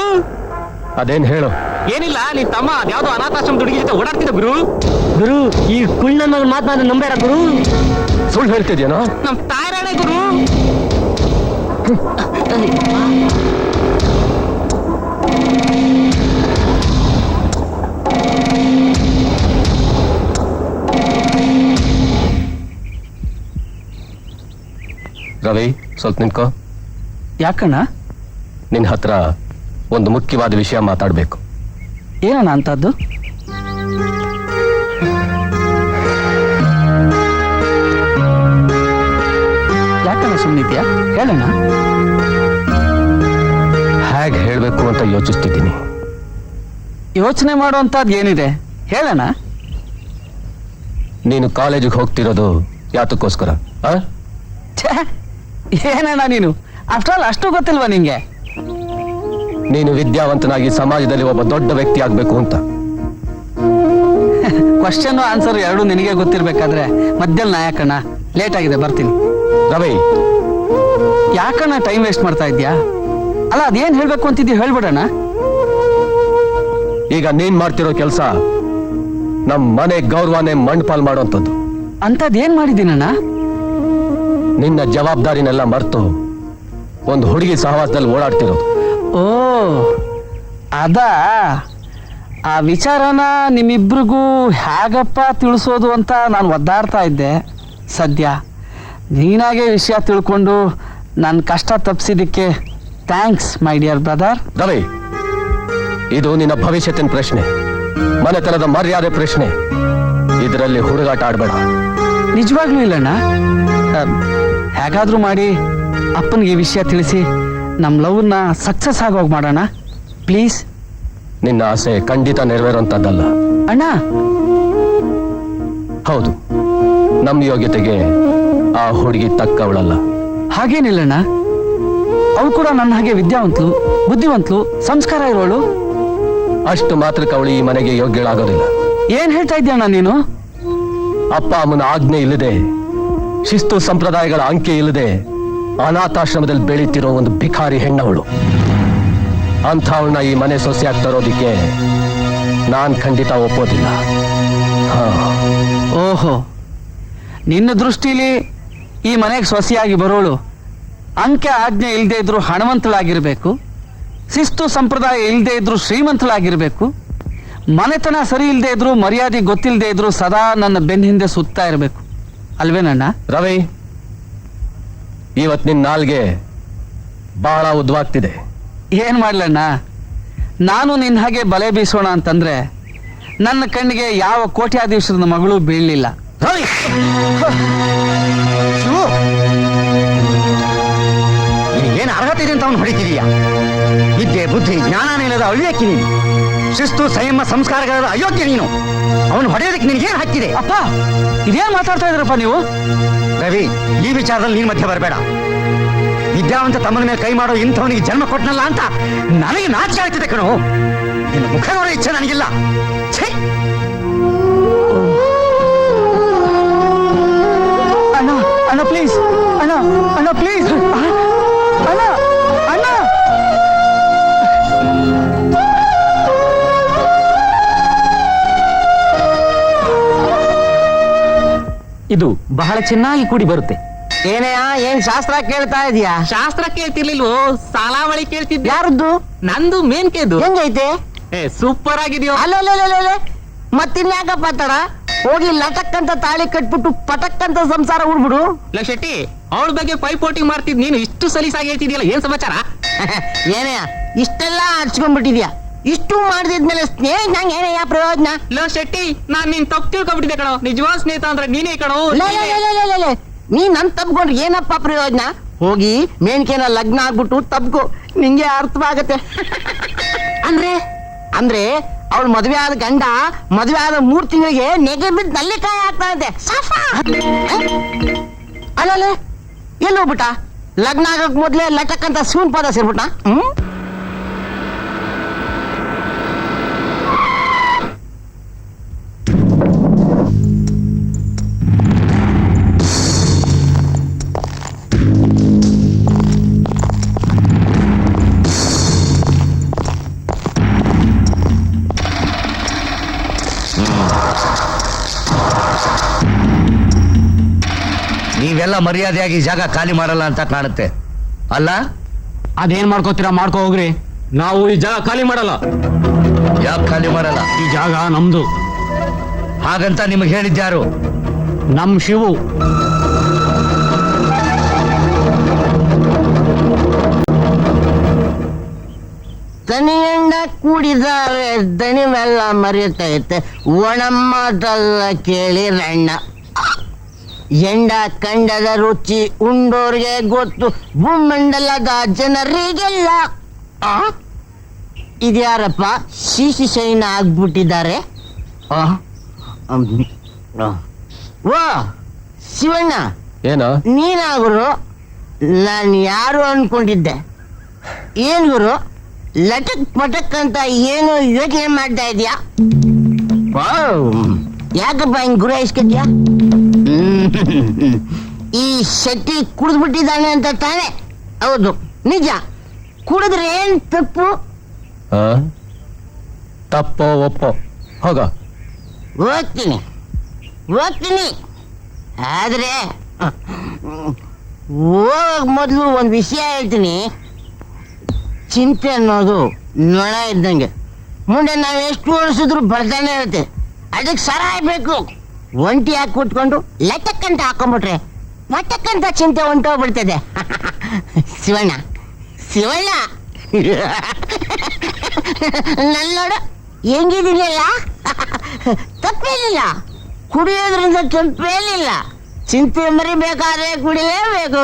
ಅದೇನ್ ಹೇಳು. ಏನಿಲ್ಲ, ನಿನ್ ತಮ್ಮ ಅದ್ಯಾವ್ದೋ ಅನಾಥಾಶ್ರಮ ಹುಡುಗಿ ಜೊತೆ ಓಡಾಡ್ತಿದ್ದ ಗುರು, ಈ ಕುಳ್ಳನ ಮಾತನಾಡ ನಂಬೇಡ ಗುರು. ಸುಳ್ಳು ಹೇಳ್ತಿದ್ಯೇನೋ? ನಮ್ ತಾಯರಾಣೆ ಗುರು. ರವಿ, ಸ್ವಲ್ಪ ನಿಂತ್ಕೋ. ಯಾಕಣ್ಣ? ನಿನ್ ಹತ್ರ ಒಂದು ಮುಖ್ಯವಾದ ವಿಷಯ ಮಾತಾಡಬೇಕು. ಏನಣ್ಣ ಅಂತದ್ದು? ಯಾಕಣ್ಣ ಸುಮ್ಮನಿದ್ಯಾ? ಹೇಳಣ್ಣ. ಹೇಗೆ ಹೇಳಬೇಕು ಅಂತ ಯೋಚಿಸ್ತಿದ್ದೀನಿ. ಯೋಚನೆ ಮಾಡುವಂತದ್ದು ಏನಿದೆ ಹೇಳಣ್ಣ. ನೀನು ಕಾಲೇಜಿಗೆ ಹೋಗ್ತಿರೋದು ಯಾತಕ್ಕೋಸ್ಕರ? ಛೇ, ಏನಣ್ಣ ನೀನು ಅಷ್ಟ್ರಲ್ಲಿ ಅಷ್ಟು ಗೊತ್ತಿಲ್ವಾ ನಿಂಗೆ? ನೀನು ವಿದ್ಯಾವಂತನಾಗಿ ಸಮಾಜದಲ್ಲಿ ಒಬ್ಬ ದೊಡ್ಡ ವ್ಯಕ್ತಿ ಆಗ್ಬೇಕು ಅಂತ. ಕ್ವಶನ್ ಆನ್ಸರ್ ಎರಡು ನಿನಗೆ ಗೊತ್ತಿರ್ಬೇಕಾದ್ರೆ ಮಧ್ಯಲ್ಲಿ ಯಾಕಣ್ಣ? ಲೇಟ್ ಆಗಿದೆ, ಬರ್ತೀನಿ. ರವಿ, ಯಾಕಣ್ಣ ಟೈಮ್ ವೇಸ್ಟ್ ಮಾಡ್ತಾ ಇದ್ಯಾ? ಅಲ್ಲ ಅದೇನ್ ಹೇಳ್ಬೇಕು ಅಂತಿದ್ದಿ ಹೇಳ್ಬಿಡಣ್ಣ. ಈಗ ನೀನ್ ಮಾಡ್ತಿರೋ ಕೆಲಸ ನಮ್ ಮನೆ ಗೌರವನೇ ಮಣ್ಪಾಲ್ ಮಾಡೋಂಥದ್ದು. ಅಂತದ್ ಏನ್ ಮಾಡಿದ್ದೀನಣ್ಣ? ನಿನ್ನ ಜವಾಬ್ದಾರಿನೆಲ್ಲ ಮರ್ತು ಒಂದು ಹುಡುಗಿ ಸಹವಾಸದಲ್ಲಿ ಓಡಾಡ್ತಿರೋದು. ಓ ಅದಾ, ಆ ವಿಚಾರನ ನಿಮ್ಮಿಬ್ರಿಗೂ ಹೇಗಪ್ಪ ತಿಳಿಸೋದು ಅಂತ ನಾನು ಒದ್ದಾಡ್ತಾ ಇದ್ದೆ. ಸದ್ಯ ನೀನಾಗೆ ವಿಷಯ ತಿಳ್ಕೊಂಡು ನನ್ನ ಕಷ್ಟ ತಪ್ಪಿಸಿದ್ದಕ್ಕೆ thanks my dear brother. Ravi, ಇದು ನಿನ್ನ ಭವಿಷ್ಯತ್ತಿನ ಪ್ರಶ್ನೆ, ಮನೆತನದ ಮರ್ಯಾದೆ ಪ್ರಶ್ನೆ. ಇದರಲ್ಲಿ ಹುಡುಗಾಟ ಆಡ್ಬೇಡ. ನಿಜವಾಗ್ಲೂ ಇಲ್ಲಣ್ಣ. ಹೇಗಾದ್ರೂ ಮಾಡಿ ಅಪ್ಪನಿಗೆ ಈ ವಿಷಯ ತಿಳಿಸಿ ನಮ್ಮ ಲವ್ನ ಸಕ್ಸಸ್ ಆಗೋಗಿ ಮಾಡೋಣ ಪ್ಲೀಸ್. ನಿನ್ನ ಆಸೆ ಖಂಡಿತ ನೆರವೇರುವಂತದ್ದಲ್ಲ ಅಣ್ಣ. ಹೌದು, ನಮ್ಮ ಯೋಗ್ಯತೆಗೆ ಆ ಹುಡುಗಿ ತಕ್ಕವಳಲ್ಲ. ಹಾಗೇನಿಲ್ಲಣ್ಣ, ಅವಳು ಕೂಡ ನನ್ನ ಹಾಗೆ ವಿದ್ಯಾವಂತಲು, ಬುದ್ಧಿವಂತಲು, ಸಂಸ್ಕಾರ ಇರೋಳು. ಅಷ್ಟು ಮಾತ್ರಕ್ಕೆ ಅವಳು ಈ ಮನೆಗೆ ಯೋಗ್ಯಳಾಗೋದಿಲ್ಲ. ಏನ್ ಹೇಳ್ತಾ ಇದ್ದೀಯಣ್ಣ ನೀನು? ಅಪ್ಪ ಅಮ್ಮನ ಆಜ್ಞೆ ಇಲ್ಲದೆ, ಶಿಸ್ತು ಸಂಪ್ರದಾಯಗಳ ಅಂಕೆ ಇಲ್ಲದೆ ಅನಾಥಾಶ್ರಮದಲ್ಲಿ ಬೆಳೀತಿರೋ ಒಂದು ಭಿಕಾರಿ ಹೆಣ್ಣವಳು. ಅಂಥವಳನ್ನ ಈ ಮನೆ ಸೊಸೆಯಾಗಿ ತರೋದಿಕ್ಕೆ ನಾನ್ ಖಂಡಿತ ಒಪ್ಪೋದಿಲ್ಲ. ಓಹೋ, ನಿನ್ನ ದೃಷ್ಟಿಲಿ ಈ ಮನೆಗೆ ಸೊಸೆಯಾಗಿ ಬರೋಳು ಅಂಕೆ ಆಜ್ಞೆ ಇಲ್ಲದೆ ಇದ್ರು ಹಣವಂತಳಾಗಿರ್ಬೇಕು, ಶಿಸ್ತು ಸಂಪ್ರದಾಯ ಇಲ್ಲದೆ ಇದ್ರು ಶ್ರೀಮಂತಳಾಗಿರ್ಬೇಕು, ಮನೆತನ ಸರಿ ಇಲ್ಲದೆ ಇದ್ರು ಮರ್ಯಾದೆ ಗೊತ್ತಿಲ್ಲದೆ ಇದ್ರು ಸದಾ ನನ್ನ ಬೆನ್ನ ಹಿಂದೆ ಸುತ್ತಾ ಇರಬೇಕು, ಅಲ್ವೇನಣ್ಣ? ರವಿ, ಇವತ್ ನಿನ್ ನಾಲ್ಗೆ ಬಹಳ ಉದ್ವಾಗ್ತಿದೆ. ಏನ್ ಮಾಡ್ಲಣ್ಣ, ನಾನು ನಿನ್ನ ಹಾಗೆ ಬಲೆ ಬೀಸೋಣ ಅಂತಂದ್ರೆ ನನ್ನ ಕಣ್ಣಿಗೆ ಯಾವ ಕೋಟ್ಯಾಧೀಶರ ಮಗಳು ಬೀಳಲಿಲ್ಲ. ಏನ್ ಅರ್ಹತೆ ಇದೆ ಅಂತ ಅವನು ಹೊಡಿತಿದೀಯ? ವಿದ್ಯೆ ಬುದ್ಧಿ ಜ್ಞಾನನೇನದ ಅವಿವೇಕಿ ನೀನು. ಶಿಸ್ತು ಸಂಯಮ ಸಂಸ್ಕಾರಗಳ ಅಯೋಗ್ಯ ನೀನು. ಅವನು ಹೊಡೆಯೋದಕ್ಕೆ ನಿನಗೇನು ಹಕ್ಕಿದೆ? ಅಪ್ಪ, ಇದೇನ್ ಮಾತಾಡ್ತಾ ಇದ್ರಪ್ಪ ನೀವು? ರವಿ, ಈ ವಿಚಾರದಲ್ಲಿ ನೀನ್ ಮಧ್ಯೆ ಬರಬೇಡ. ವಿದ್ಯಾವಂತ ತಮ್ಮನ ಮೇಲೆ ಕೈ ಮಾಡೋ ಇಂಥವನಿಗೆ ಜನ್ಮ ಕೊಟ್ಟನಲ್ಲ ಅಂತ ನನಗೆ ನಾಚಿಕೆ ಆಗ್ತಿದೆ ಕಣೋ. ನಿನ್ನ ಮುಖ ನೋಡೋ ಇಚ್ಛೆ ನನಗಿಲ್ಲ. ಛೇ! ಅಣ್ಣ ಅಣ್ಣ ಪ್ಲೀಸ್, ಅಣ್ಣ ಅಣ್ಣ ಪ್ಲೀಸ್, ಅಣ್ಣ ಅಣ್ಣ. ಇದು ಬಹಳ ಚೆನ್ನಾಗಿ ಕೂಡಿ ಬರುತ್ತೆ. ಏನೆಯಾ, ಏನ್ ಶಾಸ್ತ್ರ ಕೇಳ್ತಾ ಇದೀಯಾ? ಶಾಸ್ತ್ರ ಕೇಳ್ತಿರ್ಲಿಲ್ವೋ, ಸಾಲಾವಳಿ ಕೇಳ್ತಿದ್ದೆ. ಯಾರದ್ದು? ನಂದು ಮೇನ್ಕೆದು. ಹೆಂಗೈತೆ? ಸೂಪರ್ ಆಗಿದೆಯೋ? ಅಲ್ಲ, ಮತ್ತಿನ್ಯಾಕಪ್ಪ ತಡ? ಹೋಗಿ ಲಟಕ್ ಅಂತ ತಾಳಿ ಕಟ್ಬಿಟ್ಟು ಪಟಕ್ ಅಂತ ಸಂಸಾರ ಉಡ್ಬಿಡು. ಶೆಟ್ಟಿ, ಅವಳ ಬಗ್ಗೆ ಪೈಪೋಟಿ ಮಾಡ್ತಿದ್ ನೀನು ಇಷ್ಟು ಸಲೀಸಾಗಿ ಹೇಳ್ತಿದ್ಯಲ್ಲ, ಏನ್ ಸಮಾಚಾರ? ಏನೆಯ ಇಷ್ಟೆಲ್ಲ ಹಚ್ಕೊಂಡ್ಬಿಟ್ಟಿದ್ಯಾ? ಇಷ್ಟು ಮಾಡಿದ್ಮೇಲೆ ಸ್ನೇಹ ನಂಗೆ ಏನಯ್ಯ ಪ್ರಯೋಜನ? ಶೆಟ್ಟಿ, ನಾನ್ ನೀನ್ ತಪ್ಪು ತಿಳ್ಕೊಬಿಟ್ಟಿದ್ದೆ ಕಣೋ. ನಿಜವಾದ ಸ್ನೇಹಿತ ಅಂದ್ರೆ ನೀನೇ ಕಣೋ. ನೀ ನನ್ ತಪ್ಕೊಂಡ್ರೆ ಏನಪ್ಪ ಪ್ರಯೋಜನ? ಹೋಗಿ ಮೇನ್ಕೇನ ಲಗ್ನ ಆಗ್ಬಿಟ್ಟು ತಪ್ಕೋ, ನಿಂಗೆ ಅರ್ಥವಾಗತ್ತೆ. ಅಂದ್ರೆ ಅವಳು ಮದುವೆ ಆದ ಗಂಡ ಮದುವೆ ಆದ 3 ತಿಂಗಳಿಗೆ ನೆಗೆ ಬಿದ್ದು ನಲ್ಲಿಕಾಯಿ ಆಗ್ತಾ ಇದೆ. ಅಲ್ಲೇ ಎಲ್ಲಿ ಹೋಗ್ಬಿಟ್ಟ? ಲಗ್ನ ಆಗಕ್ ಮೊದ್ಲೇ ಲಟಕ್ ಅಂತ ಶಿವನ್ ಪದ ಸೇರ್ಬಿಟ್ಟ. ನೀವೆಲ್ಲ ಮರ್ಯಾದೆಯಾಗಿ ಜಾಗ ಖಾಲಿ ಮಾಡಲ್ಲ ಅಂತ ಕಾಣುತ್ತೆ ಅಲ್ಲ? ಅದೇನ್ ಮಾಡ್ಕೋತೀರಾ ಮಾಡ್ಕೋ ಹೋಗ್ರಿ. ನಾವು ಈ ಜಾಗ ಖಾಲಿ ಮಾಡಲ್ಲ. ಯಾಕೆ ಖಾಲಿ ಮಾಡಲ್ಲ? ಈ ಜಾಗ ನಮ್ದು. ಹಾಗಂತ ನಿಮಗೆ ಹೇಳಿದ್ಯಾರು? ನಮ್ ಶಿವು. ದನಿಯಂಡ ಕೂಡಿದ್ದಾರೆ ದಣಿವೆಲ್ಲ ಮರೆತೈತೆ ಒಣಮ್ಮದಲ್ಲ ಕೇಳಿ ರಣ್ಣ. ಎಂಡ ಕಂಡದ ರುಚಿ ಉಂಡೋರ್ಗೆ ಗೊತ್ತು, ಭೂಮಂಡಲದ ಜನರಿಗೆಲ್ಲ. ಇದ್ಯಾರಪ್ಪ ಶಿಶಿ ಶೈನ ಆಗ್ಬಿಟ್ಟಿದ್ದಾರೆ? ಓ ಶಿವಣ್ಣ, ಏನೋ ನೀನಾಗುರು? ನಾನು ಯಾರು ಅನ್ಕೊಂಡಿದ್ದೆ. ಏನ್ ಗುರು, ಲಟಕ್ ಪಟಕ್ ಅಂತ ಏನು ಯೋಚನೆ ಮಾಡ್ತಾ ಇದೀಯಾ? ಯಾಕಪ್ಪ ಹಿಂಗ್ ಗುರು ಇಸ್ಕತ್ಯಾ? ಈ ಶೆಟ್ಟಿ ಕುಡಿದ್ಬಿಟ್ಟಿದ್ದಾನೆ ಅಂತ ತಾನೆ? ಹೌದು, ನಿಜ. ಕುಡಿದ್ರೆ ಏನ್ ತಪ್ಪು? ತಪ್ಪೋ ಒಪ್ಪೋ ಹೋಗ. ಹೋಗ್ತೀನಿ ಆದ್ರೆ ಹೋಗಕ್ ಮೊದಲು ಒಂದು ವಿಷಯ ಹೇಳ್ತೀನಿ. ಚಿಂತೆ ಅನ್ನೋದು ನೊಣ ಇದ್ದಂಗೆ, ಮುಂದೆ ನಾವು ಎಷ್ಟು ಓಡಿಸಿದ್ರು ಬರ್ತಾನೆ ಇರುತ್ತೆ. ಅದಕ್ಕೆ ಸರಾಯ್ಬೇಕು. ಒಂಟಿ ಹಾಕಿ ಕೂತ್ಕೊಂಡು ಲಟಕ್ ಅಂತ ಹಾಕೊಂಡ್ಬಿಟ್ರೆ ಮಟಕ್ ಅಂತ ಚಿಂತೆ ಹೊಂಟೋಗ್ಬಿಡ್ತದೆ. ಶಿವಣ್ಣ ನನ್ನ ನೋಡು ಹೆಂಗಿದೀನಿಲ್ಲ, ತಪ್ಪೇನಿಲ್ಲ. ಕುಡಿಯೋದ್ರಿಂದ ತಪ್ಪೇನಿಲ್ಲ. ಚಿಂತೆ ಮರಿಬೇಕಾದ್ರೆ ಕುಡಿಲೇಬೇಕು.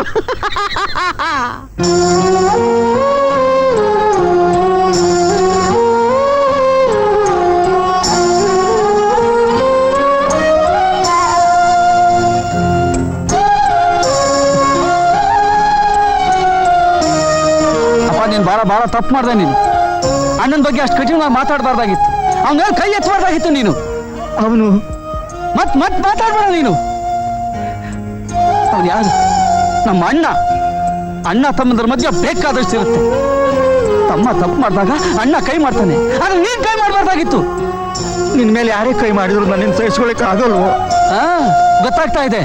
ನೀನು ಬಹಳ ತಪ್ಪು ಮಾಡ್ದೆ. ನೀನು ಅಣ್ಣನ ಬಗ್ಗೆ ಅಷ್ಟು ಕಠಿಣವಾಗಿ ಮಾತಾಡಬಾರ್ದಾಗಿತ್ತು. ಅವನ ಕೈ ಎತ್ತಬಾರ್ದಾಗಿತ್ತು ನೀನು. ಅವನು ಮತ್ ಮಾತಾಡ್ಬೇಡ ನೀನು. ಅವನು ಯಾರು? ನಮ್ಮ ಅಣ್ಣ ತಮ್ಮಂದ್ರ ಮಧ್ಯೆ ಬೇಕಾದಷ್ಟು ಇರುತ್ತೆ. ತಮ್ಮ ತಪ್ಪು ಮಾಡಿದಾಗ ಅಣ್ಣ ಕೈ ಮಾಡ್ತಾನೆ, ಆದ್ರೆ ನೀನ್ ಕೈ ಮಾಡಬಾರ್ದಾಗಿತ್ತು. ನಿನ್ ಮೇಲೆ ಯಾರೇ ಕೈ ಮಾಡಿದ್ರು ನನ್ನಿಂದ ಸಹಿಸ್ಕೊಳಕ್ ಆಗಲ್ವೋ? ಗೊತ್ತಾಗ್ತಾ ಇದೆ.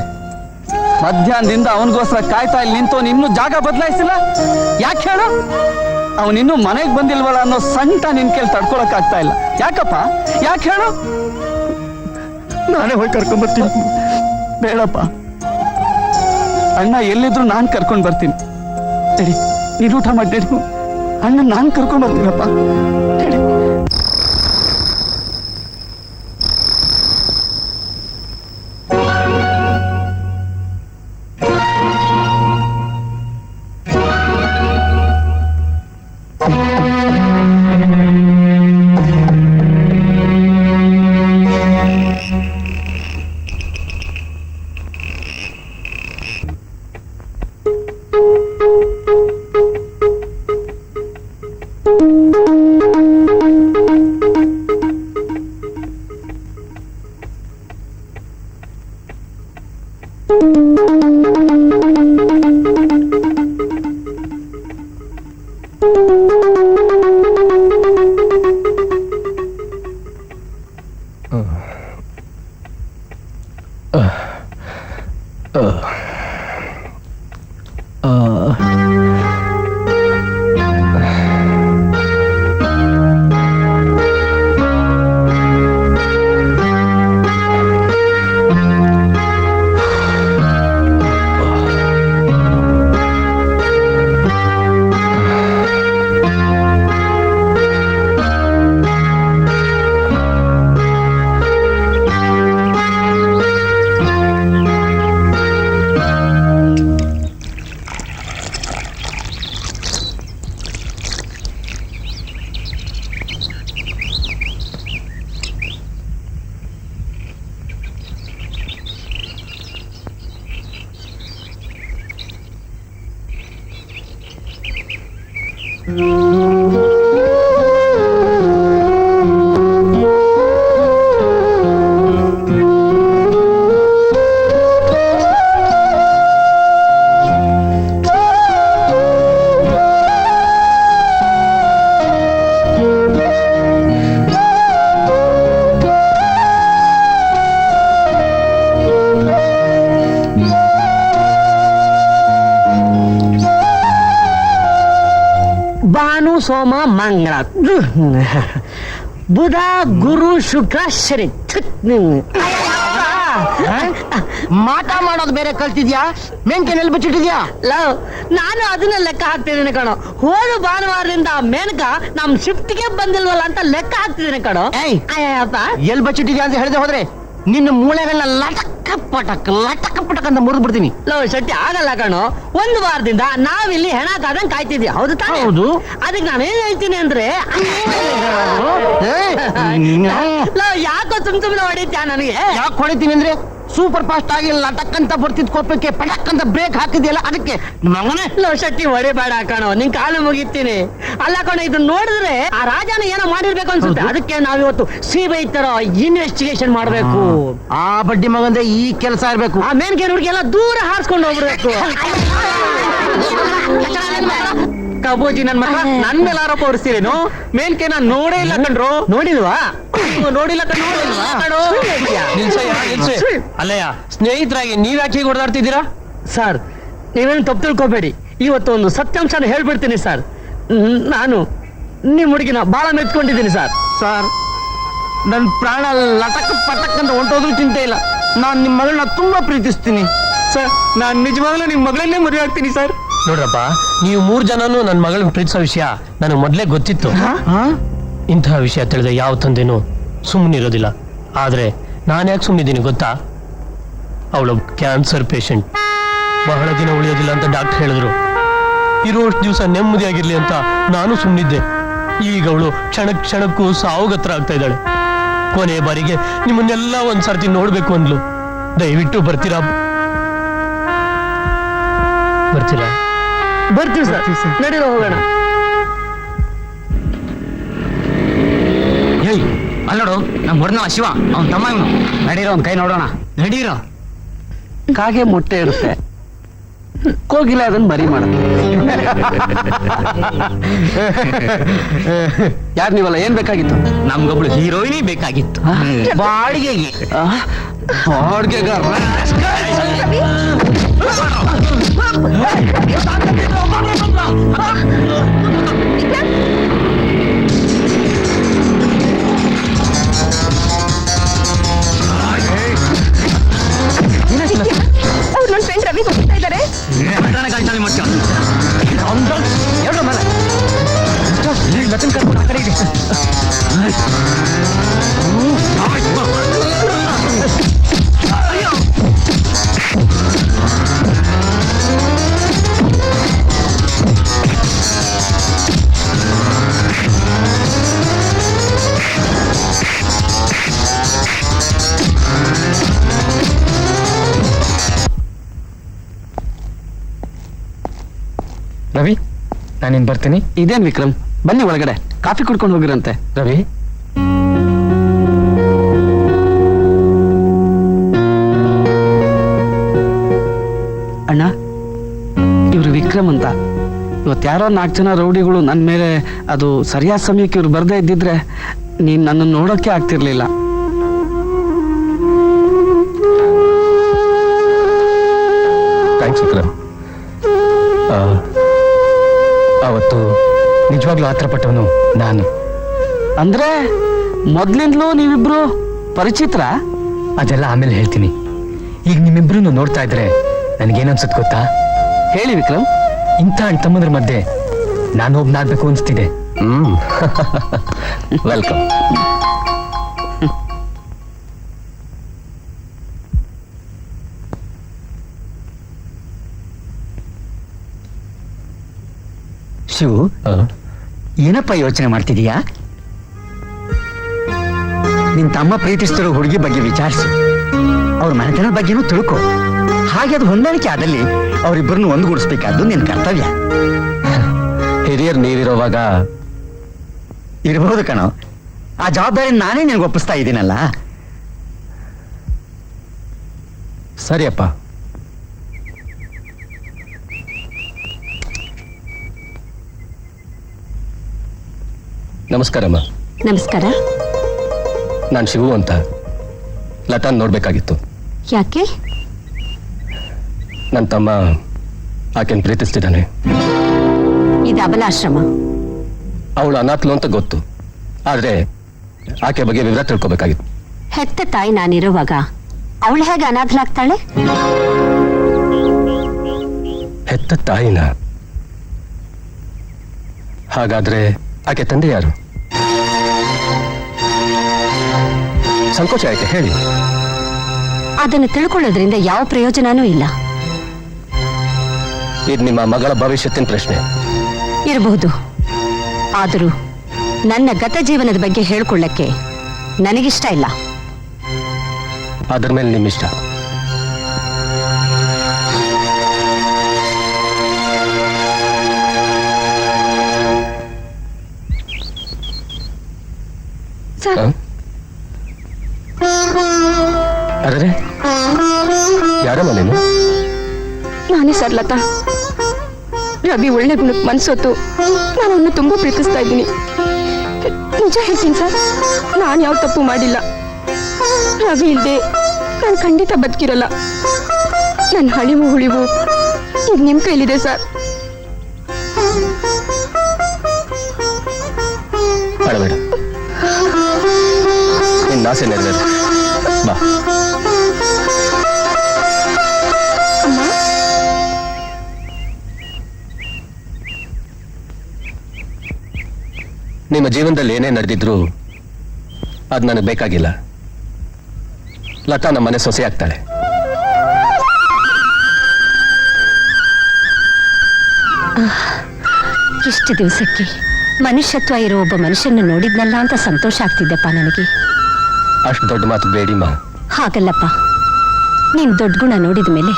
ಮಧ್ಯಾಹ್ನದಿಂದ ಅವನಿಗೋಸ್ಕರ ಕಾಯ್ತಾ ಇಲ್ಲಿ ನಿಂತು ಇನ್ನೂ ಜಾಗ ಬದಲಾಯಿಸಿಲ್ಲ. ಯಾಕೆ ಹೇಳು? ಅವನಿನ್ನೂ ಮನೆಗೆ ಬಂದಿಲ್ವಲ್ಲ ಅನ್ನೋ ಸಂಟ ನಿನ್ ಕೇಳಿ ತಡ್ಕೊಳಕ್ ಆಗ್ತಾ ಇಲ್ಲ. ಯಾಕಪ್ಪ? ಯಾಕೆ ಹೇಳು? ನಾನೇ ಹೋಗಿ ಕರ್ಕೊಂಡ್ಬರ್ತೀನಿ. ಬೇಡಪ್ಪ, ಅಣ್ಣ ಎಲ್ಲಿದ್ರು ನಾನು ಕರ್ಕೊಂಡು ಬರ್ತೀನಿ. ಸರಿ, ನೀನು ಊಟ ಮಾಡಿ ಅಣ್ಣ ನಾನು ಕರ್ಕೊಂಡು ಬರ್ತೀನಪ್ಪ. ಹೇಳಿ. ಭಾನು ಸೋಮ ಮಂಗಳ ಬುಧ ಗುರು ಶುಕ್ರ ಶನಿ. ಮಾಟ ಮಾಡೋದು ಬೇರೆ ಕಲ್ತಿದ್ಯಾ ಮೆಂಕೆನೆಲ್ಲಿ ಬಚ್ಚಿಟ್ಟಿದ್ಯಾ ಲವ್ ನಾನು ಅದನ್ನ ಲೆಕ್ಕ ಹಾಕ್ತಿದ್ದೀನಿ ಕಣೋ. ಹೋದ ಭಾನುವಾರದಿಂದ ಮೇನಕ ನಮ್ ಶಿಫ್ಟ್ಗೆ ಬಂದಿಲ್ವಲ್ಲ ಅಂತ ಲೆಕ್ಕ ಹಾಕ್ತಿದ್ದೀನಿ ಕಣೋ. ಏಯ್! ಅಯ್ಯಪ್ಪ ಎಲ್ಲಿ ಬಚ್ಚಿಟ್ಟಿದ್ಯಾ ಅಂತ ಹೇಳಿದೆ ಹೋದ್ರೆ ನಿನ್ನ ಮೂಳೆಗಳನ್ನ ಲಟಕ ಪಟಕ್ ಅಂತ ಮುರಿದು ಬಿಡ್ತೀನಿ. ಲವ್ ಶೆಟ್ಟಿ ಆಗಲ್ಲ ಕಣೋ. ಒಂದು ವಾರದಿಂದ ನಾವಿಲ್ಲಿ ಹೆಣ ಕಾದಂಗ್ ಕಾಯ್ತಿದ್ಯಾ, ಹೌದು ತಾನೇ? ಹೌದು. ಅದಕ್ಕೆ ನಾನೇನ್ ಹೇಳ್ತೀನಿ ಅಂದ್ರೆ ಲವ್ ಯಾಕೋ ಸುಮ್ನೆ ಹೊಡಿತ್ಯಾ ನನಗೆ? ಯಾಕೆ ಹೊಡಿತೀನಿ ಅಂದ್ರೆ ಸೂಪರ್ ಫಾಸ್ಟ್ ಆಗಿ ಲಟಕ್ ಅಂತ ಬರ್ತಿದ್ ಕೋಪಕ್ಕೆ ಪಟಕ್ ಅಂತ ಬ್ರೇಕ್ ಹಾಕಿದ್ಯಲ್ಲ ಅದಕ್ಕೆ ಮಗನೇ. ಲವ್ ಶೆಟ್ಟಿ ಹೊಡಿಬೇಡ ಕಣೋ, ನಿನ್ ಕಾಲು ಮುಗಿತೀನಿ. ಅಲ್ಲ ಕಣೋ, ಇದನ್ನ ನೋಡಿದ್ರೆ ಆ ರಾಜನ ಏನೋ ಮಾಡಿರ್ಬೇಕು ಅನ್ಸುತ್ತೆ. ಅದಕ್ಕೆ ನಾವಿವತ್ತು ಸಿಬಿಐ ತರ ಇನ್ವೆಸ್ಟಿಗೇಷನ್ ಮಾಡ್ಬೇಕು. ಆ ಬಡ್ಡಿ ಮಗಂದ್ರೆ ಈ ಕೆಲಸ ಇರ್ಬೇಕು. ಆ ಮೇನ್ಗೆ ಹುಡುಗಿಯೆಲ್ಲ ದೂರ ಹಾರಿಸ್ಕೊಂಡು ಹೋಗ್ಬಿಡ್ಬೇಕು. ಕಬೋಜಿ ನನ್ ಮಗ ನನ್ ಮೇಲೆ ಆರೋಪ ಹೊರಿಸ್ತೀರೇನು? ಮೇನ್ಕೆ ನಾನ್ ನೋಡೇ ಇಲ್ಲ ಕಣ್ರು. ನೋಡಿಲ್ವಾ? ನೋಡಿಲ್ಲ ಕಣೋ. ಅಲ್ಲಯ್ಯ, ಸ್ನೇಹಿತರಾಗಿ ನೀವ್ ಯಾಕೆ ಹೀಗೆ ಹೊಡೆದಾಡ್ತಿದ್ದೀರಾ? ಸರ್, ನೀವೇನು ತಪ್ಪು ತಿಳ್ಕೊಬೇಡಿ. ಇವತ್ತು ಒಂದು ಸತ್ಯಾಂಶನ ಹೇಳ್ಬಿಡ್ತೀನಿ ಸರ್. ನಾನು ನಿಮ್ ಹುಡುಗಿನ ಬಹಳ ಮೆಚ್ಕೊಂಡಿದ್ದೀನಿ ಸರ್. ಸರ್, ನನ್ ಪ್ರಾಣ ಲಟಕ್ ಪಟಕ್ ಅಂತ ಹೊಂಟೋದ್ರೂ ಚಿಂತೆ ಇಲ್ಲ. ನಾನ್ ನಿಮ್ ಮಗಳನ್ನ ತುಂಬಾ ಪ್ರೀತಿಸ್ತೀನಿ. ಸರ್, ನಾನ್ ನಿಜವಾಗ್ಲೂ ನಿಮ್ ಮಗಳನ್ನೇ ಮದುವೆ ಆಗ್ತೀನಿ ಸರ್. ನೋಡ್ರಪ್ಪ, ನೀವು 3 ಜನನು ನನ್ನ ಮಗಳನ್ನ ಪ್ರೀತಿಸೋ ವಿಷಯ ನನಗೆ ಮೊದಲೇ ಗೊತ್ತಿತ್ತು. ಇಂತಹ ವಿಷಯ ತಿಳಿದ ಯಾವ ತಂದೆನೂ ಸುಮ್ಮನಿರೋದಿಲ್ಲ. ಆದ್ರೆ ನಾನು ಯಾಕೆ ಸುಮ್ಮನಿದ್ದೀನಿ ಗೊತ್ತಾ? ಅವಳು ಕ್ಯಾನ್ಸರ್ ಪೇಷಂಟ್, ಬಹಳ ದಿನ ಉಳಿಯೋದಿಲ್ಲ ಅಂತ ಡಾಕ್ಟರ್ ಹೇಳಿದ್ರು. ಇರೋಷ್ಟು ದಿವಸ ನೆಮ್ಮದಿಯಾಗಿರ್ಲಿ ಅಂತ ನಾನು ಸುಮ್ಮನಿದ್ದೆ. ಈಗ ಅವಳು ಕ್ಷಣಕ್ಕೂ ಸಾವುಗತ್ರ ಆಗ್ತಾ ಇದ್ದಾಳೆ. ಕೊನೆ ಬಾರಿಗೆ ನಿಮ್ಮನ್ನೆಲ್ಲ ಒಂದ್ಸರ್ತಿ ನೋಡ್ಬೇಕು ಅಂದ್ಲು. ದಯವಿಟ್ಟು ಬರ್ತೀರಾ? ಬರ್ತೀವಿ ಸರ್, ನಡೀರೋ ಹೋಗೋಣ. ಏಯ್, ಅಲ್ಲಿ ನೋಡು, ನಮ್ ಹೊಡೆದ ಶಿವ, ಅವ್ನ ತಮ್ಮ ಇವನು. ನಡೀರೋ, ಒಂದ್ ಕೈ ನೋಡೋಣ. ನಡೀರೋ. ಕಾಗೆ ಮೊಟ್ಟೆ ಇರುತ್ತೆ, ಕೋಗಿಲೆ ಅದನ್ನ ಮರಿ ಮಾಡುತ್ತೆ. ಯಾರು ನೀವಲ್ಲ, ಏನ್ ಬೇಕಾಗಿತ್ತು? ನಮ್ಗೊಬ್ಳು ಹೀರೋಯಿನಿ ಬೇಕಾಗಿತ್ತು. ಬಾಡಿಗೆಗೆ ಬಾಡ್ಗೆಗಾರ. ಅವ್ರು ನನ್ನ ಫ್ರೆಂಡ್ ರವಿ ಹೋಗ್ತಾ ಇದ್ದಾರೆ. ರವಿ, ನಾನಿನ್ ಬರ್ತೀನಿ. ಇದೇನ್ ವಿಕ್ರಮ್, ಬನ್ನಿ ಒಳಗಡೆ ಕಾಫಿ ಕುಡ್ಕೊಂಡು ಹೋಗಿರಂತೆ. ರವಿ, ಅಣ್ಣ, ಇವ್ರು ವಿಕ್ರಮ್ ಅಂತ. ಇವತ್ತು ಯಾರೋ 4 ಜನ ರೌಡಿಗಳು ನನ್ನ ಮೇಲೆ, ಅದು ಸರಿಯಾದ ಸಮಯಕ್ಕೆ ಇವ್ರು ಬರ್ದೇ ಇದ್ದಿದ್ರೆ ನೀನ್ ನನ್ನ ನೋಡೋಕೆ ಆಗ್ತಿರ್ಲಿಲ್ಲ. ಥ್ಯಾಂಕ್ಸ್ ವಿಕ್ರಮ್. ಅವತ್ತು ನಿಜವಾಗ್ಲೂ ಆತರ ಪಟ್ಟವನು ನಾನು. ಅಂದ್ರೆ ಮೊದ್ಲಿಂದಲೂ ನೀವಿಬ್ರು ಪರಿಚಿತ್ರ? ಅದೆಲ್ಲ ಆಮೇಲೆ ಹೇಳ್ತೀನಿ. ಈಗ ನಿಮ್ಮಿಬ್ರು ನೋಡ್ತಾ ಇದ್ರೆ ನನಗೇನನ್ಸುತ್ತೆ ಗೊತ್ತಾ? ಹೇಳಿ ವಿಕ್ರಮ್. ಇಂಥ ಅಣ್ಣ ತಮ್ಮದ್ರ ಮಧ್ಯೆ ನಾನು ಒಬ್ನಾಗ್ಬೇಕು ಅನ್ಸ್ತಿದೆ. ವೆಲ್ಕಮ್. ಶಿವು, ಏನಪ್ಪ ಯೋಚನೆ ಮಾಡ್ತಿದೀಯಾ? ನಿನ್ ತಮ್ಮ ಪ್ರೀತಿಸ್ತಿರೋ ಹುಡುಗಿ ಬಗ್ಗೆ ವಿಚಾರಿಸು. ಅವ್ರ ಮನೆತನದ ಬಗ್ಗೆನೂ ತಿಳ್ಕೊ. ಹಾಗೆ ಅದು ಹೊಂದಾಣಿಕೆ ಆದಲ್ಲಿ ಅವರಿಬ್ಬರನ್ನು ಒಂದುಗೂಡಿಸ್ಬೇಕಾದ್ದು ನಿನ್ ಕರ್ತವ್ಯ. ಹಿರಿಯರ್ ನೀವಿರೋವಾಗ ಇರಬಹುದು ಕಣೋ. ಆ ಜವಾಬ್ದಾರಿ ನಾನೇ ನಿನ್ಗೆ ಒಪ್ಪಿಸ್ತಾ ಇದ್ದೀನಲ್ಲ. ಸರಿಯಪ್ಪ. ನಮಸ್ಕಾರಮ್ಮ. ನಮಸ್ಕಾರ. ನಾನು ಶಿವು ಅಂತ. ಲತಾನ್ ನೋಡ್ಬೇಕಾಗಿತ್ತು. ಯಾಕೆ? ನನ್ನ ತಮ್ಮ ಆಕೆನ್ ಪ್ರೀತಿಸ್ತಿದ್ದಾನೆ. ಇದು ಅಬಲಾಶ್ರಮ. ಅವಳು ಅನಾಥ್ಲು ಅಂತ ಗೊತ್ತು, ಆದ್ರೆ ಆಕೆ ಬಗ್ಗೆ ವಿವರ ತಿಳ್ಕೊಬೇಕಾಗಿತ್ತು. ಹೆತ್ತ ತಾಯಿ ನಾನಿರುವಾಗ ಅವಳು ಹೇಗೆ ಅನಾಥಲಾಗ್ತಾಳೆ? ಹೆತ್ತ ತಾಯಿನ. ಹಾಗಾದ್ರೆ ಆಕೆ ತಂದೆ ಯಾರು? ಸಂಕೋಚ ಯಾಕೆ ಹೇಳಿ. ಅದನ್ನು ತಿಳ್ಕೊಳ್ಳೋದ್ರಿಂದ ಯಾವ ಪ್ರಯೋಜನನೂ ಇಲ್ಲ. ಇದು ನಿಮ್ಮ ಮಗಳ ಭವಿಷ್ಯತ್ತಿನ ಪ್ರಶ್ನೆ. ಇರಬಹುದು, ಆದರೂ ನನ್ನ ಗತ ಜೀವನದ ಬಗ್ಗೆ ಹೇಳ್ಕೊಳ್ಳಕ್ಕೆ ನನಗಿಷ್ಟ ಇಲ್ಲ. ಅದ್ರ ಮೇಲೆ ನಿಮ್ಮಿಷ್ಟ. ಅರೆ, ಯಾರಮ್ಮ ನೀನು? ನಾನೇ ಸರ್ ಲತಾ. ರವಿ ಒಳ್ಳೆ ಗುಣಕ್ಕೆ ಮನ್ಸೊತ್ತು ನಾನು ಅವನ್ನ ತುಂಬಾ ಪ್ರೀತಿಸ್ತಾ ಇದ್ದೀನಿ. ನಿಜ ಹೇಳ್ತೀನಿ ಸರ್, ನಾನು ಯಾವ ತಪ್ಪು ಮಾಡಿಲ್ಲ. ರವಿ ಇಲ್ಲದೆ ನಾನು ಖಂಡಿತ ಬದುಕಿರಲ್ಲ. ನನ್ನ ಹಳಿವು ಹುಳಿವು ಈಗ ನಿಮ್ಮ ಕೈಲಿದೆ ಸರ್. ಅಳಬೇಡ, ನಿನ್ನ ಆಸೆ ನೆರವೇರು. ಬಾ. ನಿಮ್ಮ ಜೀವನದಲ್ಲಿ ಏನೇ ನಡೆದಿದ್ರು ಅದು ನನಗೆ ಬೇಕಾಗಿಲ್ಲ. ಲತಾ ನಮ್ಮ ಮನೆ ಸೊಸೆ ಆಗ್ತಾಳೆ. ಇಷ್ಟು ದಿವಸಕ್ಕೆ ಮನುಷ್ಯತ್ವ ಇರೋ ಒಬ್ಬ ಮನುಷ್ಯನ ನೋಡಿದ್ನಲ್ಲ ಅಂತ ಸಂತೋಷ ಆಗ್ತಿದ್ದೆಪ್ಪ ನನಗೆ. ಅಷ್ಟು ದೊಡ್ಡ ಮಾತು ಬೇಡಿಮ್ಮ. ಹಾಗಲ್ಲಪ್ಪ, ನೀನ್ ದೊಡ್ಡ ಗುಣ ನೋಡಿದ ಮೇಲೆ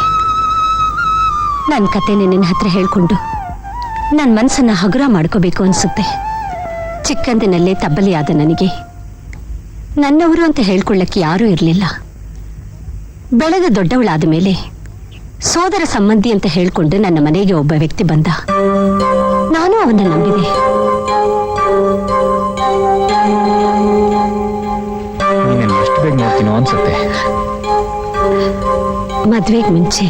ನನ್ನ ಕತೆನೆ ನಿನ್ನ ಹತ್ರ ಹೇಳ್ಕೊಂಡು ನನ್ನ ಮನಸ್ಸನ್ನ ಹಗುರ ಮಾಡ್ಕೋಬೇಕು ಅನ್ಸುತ್ತೆ. ಚಿಕ್ಕಂದಿನಲ್ಲೇ ತಬ್ಬಲಿಯಾದ ನನಗೆ ನನ್ನವರು ಅಂತ ಹೇಳ್ಕೊಳ್ಳಕ್ಕೆ ಯಾರೂ ಇರಲಿಲ್ಲ. ಬೆಳೆದ ದೊಡ್ಡವಳಾದ ಮೇಲೆ ಸೋದರ ಸಂಬಂಧಿ ಅಂತ ಹೇಳ್ಕೊಂಡು ನನ್ನ ಮನೆಗೆ ಒಬ್ಬ ವ್ಯಕ್ತಿ ಬಂದ. ನಾನು ಅವನ್ನ ನಂಬಿದೆ. ನೀನು ಎಷ್ಟು ಬೇಗ ನೋಡ್ತೀನೋ ಅನ್ಸುತ್ತೆ. ಮದ್ವೆಗೆ ಮುಂಚೆ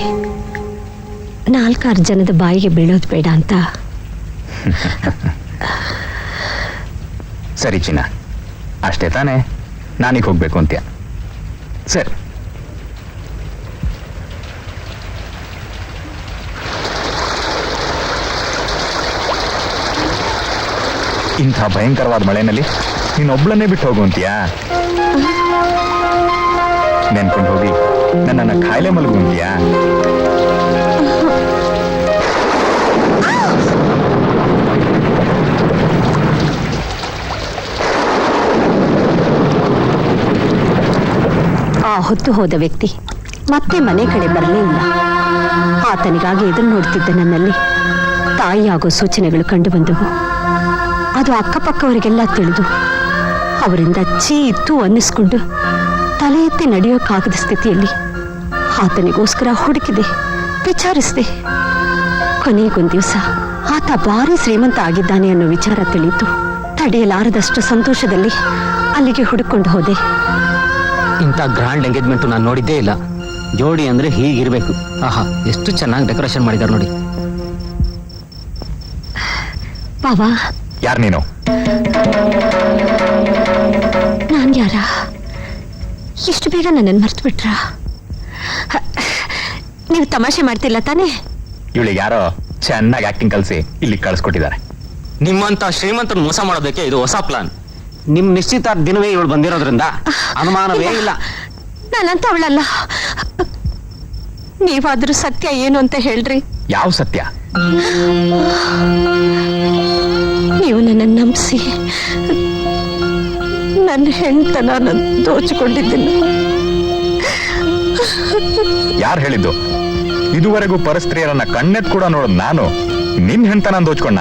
4-6 ಜನದ ಬಾಯಿಗೆ ಬೀಳೋದು ಬೇಡ ಅಂತ. ಸರಿ ಚಿನ್ನ, ಅಷ್ಟೇ ತಾನೇ? ನಾನೀಗ ಹೋಗ್ಬೇಕು ಅಂತ್ಯ. ಸರಿ. ಇಂಥ ಭಯಂಕರವಾದ ಮಳೆನಲ್ಲಿ ನೀನೊಬ್ಳನ್ನೇ ಬಿಟ್ಟು ಹೋಗುವಂತೀಯಾ? ನೆನ್ಕೊಂಡು ಹೋಗಿ ನನ್ನನ್ನು ಕಾಯಿಲೆ ಮಲಗುವಂತೀಯಾ? ಆ ಹೊತ್ತು ಹೋದ ವ್ಯಕ್ತಿ ಮತ್ತೆ ಮನೆ ಕಡೆ ಬರಲೇ ಇಲ್ಲ. ಆತನಿಗಾಗಿ ಎದುರು ನೋಡ್ತಿದ್ದ ನನ್ನಲ್ಲಿ ತಾಯಿಯಾಗೋ ಸೂಚನೆಗಳು ಕಂಡು ಬಂದವು. ಅದು ಅಕ್ಕಪಕ್ಕವರಿಗೆಲ್ಲ ತಿಳಿದು ಅವರಿಂದ ಚೀತು ಅನ್ನಿಸ್ಕೊಂಡು ತಲೆ ಎತ್ತಿ ನಡೆಯೋಕ್ಕಾಗದ ಸ್ಥಿತಿಯಲ್ಲಿ ಆತನಿಗೋಸ್ಕರ ಹುಡುಕಿದೆ, ವಿಚಾರಿಸಿದೆ. ಕೊನೆಗೊಂದು ದಿವಸ ಆತ ಭಾರಿ ಶ್ರೀಮಂತ ಆಗಿದ್ದಾನೆ ಅನ್ನೋ ವಿಚಾರ ತಿಳಿಯಿತು. ತಡೆಯಲಾರದಷ್ಟು ಸಂತೋಷದಲ್ಲಿ ಅಲ್ಲಿಗೆ ಹುಡುಕೊಂಡು ಹೋದೆ. ಇಂಥ ಗ್ರ್ಯಾಂಡ್ ಎಂಗೇಜ್ಮೆಂಟ್ ನಾನು ನೋಡಿದ್ದೇ ಇಲ್ಲ. ಜೋಡಿ ಅಂದ್ರೆ ಹೀಗಿರ್ಬೇಕು. ಆಹಾ, ಎಷ್ಟು ಚೆನ್ನಾಗಿ ಡೆಕೋರೇಷನ್ ಮಾಡಿದ್ದಾರೆ ನೋಡಿ. ಬಾವಾ, ಯಾರು ನೀನು? ನಾನ್ ಯಾರ? ಇಷ್ಟು ಬೇಗ ನನ್ನನ್ನು ಮರ್ತು ಬಿಟ್ರ? ನೀವು ತಮಾಷೆ ಮಾಡ್ತಿಲ್ಲ ತಾನೇ? ಇವಳಿಗೆ ಯಾರೋ ಚೆನ್ನಾಗಿ ಆಕ್ಟಿಂಗ್ ಕಲಿಸಿ ಇಲ್ಲಿ ಕಳಿಸ್ಕೊಟ್ಟಿದ್ದಾರೆ. ನಿಮ್ಮಂತ ಶ್ರೀಮಂತನ ಮೋಸ ಮಾಡೋದಕ್ಕೆ ಇದು ಹೊಸ ಪ್ಲಾನ್. ನಿಮ್ ನಿಶ್ಚಿತಾರ್ಥ ದಿನವೇ ಇವಳು ಬಂದಿರೋದ್ರಿಂದ ಅನುಮಾನವೇ ಇಲ್ಲ. ನಾನಂತ ಅವಳಲ್ಲ. ನೀವಾದ್ರೂ ಸತ್ಯ ಏನು ಅಂತ ಹೇಳ್ರಿ. ಯಾವ ಸತ್ಯ? ನೀವು ನನ್ನನ್ನು ನಂಬಿಸಿ ನನ್ನ ಹೆಣ್ತನ ದೋಚಿಕೊಂಡಿದ್ದೀನಿ. ಯಾರು ಹೇಳಿದ್ದು? ಇದುವರೆಗೂ ಪರಸ್ತ್ರೀಯರನ್ನ ಕಣ್ಣೆತ್ ಕೂಡ ನೋಡೋದು ನಾನು. ನಿನ್ ಹೆಂಡತನ ದೋಚ್ಕೊಂಡ?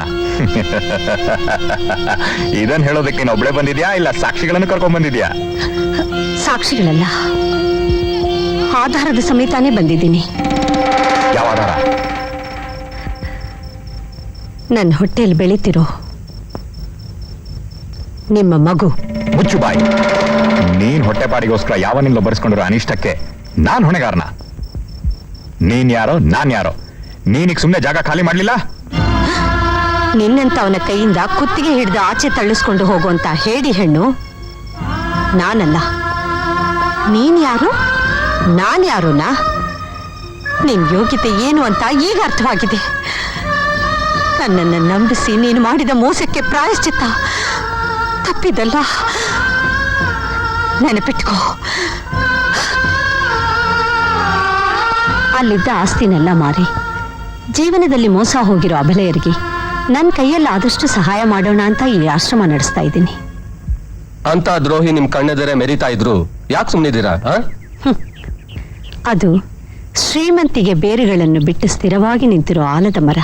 ಇದನ್ ಹೇಳೋದಕ್ಕೆ ನೀನು ಒಬ್ಳೆ ಬಂದಿದ್ಯಾ ಇಲ್ಲ ಸಾಕ್ಷಿಗಳನ್ನು ಕರ್ಕೊಂಡ್ ಬಂದಿದ್ಯಾ? ಸಾಕ್ಷಿಗಳಲ್ಲ, ಆಧಾರದ ಸಮೇತಾನೇ ಬಂದಿದ್ದೀನಿ. ಯಾವ ಆಧಾರ? ನನ್ನ ಹೊಟ್ಟೆಯಲ್ಲಿ ಬೆಳೀತಿರೋ ನಿಮ್ಮ ಮಗು. ಮುಚ್ಚು ಬಾಯಿ. ನೀನ್ ಹೊಟ್ಟೆಪಾಡಿಗೋಸ್ಕರ ಯಾವನಿಂದ ಬರೆಸ್ಕೊಂಡಿರೋ ಅನಿಷ್ಟಕ್ಕೆ ನಾನ್ ಹೊಣೆಗಾರನ? ನೀನ್ ಯಾರೋ ನಾನ್ ಯಾರೋ? ನೀನೀಗ ಸುಮ್ನೆ ಜಾಗ ಖಾಲಿ ಮಾಡ್ಲಿಲ್ಲ? ನಿನ್ನಂತ ಅವನ ಕೈಯಿಂದ ಕುತ್ತಿಗೆ ಹಿಡಿದು ಆಚೆ ತಳ್ಳಿಸ್ಕೊಂಡು ಹೋಗುವಂತ ಹೇಡಿ ಹೆಣ್ಣು ನಾನಲ್ಲ. ನೀನ್ ಯಾರು? ನಾನು ಯಾರುನಾ? ನಿನ್ ಯೋಗ್ಯತೆ ಏನು ಅಂತ ಈಗ ಅರ್ಥವಾಗಿದೆ. ನನ್ನನ್ನು ನಂಬಿಸಿ ನೀನು ಮಾಡಿದ ಮೋಸಕ್ಕೆ ಪ್ರಾಯಶ್ಚಿತ್ತ ತಪ್ಪಿದಲ್ಲ. ನೆನಪಿಟ್ಕೋ. ಅಲ್ಲಿದ್ದ ಆಸ್ತಿನೆಲ್ಲ ಮಾರಿ ಜೀವನದಲ್ಲಿ ಮೋಸ ಹೋಗಿರೋ ಅಬಲೆಯರಿಗೆ ನನ್ನ ಕೈಯಲ್ಲಿ ಆದಷ್ಟು ಸಹಾಯ ಮಾಡೋಣ ಅಂತ ಈ ಆಶ್ರಮ ನಡೆಸ್ತಾ ಇದ್ದೀನಿ. ಅಂತ ದ್ರೋಹಿ ನಿಮ್ ಕಣ್ಣೆದರೆ ಮೆರಿತಾ ಇದ್ರು ಯಾಕೆ ಸುಮ್ಮನಿದ್ದೀರಾ? ಅದು ಶ್ರೀಮಂತಿಗೆ ಬೇರುಗಳನ್ನು ಬಿಟ್ಟು ಸ್ಥಿರವಾಗಿ ನಿಂತಿರೋ ಆಲದ ಮರ.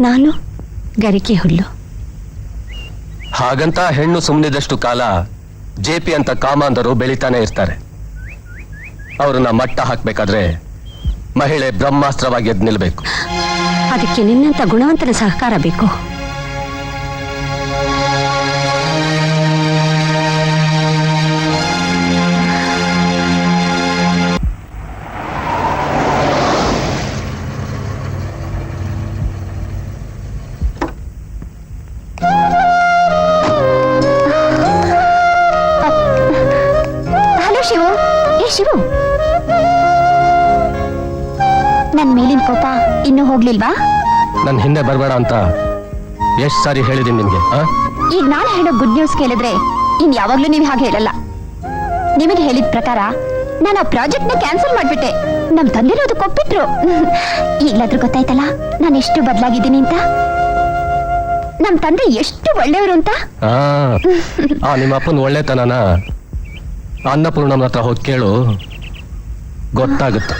ನಾನು ಗರಿಕೆ ಹುಲ್ಲು. ಹಾಗಂತ ಹೆಣ್ಣು ಸುಮ್ಮನಿದಷ್ಟು ಕಾಲ ಜೆಪಿ ಅಂತ ಕಾಮಾಂಧರು ಬೆಳಿತಾನೆ ಇರ್ತಾರೆ. ಅವ್ರನ್ನ ಮಟ್ಟ ಹಾಕ್ಬೇಕಾದ್ರೆ ಮಹಿಳೆ ಬ್ರಹ್ಮಾಸ್ತ್ರವಾಗಿ ಎದ್ದು ನಿಲ್ಬೇಕು. ಅದಕ್ಕೆ ನಿನ್ನಂತ ಗುಣವಂತರ ಸಹಕಾರ ಬೇಕು. ಹಲೋ ಶಿವು. ಶಿವು, ನನ್ ಮೇಲಿನ ಕೋಪ ಇನ್ನೂ ಹೋಗ್ಲಿಲ್ವಾ? ನನ್ನ ಹಿಂದೆ ಬರಬೇಡ ಅಂತ ಎಷ್ಟು ಸಾರಿ ಹೇಳಿದೀನಿ ನಿಮ್ಗೆ? ಈಗ ನಾನು ಹೇಳೋ ಗುಡ್ ನ್ಯೂಸ್ ಕೇಳಿದ್ರೆ ಇನ್ ಯಾವಾಗ್ಲೂ ನೀವು ಹಾಗೆ ಹೇಳಲ್ಲ. ನಿಮಗೆ ಹೇಳಿದ ಪ್ರಕಾರ ನಾನು ಆ ಪ್ರಾಜೆಕ್ಟ್ ನ ಕ್ಯಾನ್ಸಲ್ ಮಾಡ್ಬಿಟ್ಟೆ. ನಮ್ ತಂದಿರೋದು ಕೊಪ್ಪಿಟ್ರು. ಈಗ್ಲಾದ್ರೂ ಗೊತ್ತಾಯ್ತಲ್ಲ ನಾನು ಎಷ್ಟು ಬದಲಾಗಿದ್ದೀನಿ ಅಂತ. ನಮ್ ತಂದೆ ಎಷ್ಟು ಒಳ್ಳೆಯವರು ಅಂತ. ನಿಮ್ಮ ಅಪ್ಪನ ಒಳ್ಳೆತನನ ಅನ್ನಪೂರ್ಣಮ್ಮ ಹತ್ರ ಹೋಗಿ ಕೇಳು, ಗೊತ್ತಾಗುತ್ತೆ.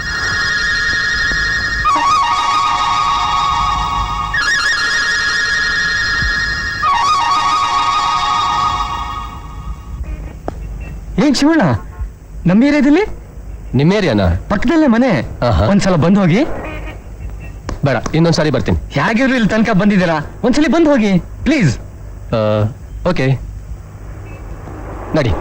ಏನ್ ಶಿವಣ್ಣ, ನಮ್ಮ ಏರಿಯಾದಲ್ಲಿ? ನಿಮ್ಮ ಏರಿಯಾನ? ಪಕ್ಕದಲ್ಲೇ ಮನೆ. ಒಂದ್ಸಲ ಬಂದ್ ಹೋಗಿ. ಬೇಡ, ಇನ್ನೊಂದ್ಸಾರಿ ಬರ್ತೀನಿ. ಹೇಗಿರು ಇಲ್ಲಿ ತನಕ ಬಂದಿದ್ದೀರಾ, ಒಂದ್ಸಲಿ ಬಂದ್ ಹೋಗಿ ಪ್ಲೀಸ್. ಓಕೆ, ನಡಿ.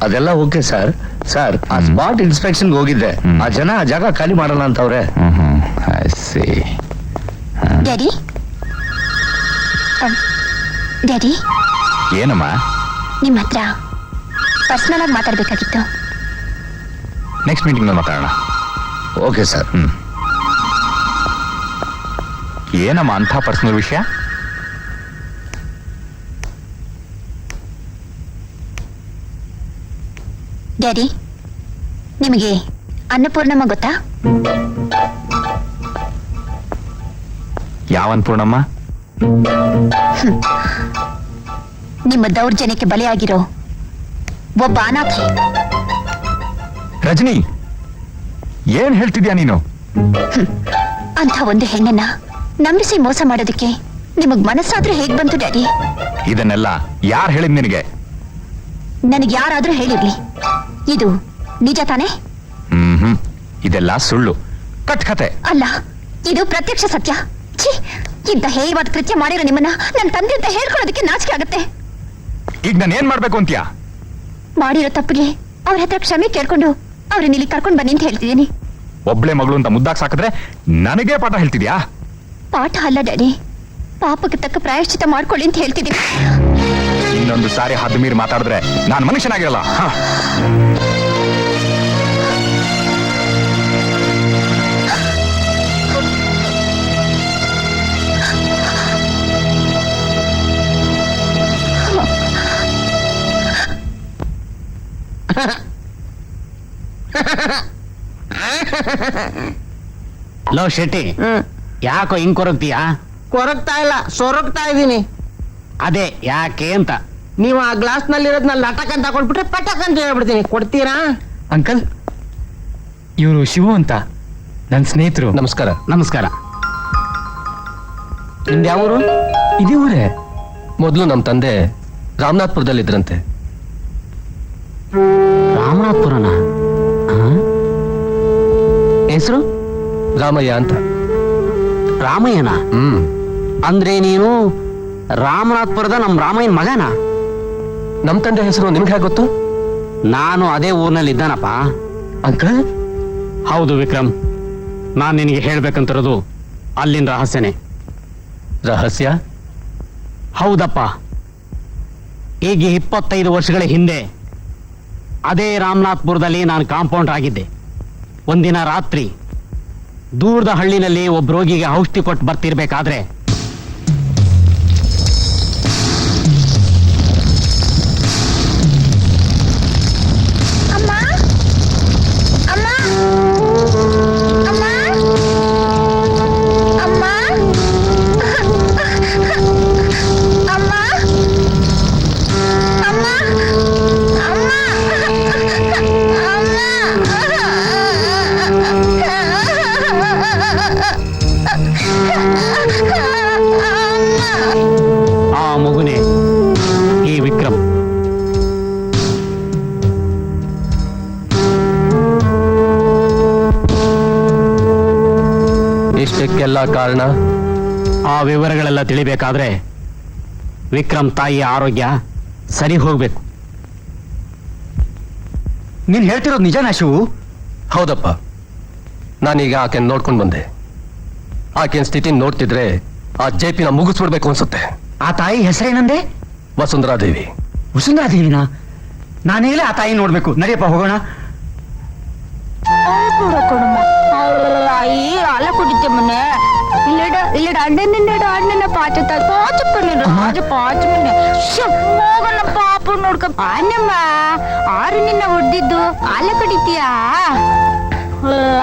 ಅದೆಲ್ಲ ಓಕೆ ಸರ್. ಸರ್, ಆ ಸ್ಪಾಟ್ ಇನ್ಸ್ಪೆಕ್ಷನ್ ಹೋಗಿದ್ದೆ. ಆ ಜನ ಆ ಜಾಗ ಖಾಲಿ ಮಾಡಲ್ಲ ಅಂತವ್ರೆ. ಡ್ಯಾಡಿ, ಡ್ಯಾಡಿ, ಏನಮ್ಮ? ನಿಮ್ಮ ಹತ್ರ ಪರ್ಸನಲ್ ಆಗಿ ಮಾತಾಡ್ಬೇಕಾಗಿತ್ತು. ನೆಕ್ಸ್ಟ್ ಮೀಟಿಂಗ್ ಮಾತಾಡೋಣ. Okay sir. ಏನಮ್ಮ ಅಂಥ ಪರ್ಸನಲ್ ವಿಷಯ? ಡ್ಯಾಡಿ, ನಿಮಗೆ ಅನ್ನಪೂರ್ಣಮ್ಮ ಗೊತ್ತಾ? ಯಾವ ಅನ್ನಪೂರ್ಣಮ್ಮ? ನಿಮ್ಮ ದೌರ್ಜನ್ಯಕ್ಕೆ ಬಲಿಯಾಗಿರೋ ಒಬ್ಬ ಅನಾಥೆ. ರಜನಿ, ಏನ್ ಹೇಳ್ತಿದ್ಯಾ ನೀನು? ಅಂತ ಒಂದು ಹೆಣ್ಣನ್ನ ನಂಬಿಸಿ ಮೋಸ ಮಾಡೋದಕ್ಕೆ ನಿಮಗ್ ಮನಸ್ಸಾದ್ರೂ ಹೇಗ್ ಬಂತು ಡ್ಯಾಡಿ? ಇದನ್ನೆಲ್ಲ ಯಾರು ಹೇಳಿದ್ ನಿನಗೆ? ನನಗೆ ಯಾರಾದ್ರೂ ಹೇಳಿರ್ಲಿ, ಇದು ನಿಜ ತಾನೇ? ಇದೆಲ್ಲ ಸುಳ್ಳು, ಕಟ್ಕತೆ. ಅಲ್ಲ, ಇದು ಪ್ರತ್ಯಕ್ಷ ಸತ್ಯ. ಛೀ, ಇಂಥ ಹೇಯವಾದ ಕೃತ್ಯ ಮಾಡಿರೋ ನಿಮ್ಮನ್ನ ನನ್ನ ತಂದೆ ಅಂತ ಹೇಳ್ಕೊಳ್ಳೋದಕ್ಕೆ ನಾಚಿಕೆ ಆಗುತ್ತೆ. ಈಗ ನಾನು ಏನ್ ಮಾಡ್ಬೇಕು ಅಂತೀಯಾ? ಮಾಡಿರೋ ತಪ್ಪಿಗೆ ಅವ್ರ ಹತ್ರ ಕ್ಷಮೆ ಕೇಳ್ಕೊಂಡು ಅವ್ರನ್ನ ಇಲ್ಲಿ ಕರ್ಕೊಂಡ್ ಬನ್ನಿ ಅಂತ ಹೇಳ್ತಿದ್ದೀನಿ. ಒಬ್ಳೆ ಮಗಳು ಅಂತ ಮುದ್ದಾಗ್ ಸಾಕಿದ್ರೆ ನನಗೆ ಪಾಠ ಹೇಳ್ತಿದ್ಯಾ? ಪಾಠ ಅಲ್ಲ ಡ್ಯಾಡಿ, ಪಾಪಕ್ಕೆ ತಕ್ಕ ಪ್ರಾಯಶ್ಚಿತ ಮಾಡ್ಕೊಳ್ಳಿ ಅಂತ ಹೇಳ್ತಿದ್ದೀನಿ. ಇನ್ನೊಂದು ಸಾರಿ ಹದ್ದು ಮೀರಿ ಮಾತಾಡಿದ್ರೆ ನಾನು ಮನುಷ್ಯನಾಗಿರಲ್ಲ. ಲೋ ಶೆಟ್ಟಿ, ಯಾಕೋ ಹಿಂಗ್ ಕೊರಗ್ತೀಯಾ? ಕೊರಗ್ತಾ ಇಲ್ಲ, ಸೊರಗ್ತಾ ಇದ್ದೀನಿ. ಅದೇ ಯಾಕೆ ಅಂತ. ನೀವು ಆ ಗ್ಲಾಸ್ ನಲ್ಲಿ ಇರೋದ್ನ ಲಟಕ್ ಅಂತ ಕೊಟ್ಬಿಟ್ರೆ ಪಟಕ್ ಅಂತ ಹೇಳ್ಬಿಡ್ತೀನಿ. ಕೊಡ್ತೀರಾ? ಅಂಕಲ್, ಇವರು ಶಿವು ಅಂತ ನನ್ನ ಸ್ನೇಹಿತರು. ನಮಸ್ಕಾರ. ನಮಸ್ಕಾರ. ನಿಮ್ದು ಯಾವೂರು? ಇದೇ ಊರೇ. ಮೊದಲು ನಮ್ಮ ತಂದೆ ರಾಮನಾಥ್ಪುರದಲ್ಲಿದ್ರಂತೆ. ರಾಮನಾಥ್ಪುರನ? ಹೆಸರು? ರಾಮಯ್ಯ ಅಂತ. ರಾಮಯ್ಯನ? ಅಂದ್ರೆ ನೀನು ರಾಮನಾಥ್ಪುರದ ನಮ್ ರಾಮಯ್ಯನ ಮಗನ? ನಮ್ಮ ತಂದೆ ಹೆಸರು ನಿಮ್ಗೆ ಹೇಗೆ ಗೊತ್ತು? ನಾನು ಅದೇ ಊರಿನಲ್ಲಿ ಇದ್ದಾನಪ್ಪ. ಅಂಕಲ್? ಹೌದು ವಿಕ್ರಮ್, ನಾನ್ ನಿನಗೆ ಹೇಳ್ಬೇಕಂತಿರೋದು ಅಲ್ಲಿನ ರಹಸ್ಯನೇ. ರಹಸ್ಯ? ಹೌದಪ್ಪ. ಈಗ 25 ವರ್ಷಗಳ ಹಿಂದೆ ಅದೇ ರಾಮನಾಥ್ಪುರದಲ್ಲಿ ನಾನು ಕಾಂಪೌಂಡರ್ ಆಗಿದ್ದೆ. ಒಂದಿನ ರಾತ್ರಿ ದೂರದ ಹಳ್ಳಿನಲ್ಲಿ ಒಬ್ಬ ರೋಗಿಗೆ ಔಷಧಿ ಕೊಟ್ಟು ಬರ್ತಿರ್ಬೇಕಾದ್ರೆ ಅಮ್ಮ ಅಮ್ಮ ಅಮ್ಮ ಅಮ್ಮ ಅಮ್ಮ ಅಮ್ಮ ಆ ಮಗುನೇ ಈ ವಿಕ್ರಮ್. ಇಷ್ಟಕ್ಕೆಲ್ಲ ಕಾರಣ ಆ ವಿವರಗಳೆಲ್ಲ ತಿಳಿಬೇಕಾದ್ರೆ ವಿಕ್ರಮ್ ತಾಯಿಯ ಆರೋಗ್ಯ ಸರಿ ಹೋಗ್ಬೇಕು. ನೀನ್ ಹೇಳ್ತಿರೋದು ನಿಜನಾ ಶಿವು? ಹೌದಪ್ಪ, ನಾನೀಗ ಆಕೆನ ನೋಡ್ಕೊಂಡು ಬಂದೆ. ಆಕೆನ ಸ್ಥಿತಿ ನೋಡ್ತಿದ್ರೆ ಆ ಜೆಪಿನ ಮುಗಿಸ್ಬಿಡ್ಬೇಕು ಅನ್ಸುತ್ತೆ. ಆ ತಾಯಿ ಹೆಸರೇನಂದೆ? ವಸುಂಧರಾ ದೇವಿ. ವಸುಂಧರಾ ದೇವಿನ? ನಾನೇಲೆ ಆ ತಾಯಿ ನೋಡ್ಬೇಕು. ನಡಿಯಪ್ಪ ಹೋಗೋಣ. ಅಯ್ಯ ಅಲ್ಲ ಕುಡಿತೆ ಮೊನ್ನೆ இல்லடா அண்ணன பாத்துட்டா பாச்சு பண்ணிடு ராஜ பாச்சு பண்ணೆ ಮೋಗನ ಪಾಪ ನೋಡ್ಕ ಅನ್ನಮ್ಮ ಆರು ನಿನ್ನ ಹೊಡ್ದಿದ್ದು ಅಲ್ಲ ಕುಡಿತೀಯಾ?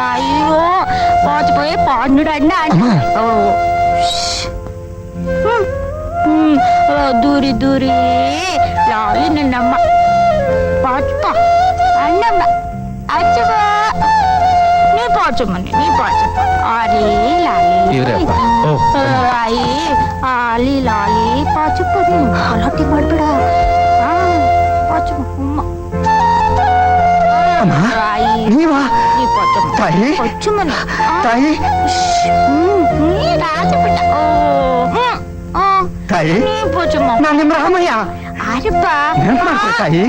ಅಯ್ಯೋ ಪಾಚು போய் பாடுடா அண்ணா. ದೂರಿ ದೂರಿ ಲಾಲಿ ನಿನ್ನಮ್ಮ ಪಾಚುಪ್ಪ ಅಣ್ಣಮ್ಮ ಅಚ್ಚವ ನೀ ಪಾಚು ಮನೆ ನೀ ಪಾಚು ಆರಿ ಲಾಲಿ ಆಯಿ ಆಲಿ ಲಾಲಿ ಪಾಚುಪ್ಪ ನೀನು ಗಲಾಟೆ ಮಾಡ್ಬೇಡ. ಪಾಚು ಅಮ್ಮ ನೀವಾ ನೀ ಪಾಚು ತಾಯಿ? ಪಾಚು ಮನೆ ತಾಯಿ ನೀ ರಾಜ ಬಿಟ್ಟ ತಾಯಿ, ನೀ ಪಾಚು ನಾನು ನಿಮ್ಮ ರಾಮಯ್ಯ. ಆರಪ್ಪ ನೆನ್ಪು ಮಾಡ್ಕೊ ತಾಯಿ,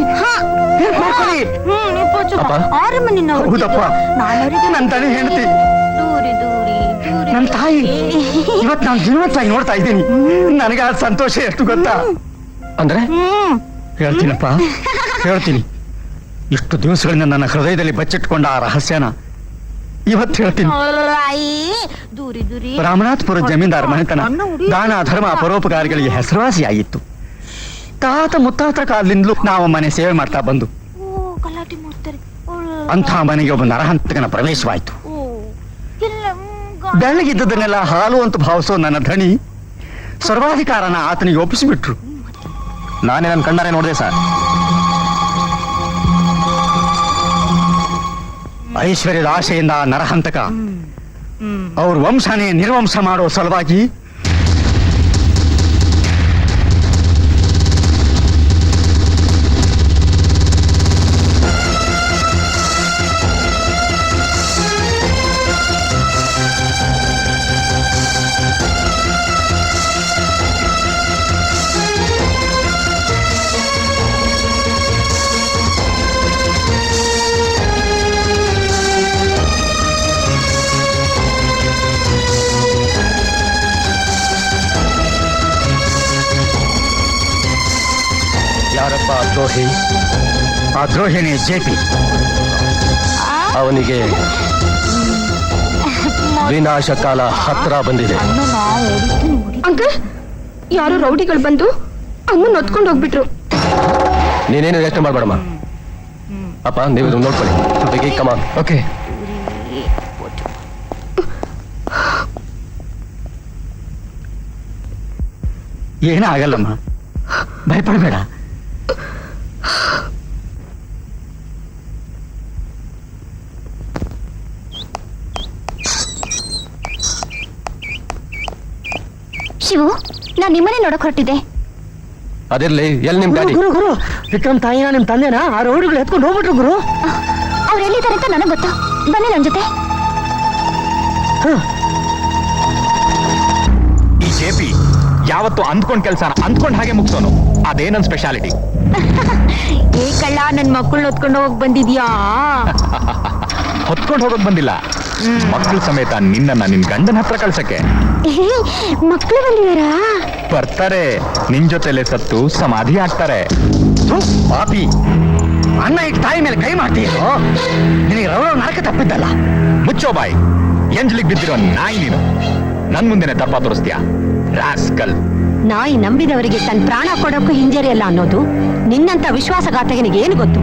ನೆನ್ಪು ಮಾಡ್ಕೊಳ್ಳಿ. ನೀ ಪಾಚು ಆರು ಮನೆ ಹೌದಪ್ಪ, ನನ್ನ ತಾಯಿ ಹೆಂಡತಿ, ದೂರಿ ದೂರಿ ದೂರಿ ನನ್ನ ತಾಯಿ. ಇವತ್ತು ನಾನು ಜೀವಂತವಾಗಿ ನೋಡ್ತಾ ಇದ್ದೀನಿ. ನನಗೆ ಆ ಸಂತೋಷ ಎಷ್ಟು ಗೊತ್ತಾ? ಅಂದ್ರೆ ಹೇಳ್ತೀನಪ್ಪ, ಹೇಳ್ತೀನಿ. ಇಷ್ಟು ದಿವಸಗಳಿಂದ ನನ್ನ ಹೃದಯದಲ್ಲಿ ಬಚ್ಚಿಟ್ಕೊಂಡ ಆ ರಹಸ್ಯನ ಇವತ್ತು ಹೇಳ್ತೀನಿ. ದೂರಿ ದೂರಿ ರಾಮನಾಥ್ಪುರ ಜಮೀನ್ದಾರ ಮನೆತನ ದಾನ ಧರ್ಮ ಪರೋಪಕಾರಿಗಳಿಗೆ ಹೆಸರುವಾಸಿಯಾಗಿತ್ತು. ತಾತ ಮುತ್ತಾತ ಕಾಲದಿಂದಲೂ ನಾವು ಮನೆ ಸೇವೆ ಮಾಡ್ತಾ ಬಂದು ಗಲಾಟೆ ಮಾಡ್ತಾರೆ. ಅಂಥ ಮನೆಗೆ ಒಬ್ಬ ನರಹಂತಕನ ಪ್ರವೇಶವಾಯಿತು. ಬೆಳ್ಳಗಿದ್ದದನ್ನೆಲ್ಲ ಹಾಲು ಅಂತ ಭಾವಿಸೋ ನನ್ನ ಧಣಿ ಸರ್ವಾಧಿಕಾರನ ಆತನಿಗೆ ಒಪ್ಪಿಸಿಬಿಟ್ರು. ನಾನೇ ನನ್ನ ಕಣ್ಣಾರೆ ನೋಡಿದೆ ಸರ್. ಐಶ್ವರ್ಯದ ಆಶೆಯಿಂದ ಆ ನರಹಂತಕ ಅವ್ರ ವಂಶನೇ ನಿರ್ವಂಶ ಮಾಡೋ ಸಲುವಾಗಿ ಯಾರಪ್ಪ ಆ ದ್ರೋಹಿ? ಆ ದ್ರೋಹಿನೇ ಜೆಪಿ. ಅವನಿಗೆ ವಿನಾಶ ಕಾಲ ಹತ್ರ ಬಂದಿದೆ. ಅಂಕಲ್, ಯಾರು ರೌಡಿಗಳು ಬಂದು ಅಮ್ಮನ್ ಹೊತ್ಕೊಂಡು ಹೋಗ್ಬಿಟ್ರು. ನೀನೇನು ಯೋಚನೆ ಮಾಡ್ಬೇಡಮ್ಮ. ಅಪ್ಪ, ನೀವು ಇದನ್ನ ನೋಡ್ಕೊಳ್ಳಿ. ಕಮಾನ್. ಓಕೆ. ಏನೂ ಆಗಲ್ಲಮ್ಮ, ಭಯಪಡಬೇಡ. ಶಿವು, ನಾನ್ ನಿಮ್ಮನೆ ನೋಡಕ್ ಹೊರಟಿದ್ದೆ. ಅದಿರ್ಲಿ, ಎಲ್ಲಿ ನಿಮ್ ಗಾಡಿ? ಗುರು ಗುರು, ವಿಕ್ರಮ್ ತಾಯಿನ ನಿಮ್ ತಂದೆನ ಆ ರೋಡ್ಗಳು ಎತ್ಕೊಂಡು ಹೋಗ್ಬಿಟ್ರು ಗುರು. ಅವ್ರು ಎಲ್ಲಿದ್ದಾರೆ ಅಂತ ನನಗ್ ಗೊತ್ತು. ಬನ್ನಿ ನನ್ ಜೊತೆ. ಈ ಜೆಪಿ ಯಾವತ್ತು ಅಂದ್ಕೊಂಡ್ ಕೆಲ್ಸನ ಅಂದ್ಕೊಂಡ್ ಹಾಗೆ ಮುಗ್ಸೋನು. ಅದೇ ನನ್ ಸ್ಪೆಷಾಲಿಟಿ. ಏ ಕಳ್ಳ, ನನ್ ಮಕ್ಕಳನ್ನ ಹೊತ್ಕೊಂಡು ಹೋಗ್ ಬಂದಿದ್ಯಾ? ಹೊತ್ಕೊಂಡು ಹೋಗೋದ್ ಬಂದಿಲ್ಲ, ಮಕ್ಕಳ ಸಮೇತ ನಿನ್ನ ನಿನ್ ಗಂಡನ ಹತ್ರ ಕಳ್ಸಕ್ಕೆ. ಮಕ್ಕಳು ಬಂದಿದಾರಾ? ಬರ್ತಾರೆ, ನಿನ್ ಜೊತೆಲೆ ಸತ್ತು ಸಮಾಧಿ ಆಗ್ತಾರೆ. ಪಾಪಿ, ಅನ್ನ ಇಟ್ಟು ತಾಯಿ ಮೇಲೆ ಕೈ ಮಾಡ್ತೀಯೋ ನಿನಗೆ ರವ ನರಕ ತಪ್ಪಿದ್ದಲ್ಲ. ಮುಚ್ಚೋ ಬಾಯ್, ಎಂಜಲಿಗೆ ಬಿದ್ದಿರೋ ನಾಯಿ ನೀನು. ನನ್ ಮುಂದೆನೆ ದಪ್ಪ ತೋರಿಸ್ತೀಯ ರಾಸ್ಕಲ್. ನಾಯಿ ನಂಬಿದವರಿಗೆ ತನ್ನ ಪ್ರಾಣ ಕೊಡೋಕ್ಕೂ ಹಿಂಜರಿಯಲ್ಲ ಅನ್ನೋದು ನಿನ್ನಂತ ವಿಶ್ವಾಸಘಾತಕನಿಗೆ ಏನು ಗೊತ್ತು?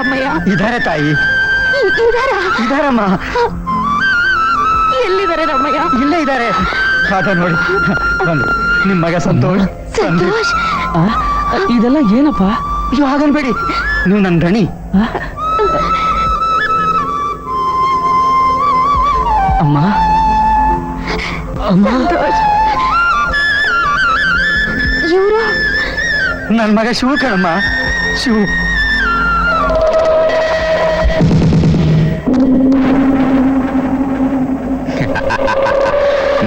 ರಾಮಯ್ಯ? ಇದಾರೆ ತಾಯಿ, ಇದಾರ? ಇದಾರಮ್ಮ, ಎಲ್ಲಿದ್ದಾರೆ ರಾಮಯ್ಯ? ಇಲ್ಲೇ ಇದ್ದಾರೆ. ಕಾದ ನೋಡಿ ಬಂದು ನಿಮ್ ಮಗ ಸಂತೋಷ್. ಸಂತೋಷ್, ಇದೆಲ್ಲ ಏನಪ್ಪ? ಅಯ್ಯೋ ಹಾಗನ್ಬೇಡಿ, ನೀವು ನನ್ನ ದಣಿ. ಅಮ್ಮ ಅಮ್ಮ, ಇವರು ನನ್ನ ಮಗ ಶಿವ ಕಣಮ್ಮ, ಶಿವ.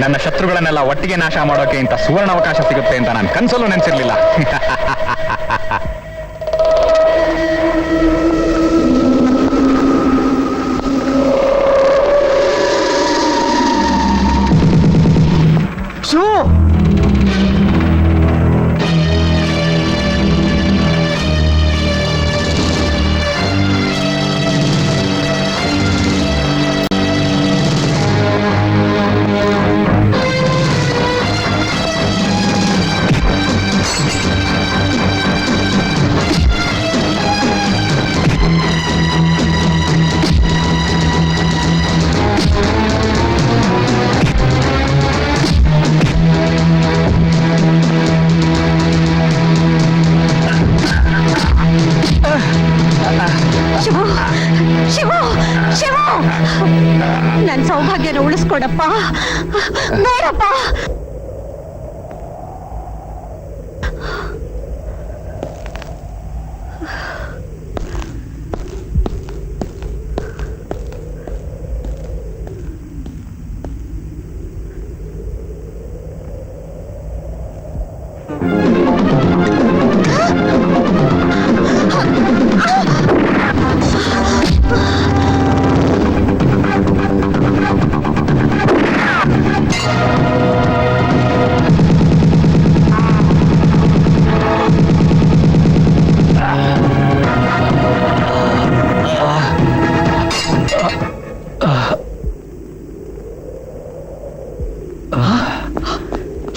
ನನ್ನ ಶತ್ರುಗಳನ್ನೆಲ್ಲ ಒಟ್ಟಿಗೆ ನಾಶ ಮಾಡೋಕೆ ಇಂಥ ಸುವರ್ಣ ಅವಕಾಶ ಸಿಗುತ್ತೆ ಅಂತ ನಾನು ಕನ್ಸಲ್ಲೂ ನೆನೆಸಿರ್ಲಿಲ್ಲ. ಶಿವ, ಶಿವು, ಶಿವು, ಶಿವು, ನನ್ ಸೌಭಾಗ್ಯನ ಉಳಿಸ್ಕೊಡಪ್ಪ, ಬೇಡಪ್ಪ.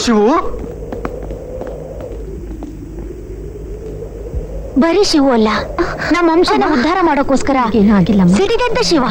ಶಿವು, ಬರೀ ಶಿವು ಅಲ್ಲ, ನಮ್ಮ ವಂಶನ ಉದ್ಧಾರ ಮಾಡೋಕ್ಕೋಸ್ಕರ ಏನೂ ಆಗಿಲ್ಲ ಸಿಡಿದೆದ್ದ ಶಿವ.